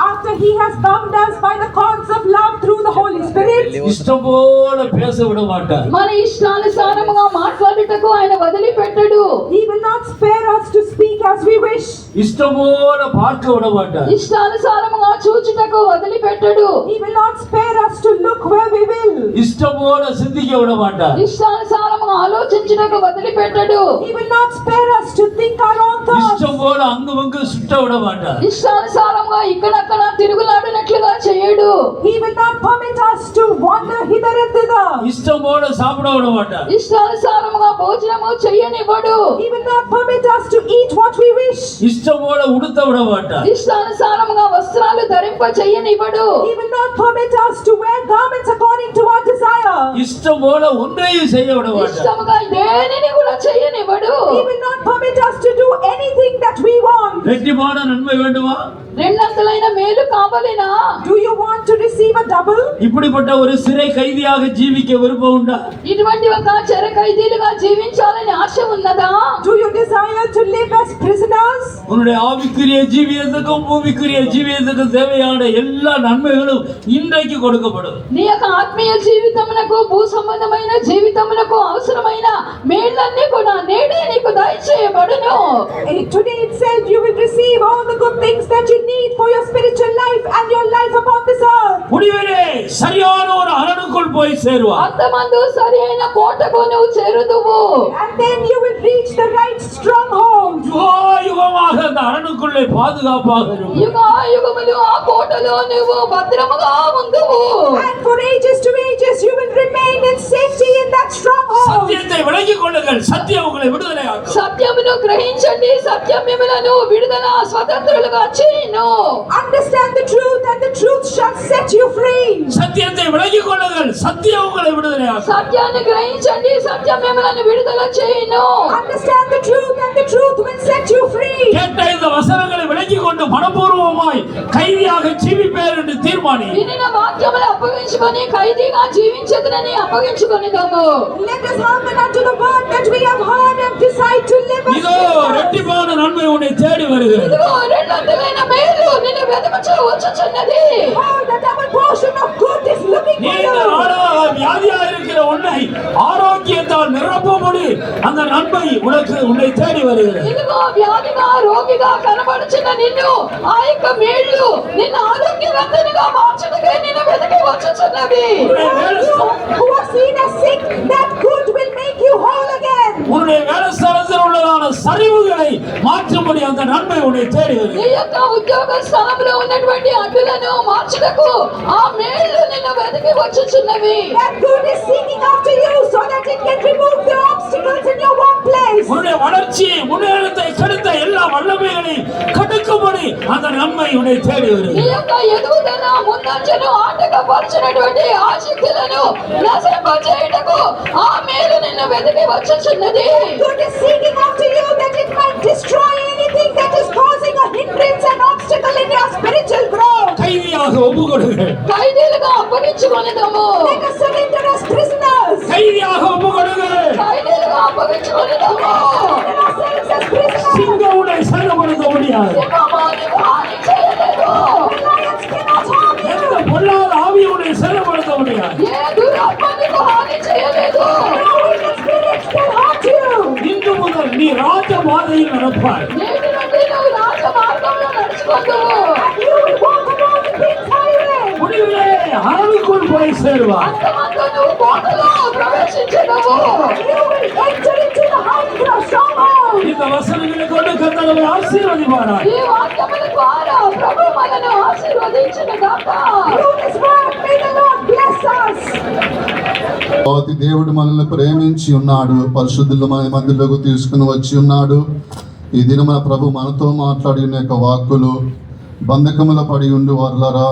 after he has bound us by the cords of love through the Holy Spirit, இஷ்டம் போல பேச விட மாட்டார். మన ఇష్టానుసారముగా మాట్లాడుటకు ఆయన వదిలిపెట్టడు. he will not spare us to speak as we wish. இஷ்டம் போல பார்க்க விட மாட்டார். ఇష్టానుసారముగా చూచుటకు వదిలిపెట్టడు. he will not spare us to look where we will. இஷ்டம் போல சிந்திக்க விட மாட்டார். ఇష్టానుసారముగా ఆలోచించుటకు వదిలిపెట్టడు. he will not spare us to think our own thoughts. இஷ்டம் போல அங்கு சுட்ட விட மாட்டார். ఇష్టానుసారముగా ఇక్కడక్కడ తిరుగులాడినట్లుగా చేయడు. he will not permit us to wander hither and thither. இஷ்டம் போல சாப்பிட விட மாட்டார். ఇష్టానుసారముగా భోజనము చేయనివ్వడు. he will not permit us to eat what we wish. இஷ்டம் போல உடுத்த விட மாட்டார். ఇష్టానుసారముగా వస్త్రాలు ధరింప చేయనివ్వడు. he will not permit us to wear garments according to our desire. இஷ்டம் போல ஒன்றையும் செய்ய விட மாட்டார். ఇష్టముగా దేనిని కూడా చేయనివ్వడు. he will not permit us to do anything that we want. ரெட்டிமான நன்மை வேண்டுமா? రెండంతలైన మేలు కావాలినా? do you want to receive a double? இப்படிப்பட்ட ஒரு சிறை கைதியாக ஜீவிக்க விருப்பம் உண்டா? ఇటువంటి ఒక చెర ఖైదీలుగా జీవించాలని ఆశ ఉన్నదా? do you desire to live as prisoners? உன்னுடைய ஆவிக்குரிய ஜீவியத்துக்கும் பூமிக்குரிய ஜீவியத்துக்கும் தேவையான எல்லா நன்மைகளும் இன்றைக்கு கொடுக்கப்படும். నీ యొక్క ఆత్మీయ జీవితమునకు భూ సంబంధమైన జీవితమునకు అవసరమైన మేళ్ళన్నీ కూడా నేడే నీకు దయచేయబడును. today itself you will receive all the good things that you need for your spiritual life and your life upon this earth. முடிவிலே சரியான ஒரு அரணுக்குள் போய் சேருவார். అంతమందు సరి అయిన కోటకు నువ్వు చేరుదువు. and then you will reach the right stronghold. யுகமாக அந்த அரணுக்குள்ளே பாதுகாப்பாக இருக்கும். యుగాయుగములు ఆ కోటలో నువ్వు భద్రముగా ఉందువు. and for ages to ages you will remain in safety in that stronghold. சத்தியத்தை விளங்கிக் கொள்ளுங்கள். சத்தியம் உங்களை விடுதலையாக்கும். సత్యమును గ్రహించండి. సత్యం మిమ్మలను విడుదల స్వతంత్రులుగా చేయును. understand the truth and the truth shall set you free. சத்தியத்தை விளங்கிக் கொள்ளுங்கள். சத்தியம் உங்களை விடுதலையாக்கும். సత్యాన్ని గ్రహించండి. సత్యం మిమ్మలను విడుదల చేయును. understand the truth and the truth will set you free. கேட்ட இந்த வசனங்களை விளங்கிக் கொண்டு மனப்பூர்வமாய் கைதியாக ஜீவிப்பேர் என்று தீர்மானி. వినిన వాక్యములు అప్పగించుకొని ఖైదీగా జీవించదునని అప్పగించుకొనిదాము. let us hearken unto the word that we have heard and decide to live as இதோ இரட்டிப்பான நன்மை உன்னை தேடி வருகிறது. ఇదిగో రెండంతలైన మేలు నిన్ను వెతుకుచూ వచ్చుచున్నది. oh, the double portion of good is looking for நீண்ட you. நாளாக வியாதியா இருக்கிற உன்னை ஆரோக்கியத்தால் நிரப்பும்படி அந்த நன்மை உன்னை தேடி வருகிறது. ఇదిగో వ్యాధిగా రోగిగా కనబడుచున్న నిన్ను ఆ యొక్క మేళ్ళు నిన్ను ఆరోగ్యవంతునిగా మార్చుటకై నిన్ను వెతికి వచ్చుచున్నవి. who are seen as sick, that good will make you whole again. உன்னுடைய வேலைஸ்தலத்தில் உள்ளதான சரிவுகளை மாற்றும்படி அந்த நன்மை உன்னை தேடி నీ வருகிறது. యొక్క ఉద్యోగ స్థలంలో ఉన్నటువంటి అడ్డులను మార్చుటకు ఆ మేళ్ళు నిన్ను వెతికి వచ్చుచున్నవి. that good is seeking after you so that it can remove the obstacles in your workplace. உன்னுடைய வளர்ச்சி முன்னேற்றத்தை கெடுத்த எல்லா வல்லமைகளையும் கடுக்கும்படி அந்த நன்மை உன்னை தேடி నీ வருகிறது. యొక్క ఎదుగుదల ముందంజను ఆటంకపరిచినటువంటి ఆసక్తులను నశింపజేయుటకు ఆ మేలు నిన్ను వెతికి వచ్చుచున్నది. good is seeking after you that it might destroy anything that is causing a hindrance and obstacle in your spiritual growth. கைதியாக ஒப்புக்கொடுங்கள். ఖైదీలుగా అప్పగించుకొనిదాము. let us surrender as prisoners. கைதியாக ஒப்புக்கொடுங்கள். ఖైదీలుగా అప్పగించుకొనిదాము. surrender ourselves as prisoners. சிங்க உன்னை சேதப்படுத்த முடியாது. సింహము నీకు హాని చేయలేదు. lions cannot harm you. எந்த பொல்லாத ஆவி உன்னை சேதப்படுத்த முடியாது. ఏ దురాత్మ నీకు హాని చేయలేదు. no evil spirits can hurt you. இன்று முதல் நீ ராஜ பாதையில் நடப்பாய். నేటి నుండి నువ్వు రాజ మార్గంలో నడుచుకుందువు. and you will walk along the king's highway. முடிவிலே அரணுக்குள் போய் சேருவாய். అంతమందు నువ్వు కోటలో ప్రవేశించెదవు. you will enter into the heights of stronghold. இந்த வசனங்களை கொண்டு கர்த்தரை ஆசீர்வதிப்பாராய். ఈ వాక్యముల ద్వారా ప్రభు మనను ఆశీర్వదించును గాక. through this word may the Lord bless us. దేవాతి దేవుడు మనల్ని ప్రేమించి ఉన్నాడు. పరిశుద్ధులు మన మధ్యలోకి తీసుకుని వచ్చి ఉన్నాడు. ఈ దిన మన ప్రభు మనతో మాట్లాడిన యొక్క వాక్కులు బంధకముల పడి ఉండి వారులారా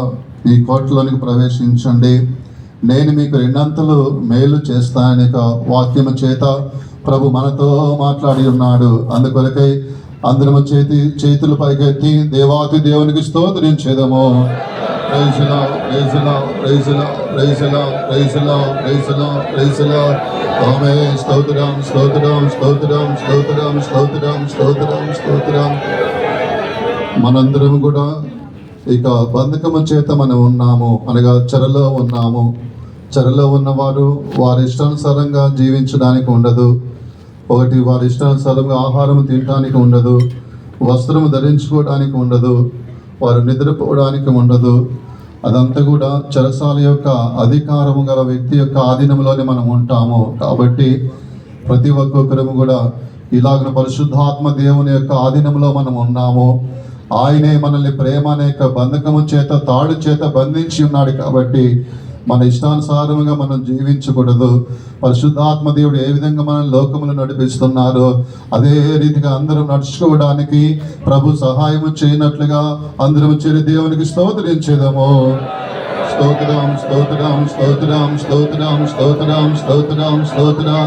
ఈ కోటలోనికి ప్రవేశించండి, నేను మీకు రెండంతలు మేలు చేస్తానని వాక్యము చేత ప్రభు మనతో మాట్లాడి ఉన్నాడు. అందుకొరకై అందరము చేతులు పైకెత్తి దేవాతి దేవునికి స్తోత్రించేదము. Praise the lord, praise the lord, praise the lord, praise the lord, praise the lord, praise the lord, praise the lord. ఆమేన్. స్తోత్రం, స్తోత్రం, స్తోత్రం, స్తోత్రం, స్తోత్రం, స్తోత్రం, స్తోత్రం. మనందరం కూడా ఇక బంధకము చేత మనం ఉన్నాము, అనగా చెరలో ఉన్నాము. చెరలో ఉన్నవారు వారి ఇష్టానుసారంగా జీవించడానికి ఉండదు. ఒకటి, వారి ఇష్టానుసారంగా ఆహారం తినడానికి ఉండదు, వస్త్రము ధరించుకోవడానికి ఉండదు, వారు నిద్రపోవడానికి ఉండదు. అదంతా కూడా చెరసాల యొక్క అధికారము గల వ్యక్తి యొక్క ఆధీనంలోనే మనం ఉంటాము. కాబట్టి ప్రతి ఒక్కొక్కరము కూడా ఇలాగ పరిశుద్ధాత్మ దేవుని యొక్క ఆధీనంలో మనం ఉన్నాము. ఆయనే మనల్ని ప్రేమ అనే యొక్క బంధకము చేత, తాడు చేత బంధించి ఉన్నాడు. కాబట్టి మన ఇష్టానుసారముగా మనం జీవించకూడదు. పరిశుద్ధాత్మ దేవుడు ఏ విధంగా మనం లోకములు నడిపిస్తున్నారో అదే రీతిగా అందరం నడుచుకోవడానికి ప్రభు సహాయము చేయనట్లుగా అందరం చేరి దేవునికి స్తోత్రించేదము. స్తోత్రం, స్తోత్రం, స్తోత్రం, స్తోత్రం, స్తోత్రం, స్తోత్రం, స్తోత్రం.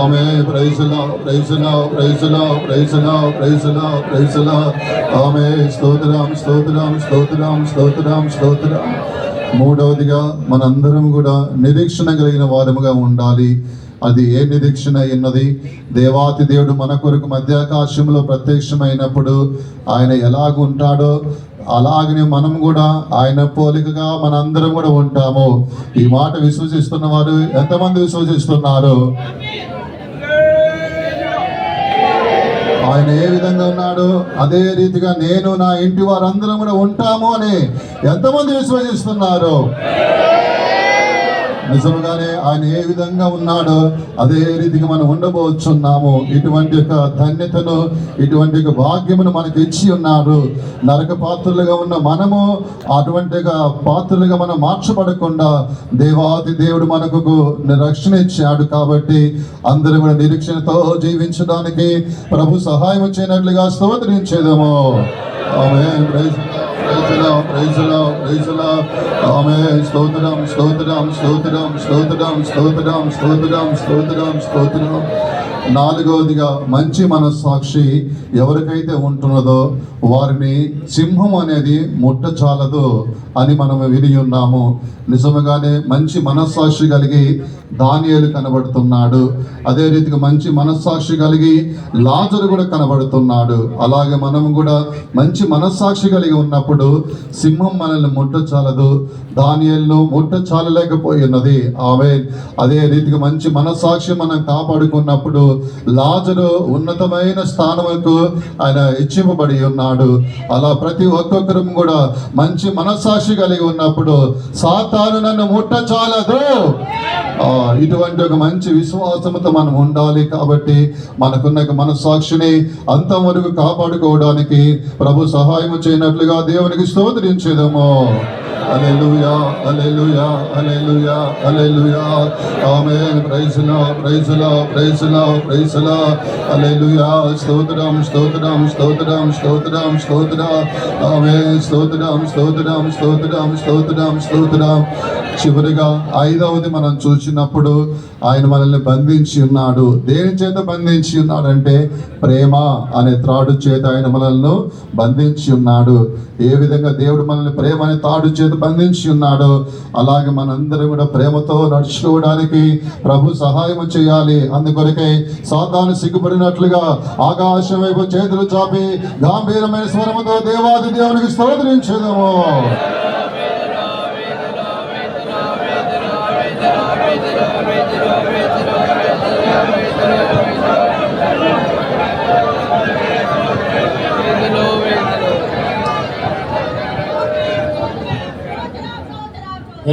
ఆమేన్. Praise the lord, praise the lord, praise the lord, praise the lord, praise the lord, praise the lord. ఆమేన్. స్తోత్రం, స్తోత్రం, స్తోత్రం, స్తోత్రం, స్తోత్రం. మూడవదిగా మనందరం కూడా నిరీక్షణ కలిగిన వారముగా ఉండాలి. అది ఏ నిరీక్షణ అన్నది, దేవాతి దేవుడు మన కొరకు మధ్యాకాశంలో ప్రత్యక్షమైనప్పుడు ఆయన ఎలాగుంటాడో అలాగనే మనం కూడా ఆయన పోలికగా మనందరం కూడా ఉంటాము. ఈ మాట విశ్వసిస్తున్న వారు ఎంతమంది విశ్వసిస్తున్నారు? ఆయన ఏ విధంగా ఉన్నాడో అదే రీతిగా నేను, నా ఇంటి వారందరం కూడా ఉంటాము అని ఎంతమంది విశ్వసిస్తున్నారు? నిజంగానే ఆయన ఏ విధంగా ఉన్నాడో అదే రీతిగా మనం ఉండబోచున్నాము. ఇటువంటి యొక్క ధన్యతను, ఇటువంటి యొక్క భాగ్యమును మనకు ఇచ్చి ఉన్నారు. నరక పాత్రలుగా ఉన్న మనము అటువంటి పాత్రలుగా మనం మార్చబడకుండా దేవాది దేవుడు మనకు రక్షణ ఇచ్చాడు. కాబట్టి అందరూ కూడా నిరీక్షణతో జీవించడానికి ప్రభు సహాయం చేయనట్లుగా స్తోత్రించేదము. ఆమేన్. Praise the lord, praise the lord, praise the lord. ఆమేన్. స్తోత్రం, స్తోత్రం, స్తోత్రం, స్తోత్రం, స్తోత్రం, స్తోత్రం, స్తోత్రం, స్తోత్రం. నాలుగవదిగా మంచి మనస్సాక్షి ఎవరికైతే ఉంటున్నదో వారిని సింహం అనేది ముట్టచాలదు అని మనం విని ఉన్నాము. నిజముగానే మంచి మనస్సాక్షి కలిగి దానియేలు కనబడుతున్నాడు. అదే రీతిగా మంచి మనస్సాక్షి కలిగి లాజరు కూడా కనబడుతున్నాడు. అలాగే మనం కూడా మంచి మనస్సాక్షి కలిగి ఉన్నప్పుడు సింహం మనల్ని ముట్టచాలదు, దానియేలును ముట్టచాలలేకపోయినది. ఆమేన్. అదే రీతిగా మంచి మనస్సాక్షి మనం కాపాడుకున్నప్పుడు లాజరు ఉన్నతమైన స్థానముకు ఆయన ఇచ్చింపబడి ఉన్నాడు. అలా ప్రతి ఒక్కొక్కరం కూడా మంచి మనస్సాక్షి కలిగి ఉన్నప్పుడు సాతాను నన్ను ముట్టచాలదు, ఇటువంటి ఒక మంచి విశ్వాసంతో మనం ఉండాలి. కాబట్టి మనకున్న మనస్సాక్షిని అంతవరకు కాపాడుకోవడానికి ప్రభు సహాయం చేయనట్లుగా దేవునికి స్తోత్రించేదము. హల్లెలూయా, హల్లెలూయా, హల్లెలూయా, హల్లెలూయా. ఆమేన్. Praise the lord, praise the lord, praise the lord, praise the lord. హల్లెలూయా. స్తోత్రం, స్తోత్రం, స్తోత్రం, స్తోత్రం, స్తోత్రం. ఆమేన్. స్తోత్రం, స్తోత్రం, స్తోత్రం, స్తోత్రం, స్తోత్రం. చివరిగా ఐదవది మనం చూసినప్పుడు ఆయన మనల్ని బంధించి ఉన్నాడు. దేని చేత బంధించి ఉన్నాడంటే ప్రేమ అనే త్రాడు చేత ఆయన మనల్ని బంధించి ఉన్నాడు. ఏ విధంగా దేవుడు మనల్ని ప్రేమ అనే తాడు చేత బంధించి ఉన్నాడో అలాగే మనందరం కూడా ప్రేమతో నడుచుకోవడానికి ప్రభు సహాయం చేయాలి. అందుకొరకై సాతాను సిగ్గుపడినట్లుగా ఆకాశం వైపు చేతులు చాపి గంభీరమైన స్వరముతో దేవాది దేవునికి స్తోత్రించేదము.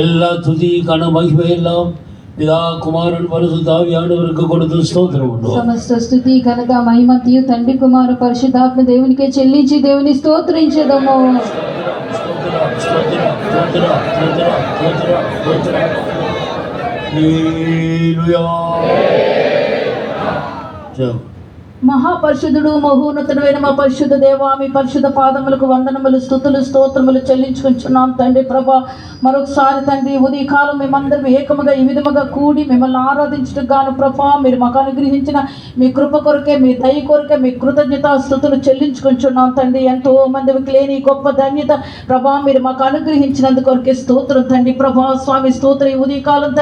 எல்லா துதி கன மகிமை எல்லாம் பிதா குமாரன் பரிசுத்தாவியானவருக்கு கொடுத்து ஸ்தோத்திரம் உண்டு. సమస్త స్తుతి ఘనత మహిమయు తండ్రి కుమార పరిశుద్ధాత్మ దేవునికే చెల్లించి దేవుని స్తోత్రించెదము. హల్లెలూయా. మహాపరిశుద్ధుడు మహోన్నతుడైన మా పరిశుద్ధ దేవా, మీ పరిశుద్ధ పాదములకు వందనములు, స్తుతులు, స్తోత్రములు చెల్లించుకుంటున్నాం తండ్రి ప్రభా. మరొకసారి తండ్రి ఉదయకాలం మేమందరం ఏకముగా ఈ విధముగా కూడి మిమ్మల్ని ఆరాధించడం గాను ప్రభా, మీరు మాకు అనుగ్రహించిన మీ కృప కొరకే, మీ దయ కొరకే, మీ కృతజ్ఞత స్తుతులు చెల్లించుకుంటున్నాం తండ్రి. ఎంతో మందికి లేని గొప్ప ధన్యత ప్రభా మీరు మాకు అనుగ్రహించినందుకు కొరకే స్తోత్రం తండ్రి ప్రభా. స్వామి స్తోత్రం. ఈ ఉదయకాలం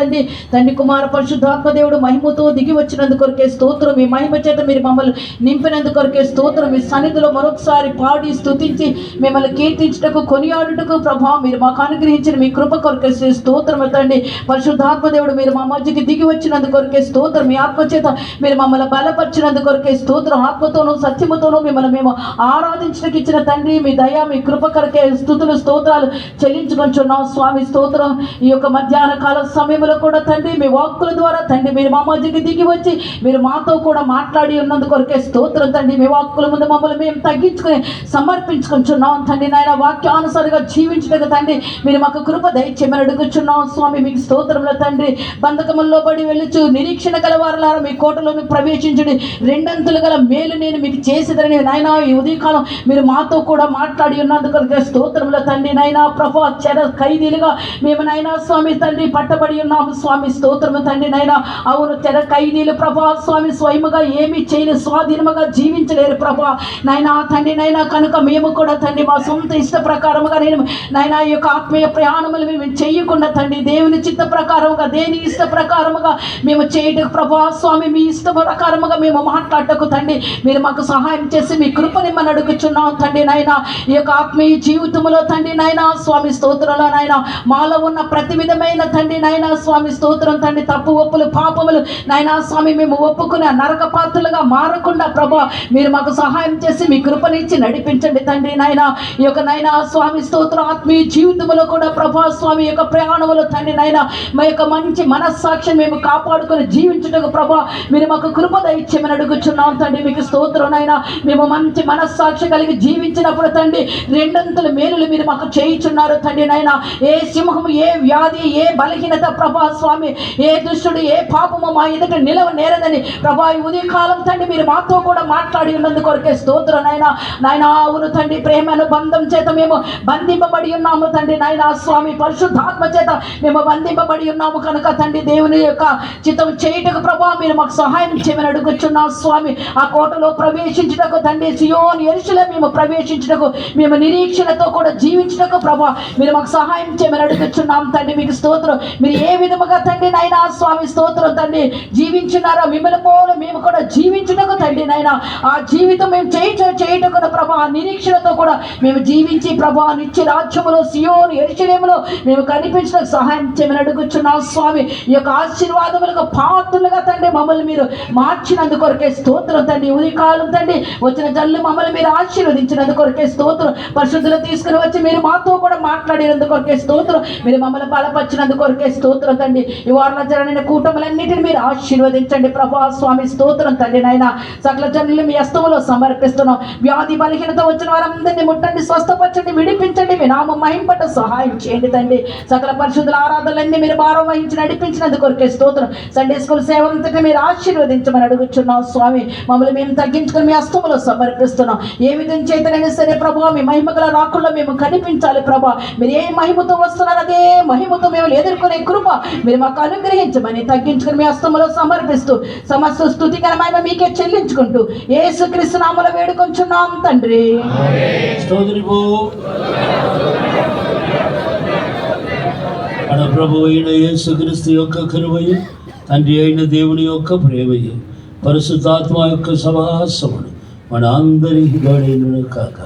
తండ్రి కుమార పరిశుద్ధాత్మ దేవుడు మహిమతో దిగి వచ్చినందుకు కొరకే స్తోత్రం. మీ మహిమ చేత మీరు మమ్మల్ని నింపినందుకు కొరకే స్తోత్రం. మీ సన్నిధిలో మరొకసారి పాడి స్తుతించి మిమ్మల్ని కీర్తించుటకు, కొనియాడుటకు ప్రభా మీరు మాకు అనుగ్రహించిన మీ కృప కొరకే స్తోత్రం తండ్రి. పరిశుద్ధాత్మ దేవుడు మీరు మా మధ్యకి దిగి వచ్చినందుకు కొరకే స్తోత్రం. మీ ఆత్మ చేత మీరు మమ్మల్ని బలపరిచినందుకు కొరకే స్తోత్రం. ఆత్మతోనూ సత్యముతోనూ మిమ్మల్ని మేము ఆరాధించడానికి ఇచ్చిన తండ్రి మీ దయ, మీ కృప కొరకే స్తుతులు, స్తోత్రాలు చెల్లించుకుంటున్నాం స్వామి స్తోత్రం. ఈ యొక్క మధ్యాహ్న కాల సమయంలో కూడా తండ్రి మీ వాక్కుల ద్వారా తండ్రి మీరు మా మధ్యకి దిగి వచ్చి మీరు మాతో కూడా మాట్లాడి ఉన్నందుకు కొరకే స్తోత్రం తండ్రి. మీ వాక్కుల ముందు మమ్మల్ని మేము తగ్గించుకొని సమర్పించుకుంటున్నాం తండ్రి. నాయన వాక్యానుసారిగా జీవించడానికి తండ్రి మీరు మాకు కృప దయచేయమని అడుగుచున్నాం స్వామి. మీకు స్తోత్రంలో తండ్రి. బంధకముల్లో పడి వెళ్ళుచు నిరీక్షణ గలవారులారా మీ కోటలోని ప్రవేశించండి, రెండంతులు గల మేలు నేను మీకు చేసేదని నాయన ఈ ఉదయకాలం మీరు మాతో కూడా మాట్లాడి ఉన్నందుకు స్తోత్రంలో తండ్రి. నాయన ప్రభా చెర ఖైదీలుగా మేము నాయన స్వామి తండ్రి పట్టబడి ఉన్నాము స్వామి స్తోత్రము తండ్రి. నాయన అవును చెర ఖైదీలు ప్రభా స్వామి స్వయముగా ఏమి చేయలేదు, స్వాధీనముగా జీవించలేరు ప్రభా నాయన తండ్రి. నాయన కనుక మేము కూడా తండ్రి మా సొంత ఇష్ట ప్రకారముగా నేను నాయన ఈ యొక్క ఆత్మీయ ప్రయాణములు మేము చేయకుండా తండ్రి దేవుని చిత్త ప్రకారముగా, దేని ఇష్ట ప్రకారముగా మేము చేయటకు ప్రభా స్వామి మీ ఇష్ట ప్రకారముగా మేము మాట్లాడటకు తండ్రి మీరు మాకు సహాయం చేసి మీ కృపని మనం అడుగుచున్నాం తండ్రి. నాయన ఈ యొక్క ఆత్మీయ జీవితంలో తండ్రి నాయన స్వామి స్తోత్రంలో నాయన మాలో ఉన్న ప్రతి విధమైన తండ్రి నాయన స్వామి స్తోత్రం తండ్రి తప్పు ఒప్పులు పాపములు నాయన స్వామి మేము ఒప్పుకునే నరక పాత్రలుగా మారకుండా ప్రభా మీరు మాకు సహాయం చేసి మీ కృపనిచ్చి నడిపించండి తండ్రి. నాయన ఈ యొక్క నాయన స్వామి స్తోత్రం ఆత్మీయ జీవితంలో కూడా ప్రభా స్వామి యొక్క ప్రయాణంలో తండ్రి నాయన మా యొక్క మంచి మనస్సాక్షి మేము కాపాడుకొని జీవించుటకు ప్రభా మీరు మాకు కృప దయచేయమని అడుగుచున్నాం తండ్రి. మీకు స్తోత్రం నాయన. మేము మంచి మనస్సాక్షి కలిగి జీవించినప్పుడు తండ్రి రెండంతుల మేలులు మీరు మాకు చేయించున్నారు తండ్రి. నాయన ఏ సింహము, ఏ వ్యాధి, ఏ బలహీనత ప్రభా స్వామి, ఏ దుష్టుడు, ఏ పాపము మా ఎదుట నిలవ నేరదని ప్రభా ఈ ఉదయకాలం తండ్రి మీరు మాతో కూడా మాట్లాడి ఉన్నందుకు కొరకే స్తోత్రం నాయన. నాయన అవును తండ్రి ప్రేమను బంధం చేత మేము బంధింపబడి ఉన్నాము తండ్రి. నాయన స్వామి పరిశుద్ధాత్మ చేత మేము బంధింపబడి ఉన్నాము కనుక తండ్రి దేవుని యొక్క చిత్తం చేయుటకు ప్రభా మీరు మాకు సహాయం చేయమని అడుగుచున్నాం స్వామి. ఆ కోటలో ప్రవేశించుటకు తండ్రి సియోను యెరూషలేము మేము ప్రవేశించుటకు మేము నిరీక్షణతో కూడా జీవించుటకు ప్రభా మీరు మాకు సహాయం చేయమని అడుగుచున్నాం తండ్రి. మీకు స్తోత్రం. మీరు ఏ విధముగా తండ్రి నాయన స్వామి స్తోత్రం తండ్రి జీవించున్నారో మిమ్మల్ని పోలు మేము కూడా జీవించుటకు తండ్రి నాయన ఆ జీవితం మేము చేయుటకు ప్రభా నిరీక్షణతో కూడా మేము జీవించి ప్రభా నిత్య రాజ్యములో సియోను యెరూషలేములో మేము కనిపించడానికి సహాయం చేయమని అడుగుచున్నాం స్వామి. ఈ యొక్క ఆశీర్వాదములకు పాత్రులుగా తండ్రి మమ్మల్ని మీరు మార్చినందుకు కొరకే స్తోత్రం తండ్రి. ఉదయకాలం తండ్రి వచ్చిన జల్లు మమ్మల్ని మీరు ఆశీర్వదించినందుకు కొరకే స్తోత్రం. పరిశుద్ధులు తీసుకుని వచ్చి మీరు మాతో కూడా మాట్లాడినందుకు కొరకే స్తోత్రం. మీరు మమ్మల్ని బలపరిచినందుకు కొరకే స్తోత్రం తండ్రి. ఈ వారంలో జరిగిన కూటములన్నిటిని మీరు ఆశీర్వదించండి ప్రభా స్వామి స్తోత్రం తండ్రి. నాయన సకల జనులు మీ హస్తములో సమర్పిస్తున్నాం. వ్యాధి బలహీనత వచ్చిన వారందరినీ ముట్టండి, స్వస్థపరచండి, విడిపించండి. మీ నామం మహింపట సహాయం చేయండి తండ్రి. సకల పరిశుద్ధుల ఆరాధనలన్నీ మీరు భారం వహించి నడిపించినందుకు కొరకే స్తోత్రం. సండే స్కూల్ సేవ అంతటా మీరు ఆశీర్వదించమని అడుగుచున్నాం స్వామి. మమ్మల్ని మేము తగ్గించుకొని మీ హస్తములో సమర్పిస్తున్నాం. ఏ విధం చేతనైనా సరే ప్రభా మీ మహిమగల రాకుల్లో మేము కనిపించాలి ప్రభా. మీరు ఏ మహిమతో వస్తున్నారు అదే మహిమతో మేము ఎదుర్కొనే కృప మీరు మాకు అనుగ్రహించమని తగ్గించుకొని మీ హస్తములో సమర్పిస్తూ సమస్త స్తుతికరమైన మీకే చెల్లించుకుంటూ యేసుక్రీస్తు నామములో వేడుకొంచున్నాం తండ్రి. మన ప్రభు అయిన యేసుక్రీస్తు యొక్క కృపయు, తండ్రి అయిన దేవుని యొక్క ప్రేమయు, పరిశుద్ధాత్మ యొక్క సహవాసమును మన అందరి హృదయులను కాక.